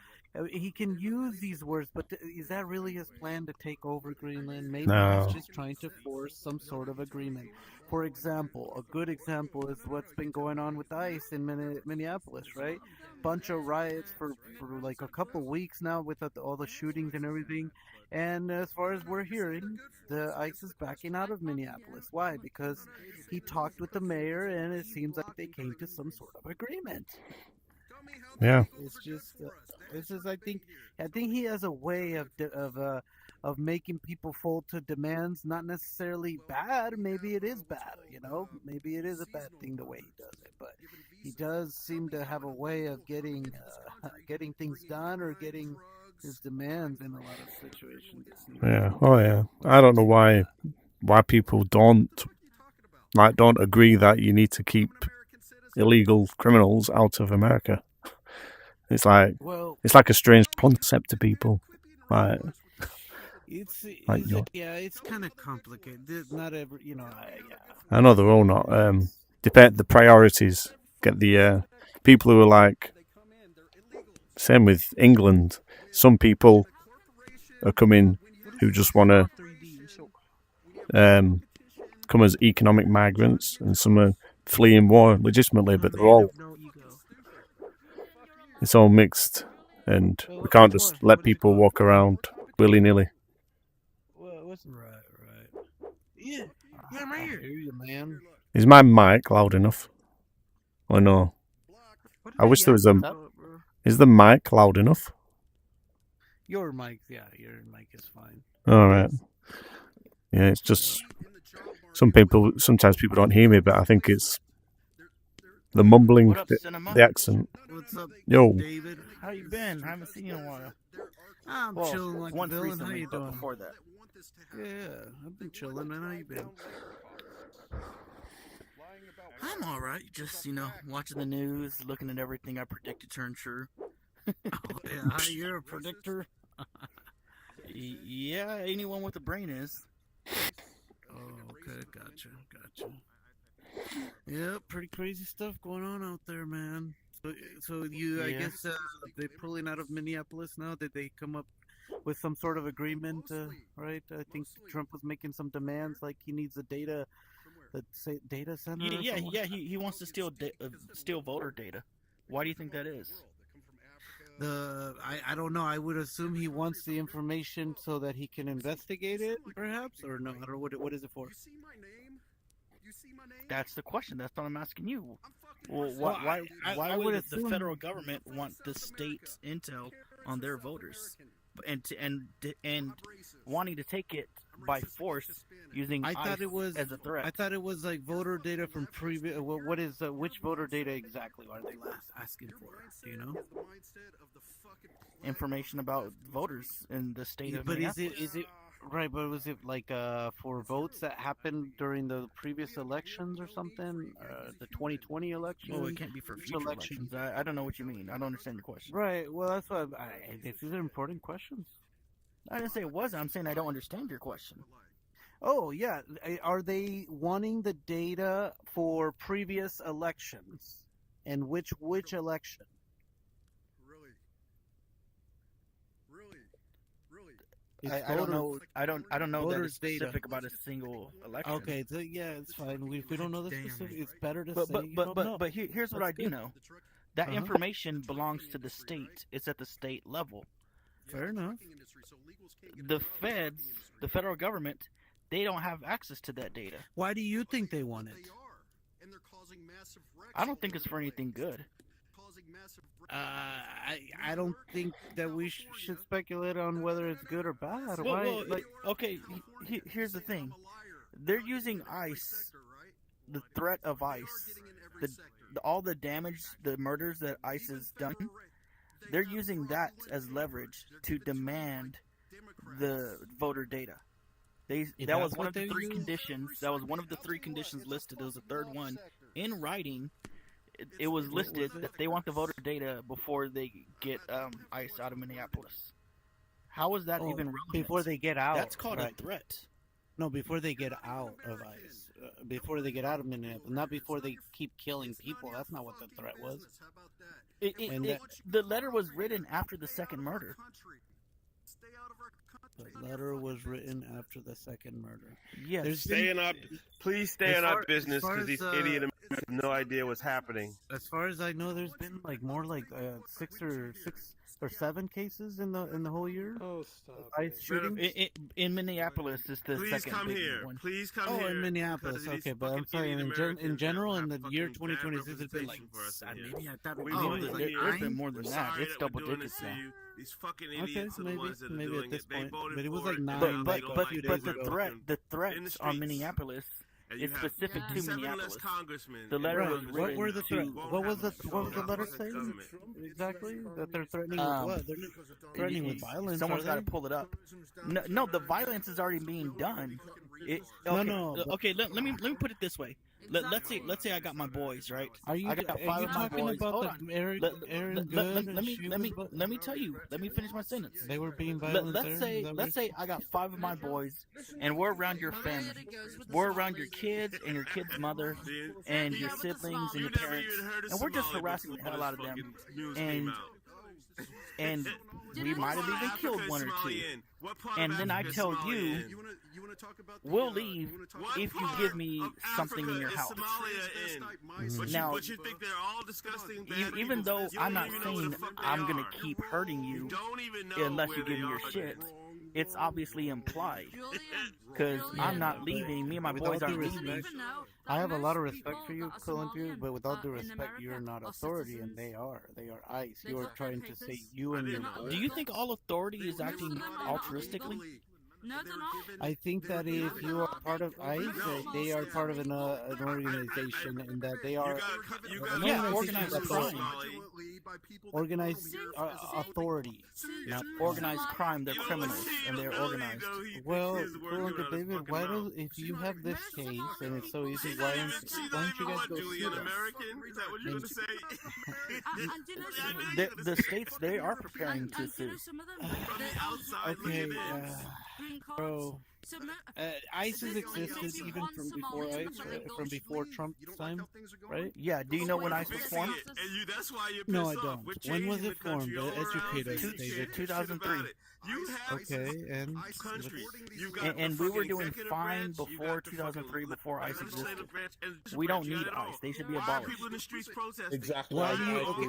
he can use these words, but is that really his plan to take over Greenland? Maybe No. he's just trying to force some sort of agreement. For example, a good example is what's been going on with ICE in Minneapolis, right? Bunch of riots for like a couple weeks now with all the shootings and everything. And as far as we're hearing, the ICE is backing out of Minneapolis. Why? Because he talked with the mayor, and it seems like they came to some sort of agreement. Yeah. It's just. I think he has a way of making people fold to demands. Not necessarily bad. Maybe it is bad. Maybe it is a bad thing the way he does it. But he does seem to have a way of getting things done or getting his demands in a lot of situations. Yeah. Oh yeah. I don't know why people don't agree that you need to keep illegal criminals out of America. It's like a strange concept to people. Like, it's kind of complicated. Not every, I know they're all not. Depend the priorities. Get the people who are like. Same with England. Some people are coming who just want to come as economic migrants, and some are fleeing war legitimately. But it's all mixed, and we can't just let people walk around willy-nilly. Right. Yeah, I'm right here. I hear you, man. Is my mic loud enough? Or no? I wish there was a. Is the mic loud enough? Your mic is fine. All right. Yeah, it's just sometimes people don't hear me, but I think it's the mumbling, the accent. What's up, Yo? David? How you been? I haven't seen you in a while. I'm chilling like once a villain. recently, How you but doing? before that. Yeah, I've been chilling, man. How you been? I'm all right. Just watching the news, looking at everything I predicted turn true. Yeah, you're a predictor. Yeah, anyone with a brain is. Oh, okay, gotcha. Yeah, pretty crazy stuff going on out there, man. So I guess they're pulling out of Minneapolis now. Did they come up with some sort of agreement? Right? I think Trump was making some demands, like he needs a data center. Yeah. He wants to steal voter data. Why do you think that is? I don't know. I would assume he wants the information so that he can investigate it, perhaps, or no? I don't know. What is it for? That's the question. That's what I'm asking you. Well, why would the federal government want the state's intel on their voters, and wanting to take it by force using ICE as a threat? I thought it was like voter data from previous. What is which voter data exactly are they asking for? Do you know? Information about voters in the state of But Minneapolis. is it right? But was it like for votes that happened during the previous elections or something? The 2020 election? Oh, it can't be for future elections. I don't know what you mean. I don't understand your question. Right. Well, that's what these are important questions. I didn't say it wasn't. I'm saying I don't understand your question. Oh, yeah. Are they wanting the data for previous elections? And which election? I don't know. I don't know that it's specific about a single election. Okay, so yeah, it's fine. We don't know the specific. It's better to say. But here's what I do know. That information belongs to the state. It's at the state level. Fair enough. The feds, the federal government, they don't have access to that data. Why do you think they want it? I don't think it's for anything good. I don't think that we should speculate on whether it's good or bad. Here's the thing. They're using ICE, the threat of ICE, all the damage, the murders that ICE has done. They're using that as leverage to demand the voter data. That was one of the three conditions. That was one of the three conditions listed. There was a third one in writing. It was listed that they want the voter data before they get ICE out of Minneapolis. How is that even relevant? Before they get out? That's called a threat. No, before they get out of ICE. Before they get out of Minneapolis. Not before they keep killing people. That's not what the threat was. The letter was written after the second murder. The letter was written after the second murder. Yes. Please stay in our business because these idiot Americans have no idea what's happening. As far as I know, there's been like more like six or seven cases in the whole year. Oh, stop! ICE shootings in Minneapolis is the Please second come big here. one. Please come here. Oh, in Minneapolis. Okay, but I'm sorry. In general, in the year 2026, it's been like maybe I thought there's been more than that. It's double digits now. These fucking Okay, idiots are the ones that are maybe doing at this it. They point, voted but it was for like it. 9. But the threats on Minneapolis. It's specific to Minneapolis. The letter was written. What were the threats? What was the letter saying exactly? That they're threatening with what? They're threatening with violence. Someone's got to pull it up. No, the violence is already being done. No. Okay, let me put it this way. Let's say I got my boys, right? I got 5 of my boys. Hold on. Let me tell you. Let me finish my sentence. They were being violent. Let's say I got 5 of my boys, and we're around your family. We're around your kids and your kids' mother, and your siblings and your parents, and we're just harassing the hell out of them. And we might have even killed 1 or 2. And then I tell you, we'll leave if you give me something in your house. Now, even though I'm not saying I'm going to keep hurting you unless you give me your shit, it's obviously implied. Because I'm not leaving. Me and my boys aren't leaving. I have a lot of respect for you, Columbia, but with all due respect, you're not authority, and they are. They are ICE. You are trying to say you and your boys. Do you think all authority is acting altruistically? No, they're not. I think that if you are part of ICE, they are part of an organization, and that they are organized crime. Organized authority, not organized crime. They're criminals, and they're organized. Well, David, if you have this case and it's so easy, why don't you guys go see them? Is that what you're going to say? The states, they are preparing to sue. Okay, bro. ICE has existed even from before ICE, from before Trump's time, right? Yeah. Do you know when ICE was formed? No, I don't. When was it formed? Educate us, David. 2003. Okay, and we were doing fine before 2003, before ICE existed. We don't need ICE. They should be abolished. Exactly. Why do you? Okay,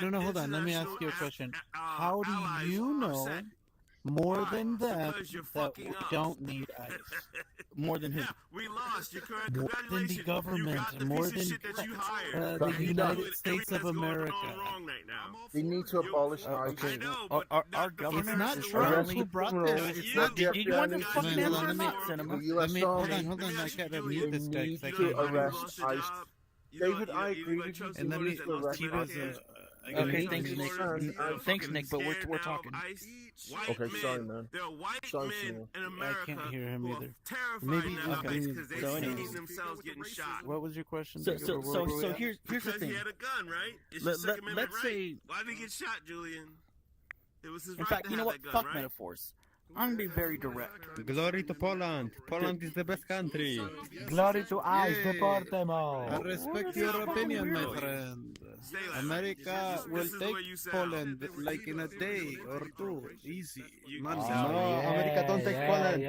no, hold on. Let me ask you a question. How do you know more than them that we don't need ICE? More than who? We lost. You're correct. More than the government. More than the United States of America. We need to abolish ICE. Okay. Our government. It's not is Trump who brought this. It's not. Do you want to fucking answer or not, Cinema? Hold on. I gotta mute this guy. Need to arrest ICE. David, I agree with you. And let me keep us. Okay, thanks, Nick. Thanks, Nick. But we're talking. Okay, sorry, man. Sorry, I can't hear him either. Maybe so anyway. What was your question? So here's the thing. He had a gun, right? Let's say. Why did he get shot, Julian? It was his In fact, you know what? Fuck metaphors. I'm gonna be very direct. Glory to Poland. Poland is the best country. Glory to ICE. Deport them all. I respect your opinion, my friend. America will take Poland like in a day or 2. Easy. No, America don't take Poland.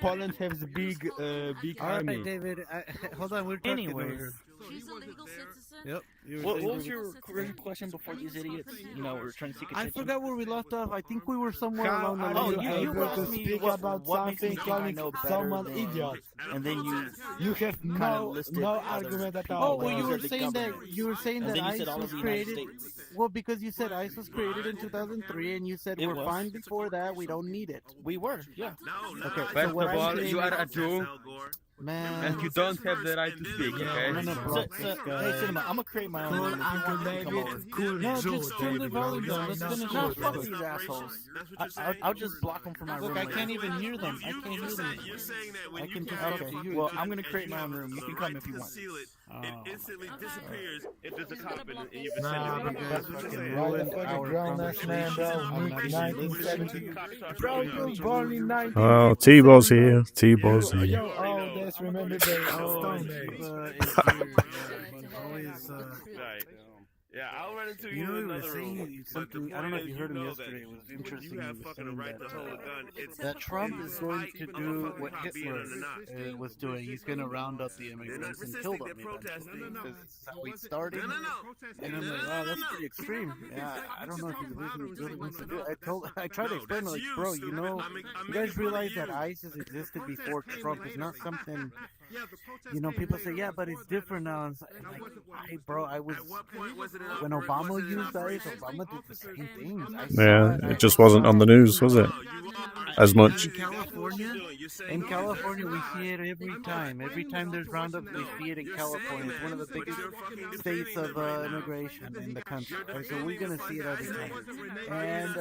Poland has big army. Alright, David. Hold on, we're talking. Anyways. He's a legal citizen. Yep. What was your question before these idiots? You know, we're trying to seek attention. I forgot where we left off. I think we were somewhere along the line. You asked me about something coming someone idiot, and then you have no argument at all. Oh, well, you were saying that ICE was created. Well, because you said ICE was created in 2003, and you said we're fine before that. We don't need it. We were, yeah. Okay. First of all, you are a Jew. Man, And you don't have the right to speak, okay? I'm gonna block this guy. Hey, Cinema, I'm gonna create my own room. If you want, you can come over. No, just turn the volume down. Let's finish No, it. fuck these assholes. I'll just block them from my room. Look, I later. can't even hear them. I can't hear them. You're saying that when I you can just cast talk to you. Well, I'm gonna create my own have room. You the can right come if to you want. conceal it. It instantly disappears if there's a cop in the Nah, vicinity. because That's what fucking you're ruined saying. our grown-ass man, bro. I'm not even 1970. listening. Bro, you was born in 1957. Oh, T-Ball's here. T-Ball's here. Yo, oh, that's remember the Stone Age. Always, Right. Yeah, I'll run into you you know, in he was another saying room. something. I don't know if you heard him yesterday. It was When interesting. you He have was fucking a saying right that, to hold a gun. It's that Trump is going to do what motherfucker being Hitler in the knots. was doing. He's going to round up the immigrants and kill them. Because that's how we started. And I'm like, wow, that's pretty extreme. Yeah, I don't know if he really wants to do it. I tried to explain, like, bro, you know, you guys realize that ISIS existed before Trump. It's not something, you know, people say, yeah, but it's different now. And like, bro, I was, when Obama used ISIS, Obama did the same things. Yeah, it just wasn't on the news, was it? As much. In California, we see it every time. Every time there's roundups, we see it in California. It's one of the biggest states of immigration in the country. So we're gonna see it every time. And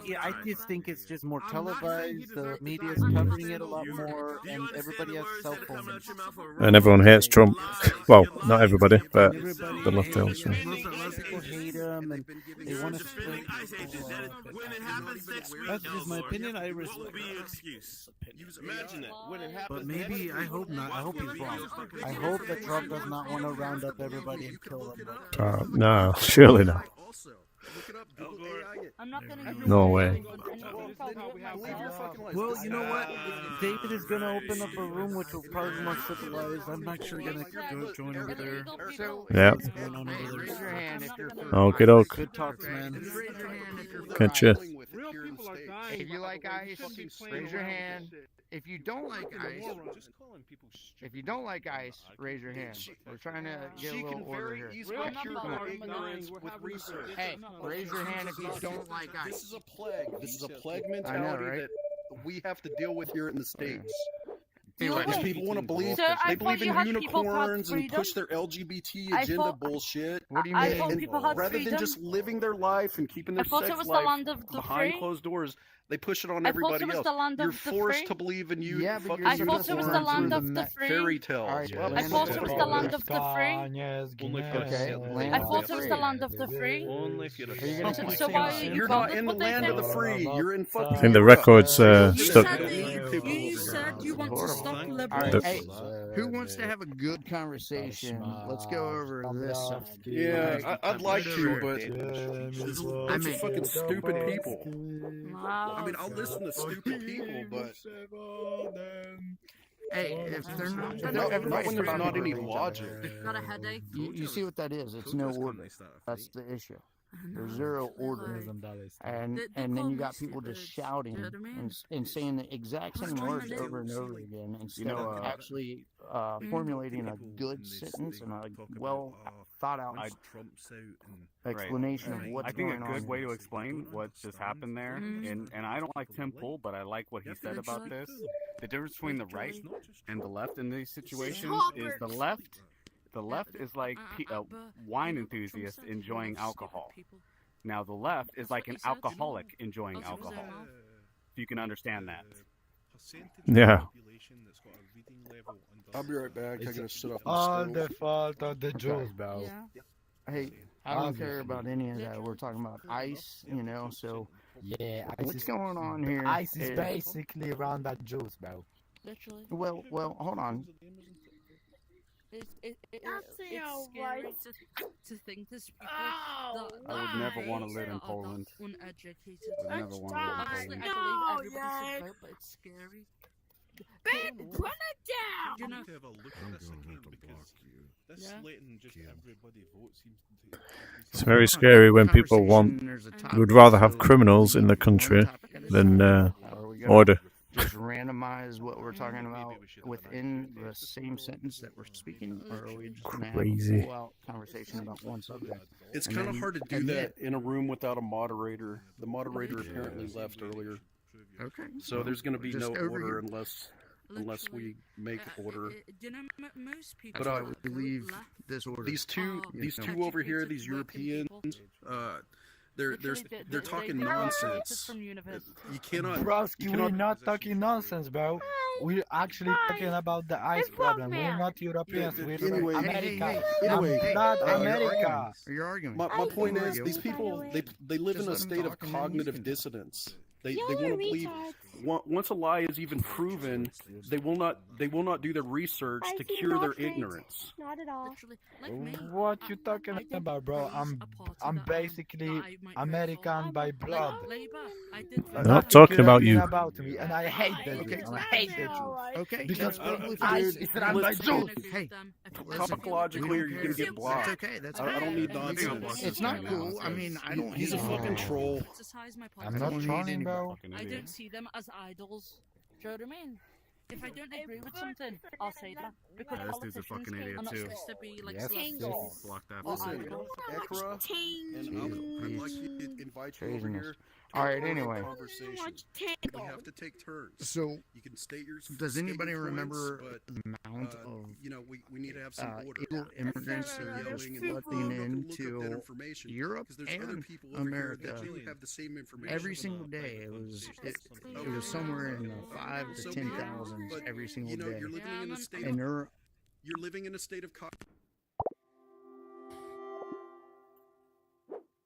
yeah, I just think it's just more televised. The media's covering it a lot more, and everybody has cell phones. And everyone hates Trump. Well, not everybody, but the left also. A lot of people hate him, and they want to split people up. That's just my opinion. I respect Imagine that. When it happens, But maybe, I hope not. I hope he's wrong. I hope that Trump does not want to round up everybody and kill them. No, surely not. I'm not gonna No way. Well, you know what? David is going to open up a room which will probably be more civilized. I'm actually going to go join over there. Yeah. What's going on over there? Raise your hand if you're for Okie doke. Good talks, man. Raise your hand if you're for Catch ya. ice. If you like ice, raise your hand. If you don't like ice, raise your hand. We're trying to get a little order here. With research. Hey, raise your hand if you don't like ice. This is a plague. This is a plague I know, mentality right? that we have to deal with here in the States. Anyway, Because people want to believe So I they believe thought in you had people called unicorns and freedom? push their LGBT I agenda thought- bullshit. What do you I mean? thought And people had rather than freedom. just living their life and keeping their I thought it sex was the life land of the behind free. closed doors, they push it on I thought everybody it was else. the land You're of the forced free. to believe in you. Yeah, but fucking you're I thought it was the unicorns land and of the free. fairy tales. Alright, I thought it was the land of the free. Okay, land I of thought the it was free. the land of the free. Only if you're Are you gonna So why are you You're called not it in the what they land of think? the free. You're in fucking. I think the record's You stuck. said you said you want to stop All liberals. right, hey, who wants to have a good conversation? Let's go over this stuff. Yeah, I'd like to, but there's a bunch of mean- fucking stupid people. Wow. I mean, I'll listen to stupid people, but Hey, if they're not, not when there's not any logic. Got a headache? you see what that is? It's no order. That's the issue. There's zero order, and then you got people just shouting and saying the exact same words over and over again instead of actually formulating a good sentence and a well thought out explanation of what's I think going a on. good way to explain what just happened there, and I don't like Tim Pool, but I like what he said about this. The difference between the right and the left in these situations is the left. The left is like wine enthusiasts enjoying alcohol. Now the left is like an alcoholic enjoying alcohol. If you can understand that. Yeah. I'll be right back. I gotta sit off All my the stove. fault of the Jews, bro. Hey, I don't care about any of that. We're talking about ICE, you know. So Yeah, what's going on here? ICE is basically around that Jews, bro. Literally. Well, hold on. It's scary to think there's people that I would never want to live in Poland. uneducated. I would never want to live in Honestly, Poland. I believe everybody should vote, but it's scary. Ben, put it down! You know, have a look at this again because this letting just everybody vote seems to. It's very scary when people would rather have criminals in the country than order. Just randomize what we're talking about within the same sentence that we're speaking, or are we just going to have Crazy. a full-out conversation about one subject? It's And kind of then- hard to do and that in a room without a moderator. The moderator apparently left earlier. Okay. So there's going to be Just no over order here. unless unless we make order. Most people But That's why we leave this order. these two over here, these Europeans, they're talking nonsense. You cannot. Broski, we're not talking nonsense, bro. We're actually talking about the ice problem. We're not Europeans. We're Anyway, America. anyway, Not you're America. You're arguing. My point is, you. these people they live in a state of cognitive dissonance. They want to believe once a lie is even proven, they will not do their research to cure their ignorance. Not at all. What you talking about, bro? I'm basically American by blood. I'm not talking about you. About me, and I hate that. Okay, I hate that. Okay, because that's ice is run by Jews. Hey, Talk logically, or you're gonna get blocked. It's okay. That's I don't need nonsense. It's not cool. I mean, I don't. He's a fucking troll. I'm not trolling, bro. I don't see them as idols. Do you know what I mean? If I don't agree with something, I'll say that. Because Yeah, this dude's a fucking idiot are not too. supposed to be like Yes, slaves. Block that. Listen, idols. Ekra, and I'd like to invite you over here. All right. Anyway, Conversation. We have to take turns. so You can state your. does state anybody your remember points, the amount but, of you know, we need to have some order. illegal immigrants that are just flooding into Europe and America every single day? It was somewhere in the 5 to 10,000 every single day. You're living in a state And of. You're living in a state of.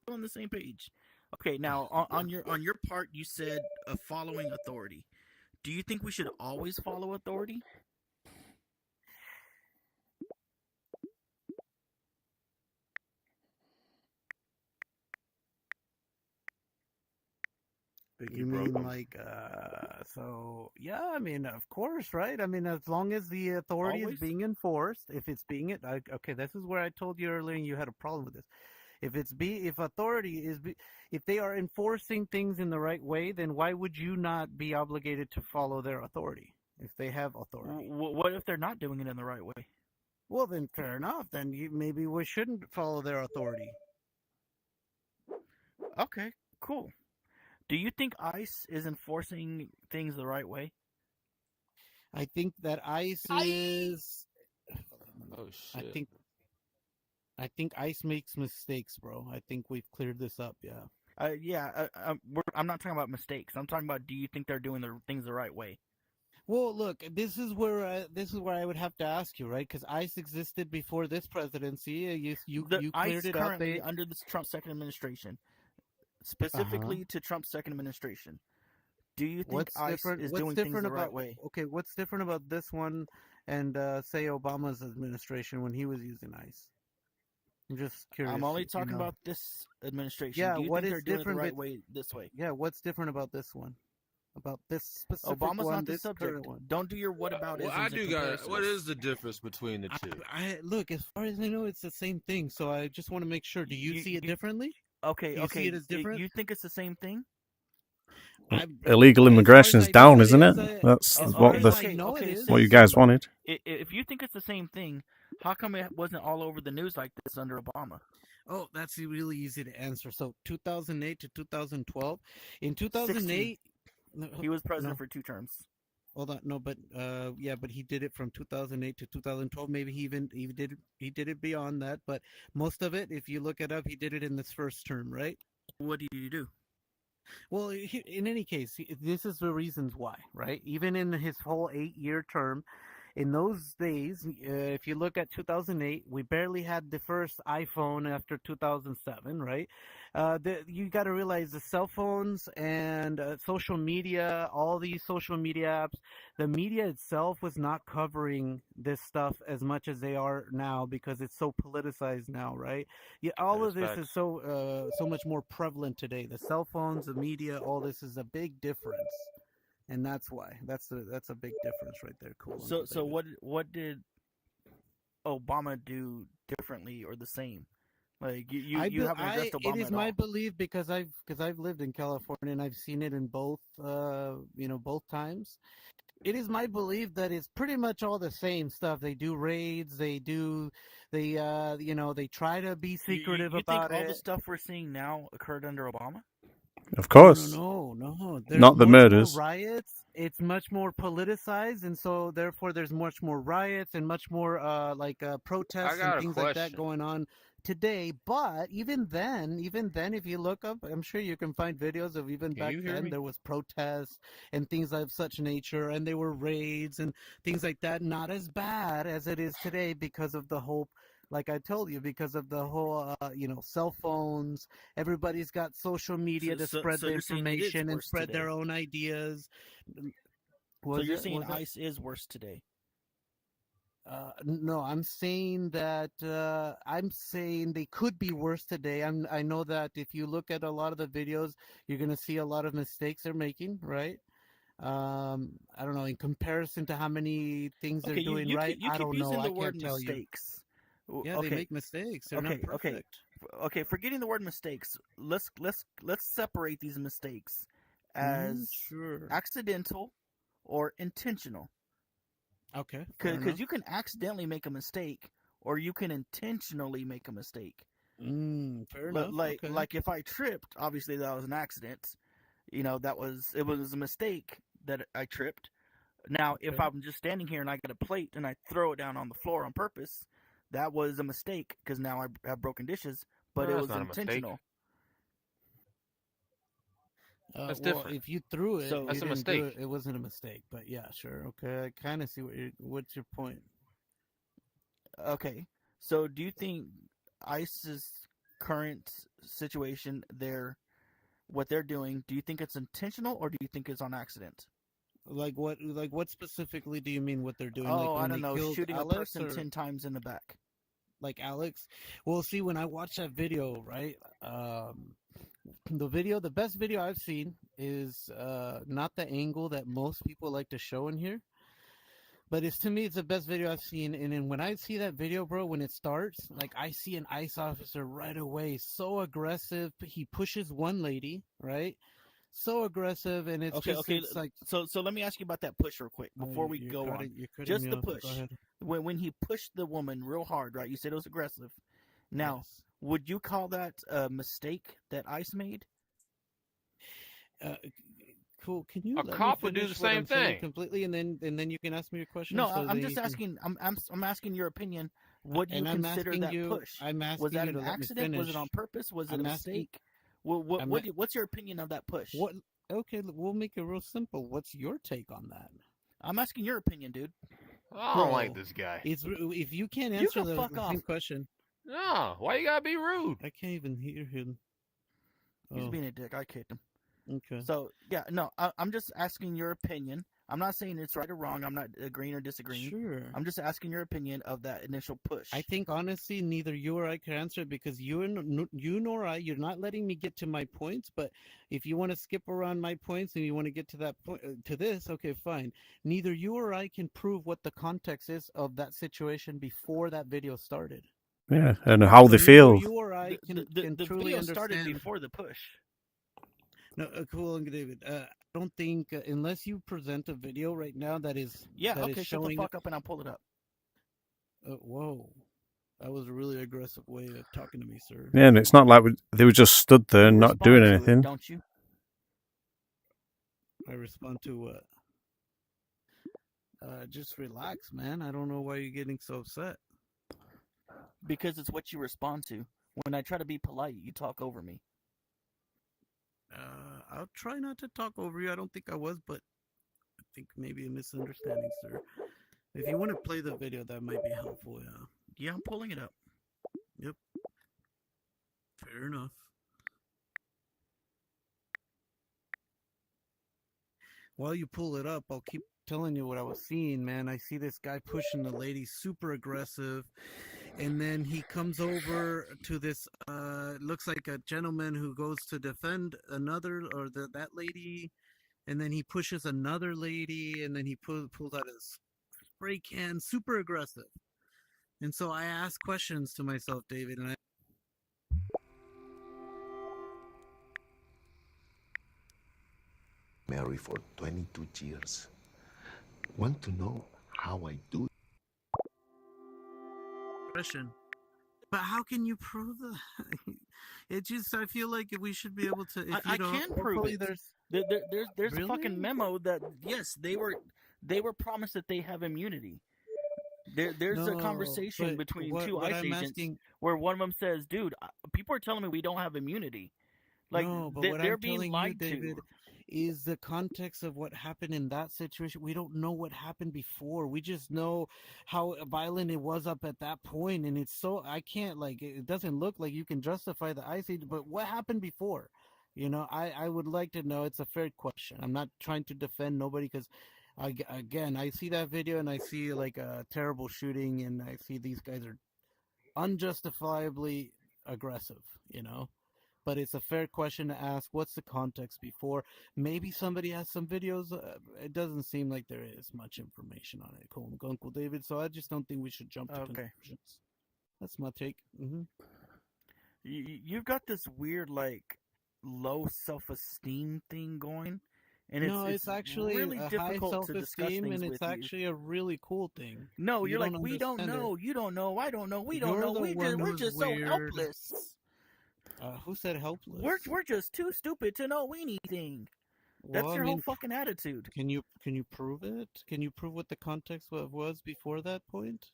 On the same page. Okay, now on your part, you said following authority. Do you think we should always follow authority? You mean like, so, yeah, I mean, of course, right? I mean, as long as the authority Always? is being enforced, if it's being, okay, this is where I told you earlier and you had a problem with this. If authority is, if they are enforcing things in the right way, then why would you not be obligated to follow their authority if they have authority? What if they're not doing it in the right way? Well, then fair enough. Then maybe we shouldn't follow their authority. Okay, cool. Do you think ICE is enforcing things the right way? I think that ICE is. Oh shit. I think ICE makes mistakes, bro. I think we've cleared this up. Yeah. I'm not talking about mistakes. I'm talking about, do you think they're doing things the right way? Well, look, this is where I would have to ask you, right? Because ICE existed before this presidency. You cleared ICE it currently up. under this Trump second administration, specifically to Trump's second administration. Do you think ICE is doing things the right way? Okay, what's different about this one and say Obama's administration when he was using ICE? I'm just curious. I'm only talking about this administration. Yeah, Do you what think is they're doing it the different right way this way? Yeah, what's different about this one? About this specific Obama's one, not the this subject. current one. Don't do your whataboutisms. Well, I do and got. comparisons. What is the difference between the two? Look, as far as I know, it's the same thing. So I just want to make sure. Do you see it differently? Okay, Do you see it as different? You think it's the same thing? Illegal immigration is down, isn't it? That's what you guys wanted. If you think it's the same thing, how come it wasn't all over the news like this under Obama? Oh, that's really easy to answer. So 2008 to 2012. In 2008, he was president for 2 terms. Hold on, no, but but he did it from 2008 to 2012. Maybe he did it beyond that. But most of it, if you look it up, he did it in this first term, right? What did he do? Well, in any case, this is the reasons why, right? Even in his whole 8-year term, in those days, if you look at 2008, we barely had the first iPhone after 2007, right? You got to realize the cell phones and social media, all these social media apps, the media itself was not covering this stuff as much as they are now because it's so politicized now, right? Yeah, all of this is so much more prevalent today. The cell phones, the media, all this is a big difference. And that's why. That's a big difference right there. Cool. So what did Obama do differently or the same? Like you haven't addressed Obama It is at my all. belief because I've lived in California and I've seen it in both both times. It is my belief that it's pretty much all the same stuff. They do raids. They try to be secretive you about think it. all the stuff we're seeing now occurred under Obama? Of course. No. Not the much more murders. riots it's much more politicized, and so therefore there's much more riots and much more protests and got a things like that question. going on today. But even then, if you look up, I'm sure you can find videos of even Can back you hear then me? there was protests and things of such nature, and there were raids and things like that. Not as bad as it is today because of the whole, like I told you, because of the whole, cell phones. Everybody's got social media to spread the you're saying it is information and worse spread their today. own ideas. So you're saying ICE is worse today? No, I'm saying that they could be worse today. I know that if you look at a lot of the videos, you're gonna see a lot of mistakes they're making, right? I don't know, in comparison to how many things they're Okay, doing you right. keep, you I keep don't know. using I the word can't tell you. mistakes. Yeah, they make mistakes. They're not perfect. Okay. Forgetting the word mistakes, let's separate these mistakes as Sure. accidental or intentional. Okay. fair Because enough. you can accidentally make a mistake, or you can intentionally make a mistake. Fair enough. Like Okay. like if I tripped, obviously that was an accident. It was a mistake that I tripped. Now, if Okay. I'm just standing here and I get a plate and I throw it down on the floor on purpose, that was a mistake because now I have broken dishes, but No, it that's was not a mistake. intentional. That's Well, different. if you threw it, So- you That's a didn't do mistake. it. It wasn't a mistake. But yeah, sure. Okay, I kind of see what's your point. Okay, so do you think ICE's current situation, what they're doing, do you think it's intentional or do you think it's on accident? Like what specifically do you mean what they're doing? Oh, Like I when don't they know, killed shooting Alex, a person or 10 times in the back. like Alex? Well, see, when I watched that video, right? The best video I've seen is not the angle that most people like to show in here, but to me, it's the best video I've seen. And then when I see that video, bro, when it starts, like I see an ICE officer right away, so aggressive. He pushes one lady, right? So aggressive, and it's Okay, just okay. it's like So let me ask you about that push real quick before we go on. You're cutting Just me the off. Go push. ahead. When he pushed the woman real hard, right? You said it was aggressive. Now, Yes. would you call that a mistake that ICE made? Cool. Can you A let cop me would do finish the what same I'm saying thing. completely, and then you can ask me your question? No, so I'm then just you can- asking. I'm asking your opinion. What do you And I'm consider asking that you. push? I'm Was asking that you an to let me accident? Was it finish. on purpose? Was it I'm a asking- mistake? What's your opinion of that push? What? Okay, we'll make it real simple. What's your take on that? I'm asking your opinion, dude. I don't like this guy. If you can't You answer can the fuck same off. question, No, why you gotta be rude? I can't even hear him. He's Oh, being a dick. I kicked him. okay. So yeah, no, I'm just asking your opinion. I'm not saying it's right or wrong. I'm not agreeing or disagreeing. Sure. I'm just asking your opinion of that initial push. I think honestly, neither you or I can answer it because you nor I, you're not letting me get to my points. But if you want to skip around my points and you want to get to that point, to this, okay, fine. Neither you or I can prove what the context is of that situation before that video started. Yeah, and how they feel. You or I can the truly video understand. started before the push. No, cool, David. I don't think unless you present a video right now that is Okay, shut the showing. fuck up and I'll pull it up. Whoa, that was a really aggressive way of talking to me, sir. Yeah, and it's not like they were just stood there and not doing Respond to it, anything. don't you? I respond to what? Just relax, man. I don't know why you're getting so upset. Because it's what you respond to. When I try to be polite, you talk over me. I'll try not to talk over you. I don't think I was, but I think maybe a misunderstanding, sir. If you want to play the video, that might be helpful, yeah. Yeah, I'm pulling it up. Yep. Fair enough. While you pull it up, I'll keep telling you what I was seeing, man. I see this guy pushing the lady, super aggressive. And then he comes over to this, looks like a gentleman who goes to defend another, or that lady. And then he pushes another lady, and then he pulls out his spray can, super aggressive. And so I ask questions to myself, David, and married for 22 years. Want to know how I do it? question. But how can you prove that? It just, I feel like we should be able to. If I can prove it. There's a Really? fucking memo that yes, they were promised that they have immunity. There's a No, conversation but between what two what ICE I'm agents asking. where one of them says, "Dude, people are telling me we don't have immunity." Like No, but what they're I'm being telling you, lied David, to. is the context of what happened in that situation. We don't know what happened before. We just know how violent it was up at that point, and it's so I can't like it doesn't look like you can justify the ice age. But what happened before? I would like to know. It's a fair question. I'm not trying to defend nobody because, again, I see that video and I see like a terrible shooting, and I see these guys are unjustifiably aggressive. But it's a fair question to ask. What's the context before? Maybe somebody has some videos. It doesn't seem like there is much information on it, Uncle David. So I just don't think we should jump to conclusions. That's my take. You've got this weird like low self-esteem thing going, and No, it's actually really a high difficult to discuss self-esteem, things and with it's you. actually a really cool thing. No, You you're like don't we don't understand it. know, you don't know, I don't know, we don't You're know, the one we're who's just so weird. helpless. Who said helpless? We're just too stupid to know anything. That's Well, I your mean, whole fucking attitude. Can you prove it? Can you prove what the context was before that point?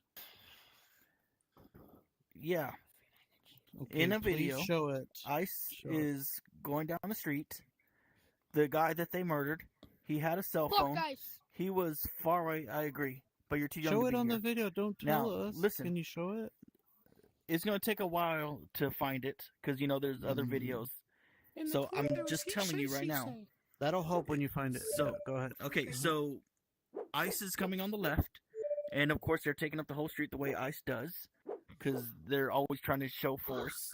Yeah. Okay, In a please video, show it. ICE Show it. is going down the street. The guy that they murdered, he had a cell Fuck phone. ICE. He was far away. I agree, but you're too young Show to it be on here. the video. Don't tell Now, us. listen. Can you show it? It's going to take a while to find it because there's other videos. So I'm just telling you right now. That'll help when you find it. So Yeah, go ahead. Okay, so ICE is coming on the left, and of course they're taking up the whole street the way ICE does because they're always trying to show force.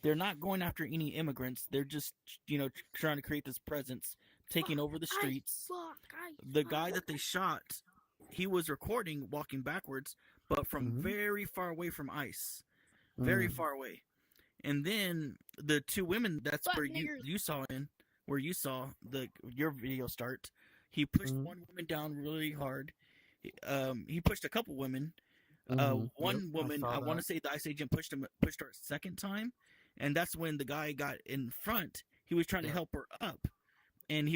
They're not going after any immigrants. They're just trying to create this presence, taking over the streets. The guy that they shot, he was recording walking backwards, but from very far away from ICE. Very far away. And then the two women, that's where you saw your video start. He pushed one woman down really hard. He pushed a couple women. One woman, I want to say the ICE agent pushed her a second time, and that's when the guy got in front. He was trying to help her up, and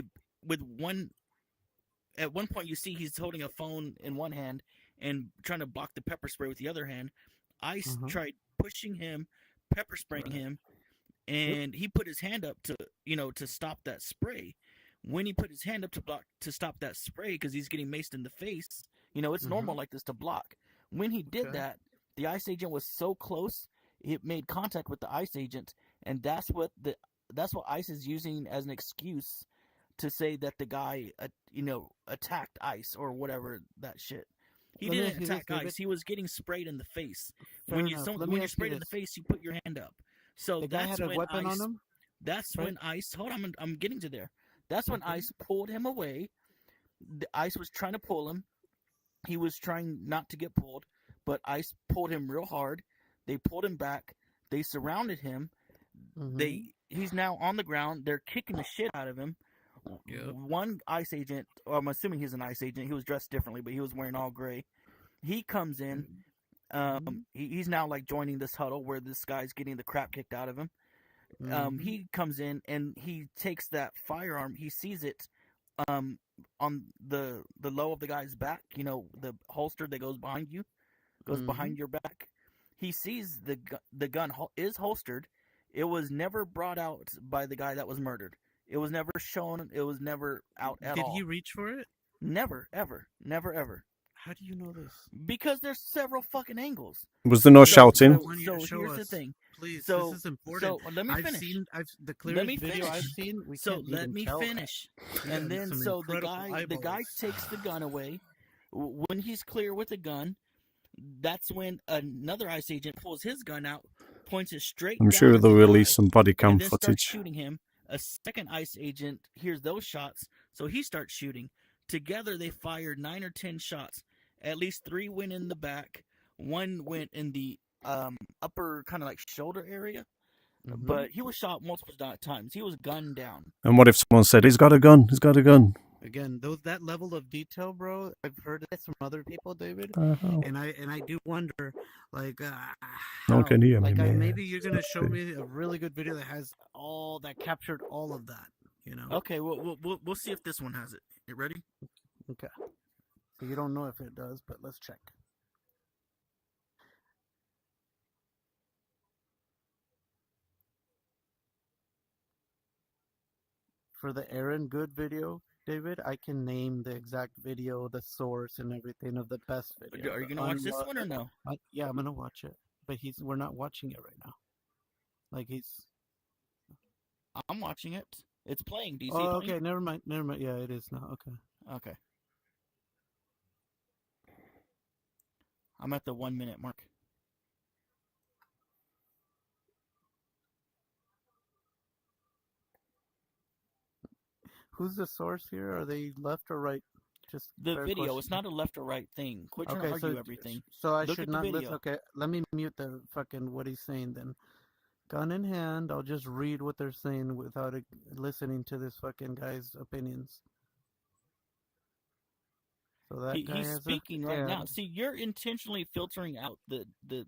at one point you see he's holding a phone in one hand and trying to block the pepper spray with the other hand. ICE tried pushing him, pepper spraying him, and he put his hand up to stop that spray. When he put his hand up to stop that spray because he's getting maced in the face, it's normal like this to block. When he did that, the ICE agent was so close, it made contact with the ICE agent, and that's what ICE is using as an excuse to say that the guy attacked ICE or whatever that shit. He didn't attack ICE. He was getting sprayed in the face. When you're sprayed in the face, you put your hand up. So the guy had a weapon on him. That's when ICE. Hold on, I'm getting to there. That's when ICE pulled him away. The ICE was trying to pull him. He was trying not to get pulled, but ICE pulled him real hard. They pulled him back. They surrounded him. He's now on the ground. They're kicking the shit out of him. One ICE agent, or I'm assuming he's an ICE agent. He was dressed differently, but he was wearing all gray. He comes in. He's now like joining this huddle where this guy's getting the crap kicked out of him. He comes in and he takes that firearm. He sees it on the low of the guy's back. The holster that goes behind you, goes behind your back. He sees the gun is holstered. It was never brought out by the guy that was murdered. It was never shown. It was never out at all. Did he reach for it? Never, ever. Never, ever. How do you know this? Because there's several fucking angles. Was there no shouting? So here's the thing. Please, so, this is important. So let me finish. The clearest video I've seen. Let me finish. And then so the guy takes the gun away. When he's clear with the gun, that's when another ICE agent pulls his gun out, points it straight. I'm sure they'll release some body cam and then footage. Starts shooting him. A second ICE agent hears those shots, so he starts shooting. Together, they fired 9 or 10 shots. At least 3 went in the back. 1 went in the upper kind of like shoulder area. But he was shot multiple times. He was gunned down. And what if someone said, he's got a gun, he's got a gun? Again, that level of detail, bro. I've heard it from other people, David, Uh-huh. and I do wonder, like, can hear me, man. maybe you're gonna show me a really good video that has that captured all of that. You know. Okay, we'll see if this one has it. You ready? Okay. So you don't know if it does, but let's check. For the Aaron Good video, David, I can name the exact video, the source, and everything of the best video. Are you gonna watch this one or no? Yeah, I'm gonna watch it, but we're not watching it right now. I'm watching it. It's playing. Do you see Oh, it playing? okay. Never mind. Yeah, it is now. Okay. Okay. I'm at the 1 minute mark. Who's the source here? Are they left or right? Just The fair video. question. It's not a left or right thing. Quit trying to argue everything. So I Look should at the not video. listen. Okay, let me mute the fucking what he's saying then. Gun in hand, I'll just read what they're saying without listening to this fucking guy's opinions. So that guy He's has speaking a right now. gun. See, you're intentionally filtering out the video.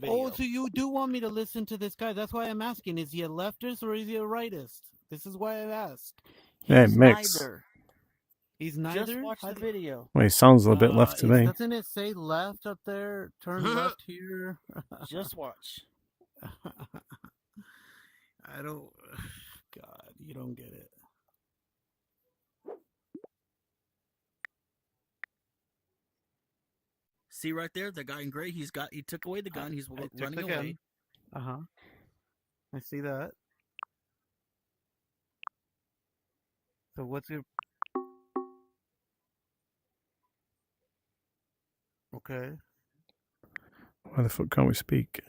Oh, so you do want me to listen to this guy? That's why I'm asking. Is he a leftist or is he a rightist? This is why I've asked. Yeah, He's mix. neither. He's neither. Just watch the video. Well, he sounds a bit left to me. Doesn't it say left up there? Turn left here. Just watch. I don't. God, you don't get it. See right there, the guy in gray. He took away the gun. He's running away. I see that. So what's your? Okay. Why the fuck can't we speak?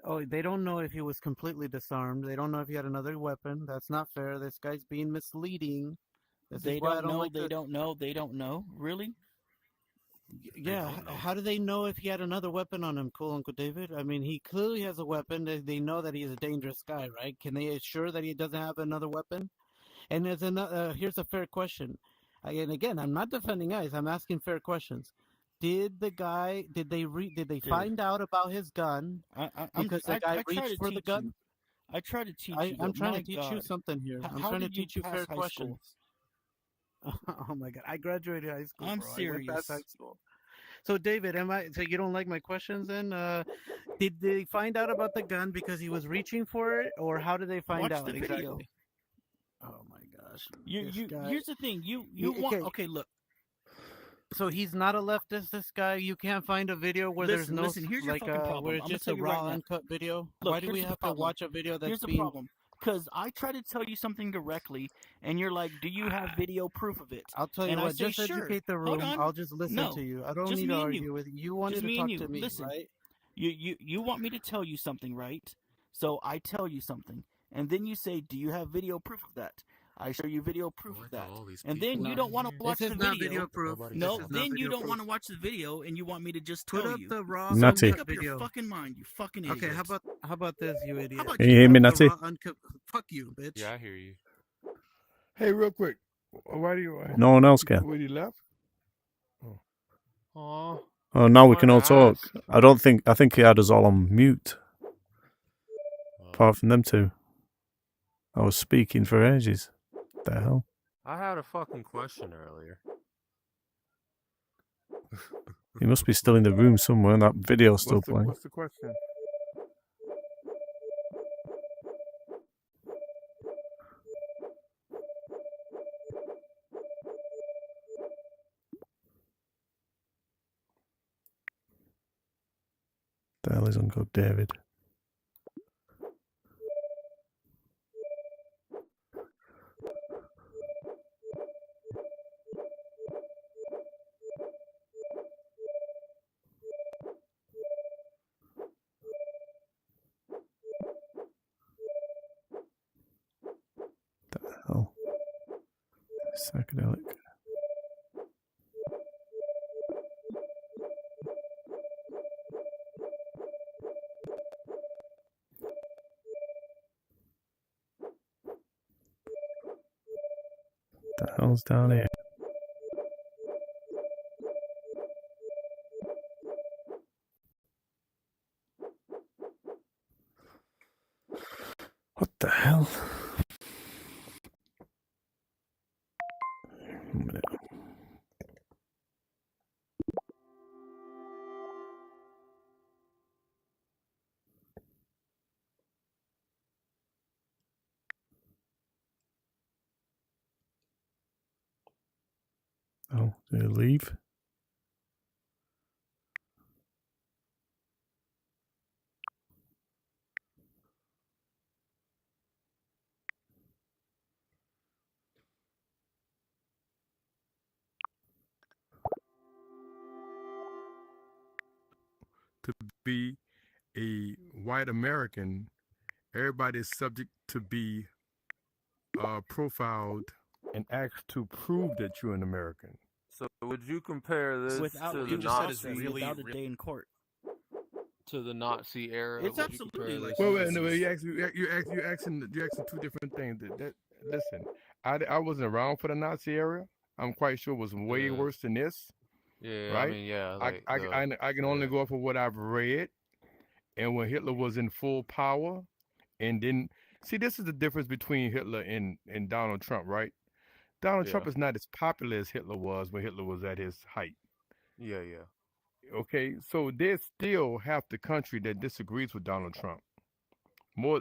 Oh, they don't know if he was completely disarmed. They don't know if he had another weapon. That's not fair. This guy's being misleading. They don't know. They don't know. They don't know. Really? Yeah. How do they know if he had another weapon on him, cool Uncle David? I mean, he clearly has a weapon. They know that he's a dangerous guy, right? Can they assure that he doesn't have another weapon? And there's another. Here's a fair question. And again, I'm not defending guys. I'm asking fair questions. Did they find out about his gun because the guy reached for the gun? I try to teach you. I'm trying to teach you something here. I'm trying to teach you fair questions. Oh my God! I graduated high school. I'm bro. serious. I went past high school. So David, so you don't like my questions then? Did they find out about the gun because he was reaching for it, or how did they find out the video. exactly? Oh my gosh! Here's the thing. You want okay. Look. So he's not a leftist. This guy, you can't find a video where there's no here's your fucking problem. where it's just a raw, uncut video. Look, Why do we have to watch a video that's here's the problem? Because I try to tell you something directly, and you're like, "Do you have video proof of it?" I'll tell you and what. I say, Just educate the room. I'll just listen to you. I don't need to argue with you. You wanted to talk to me, Listen, right? You want me to tell you something, right? So I tell you something, and then you say, "Do you have video proof of that?" I show you video proof of that, and then you don't want to watch the video. Video proof. No, then you don't want to watch the video, and you want me to just tell you. Put up the raw Natty. Make up your fucking mind, you fucking idiot. Okay, how about this, you idiot? Can you hear me, Natty? Fuck you, bitch. Yeah, I hear you. Hey, real quick. Why do you? No one else can. Where you left? Oh. Oh, now we can all talk. I think he had us all on mute. Apart from them two. I was speaking for ages. What the hell? I had a fucking question earlier. He must be still in the room somewhere and that video's still playing. What's the question? The hell is Uncle David? The hell? Psychedelic. The hell's down here? What the hell? Oh, did it leave? To be a white American, everybody is subject to be profiled and asked to prove that you're an American. So would you compare this Without to you the just said Nazi it's without a day in court. to the Nazi era? It's Would you absolutely compare like this? Wait, no, you're asking two different things. Listen, I wasn't around for the Nazi era. I'm quite sure it was way Yeah. worse than this. Yeah, Right? I mean, yeah, I like I can only go off of what I've read, and when Hitler was in full power, and then see, this is the difference between Hitler and Donald Trump, right? Donald Trump is not as popular as Hitler was when Hitler was at his height. yeah. Okay, so there's still half the country that disagrees with Donald Trump.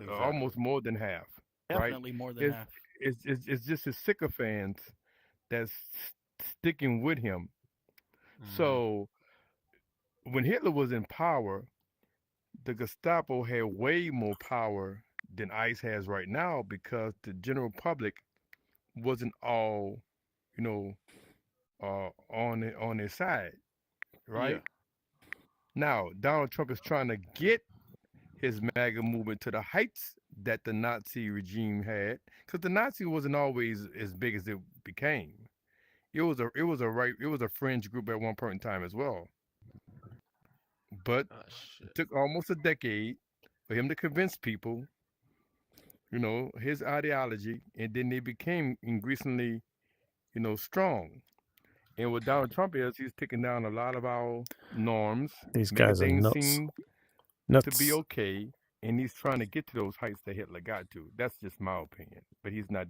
Almost more than half. Definitely right? more than half. It's just his sycophants that's sticking with him. So when Hitler was in power, the Gestapo had way more power than ICE has right now because the general public wasn't all, you know, on his side, right? Yeah. Now Donald Trump is trying to get his MAGA movement to the heights that the Nazi regime had, because the Nazi wasn't always as big as it became. It was a fringe group at one point in time as well. But it took almost a decade for him to convince people, his ideology, and then they became increasingly, strong. And what Donald Trump is, he's taking down a lot of our norms, These making guys are things nuts. seem Nuts. to be okay, and he's trying to get to those heights that Hitler got to. That's just my opinion, but he's not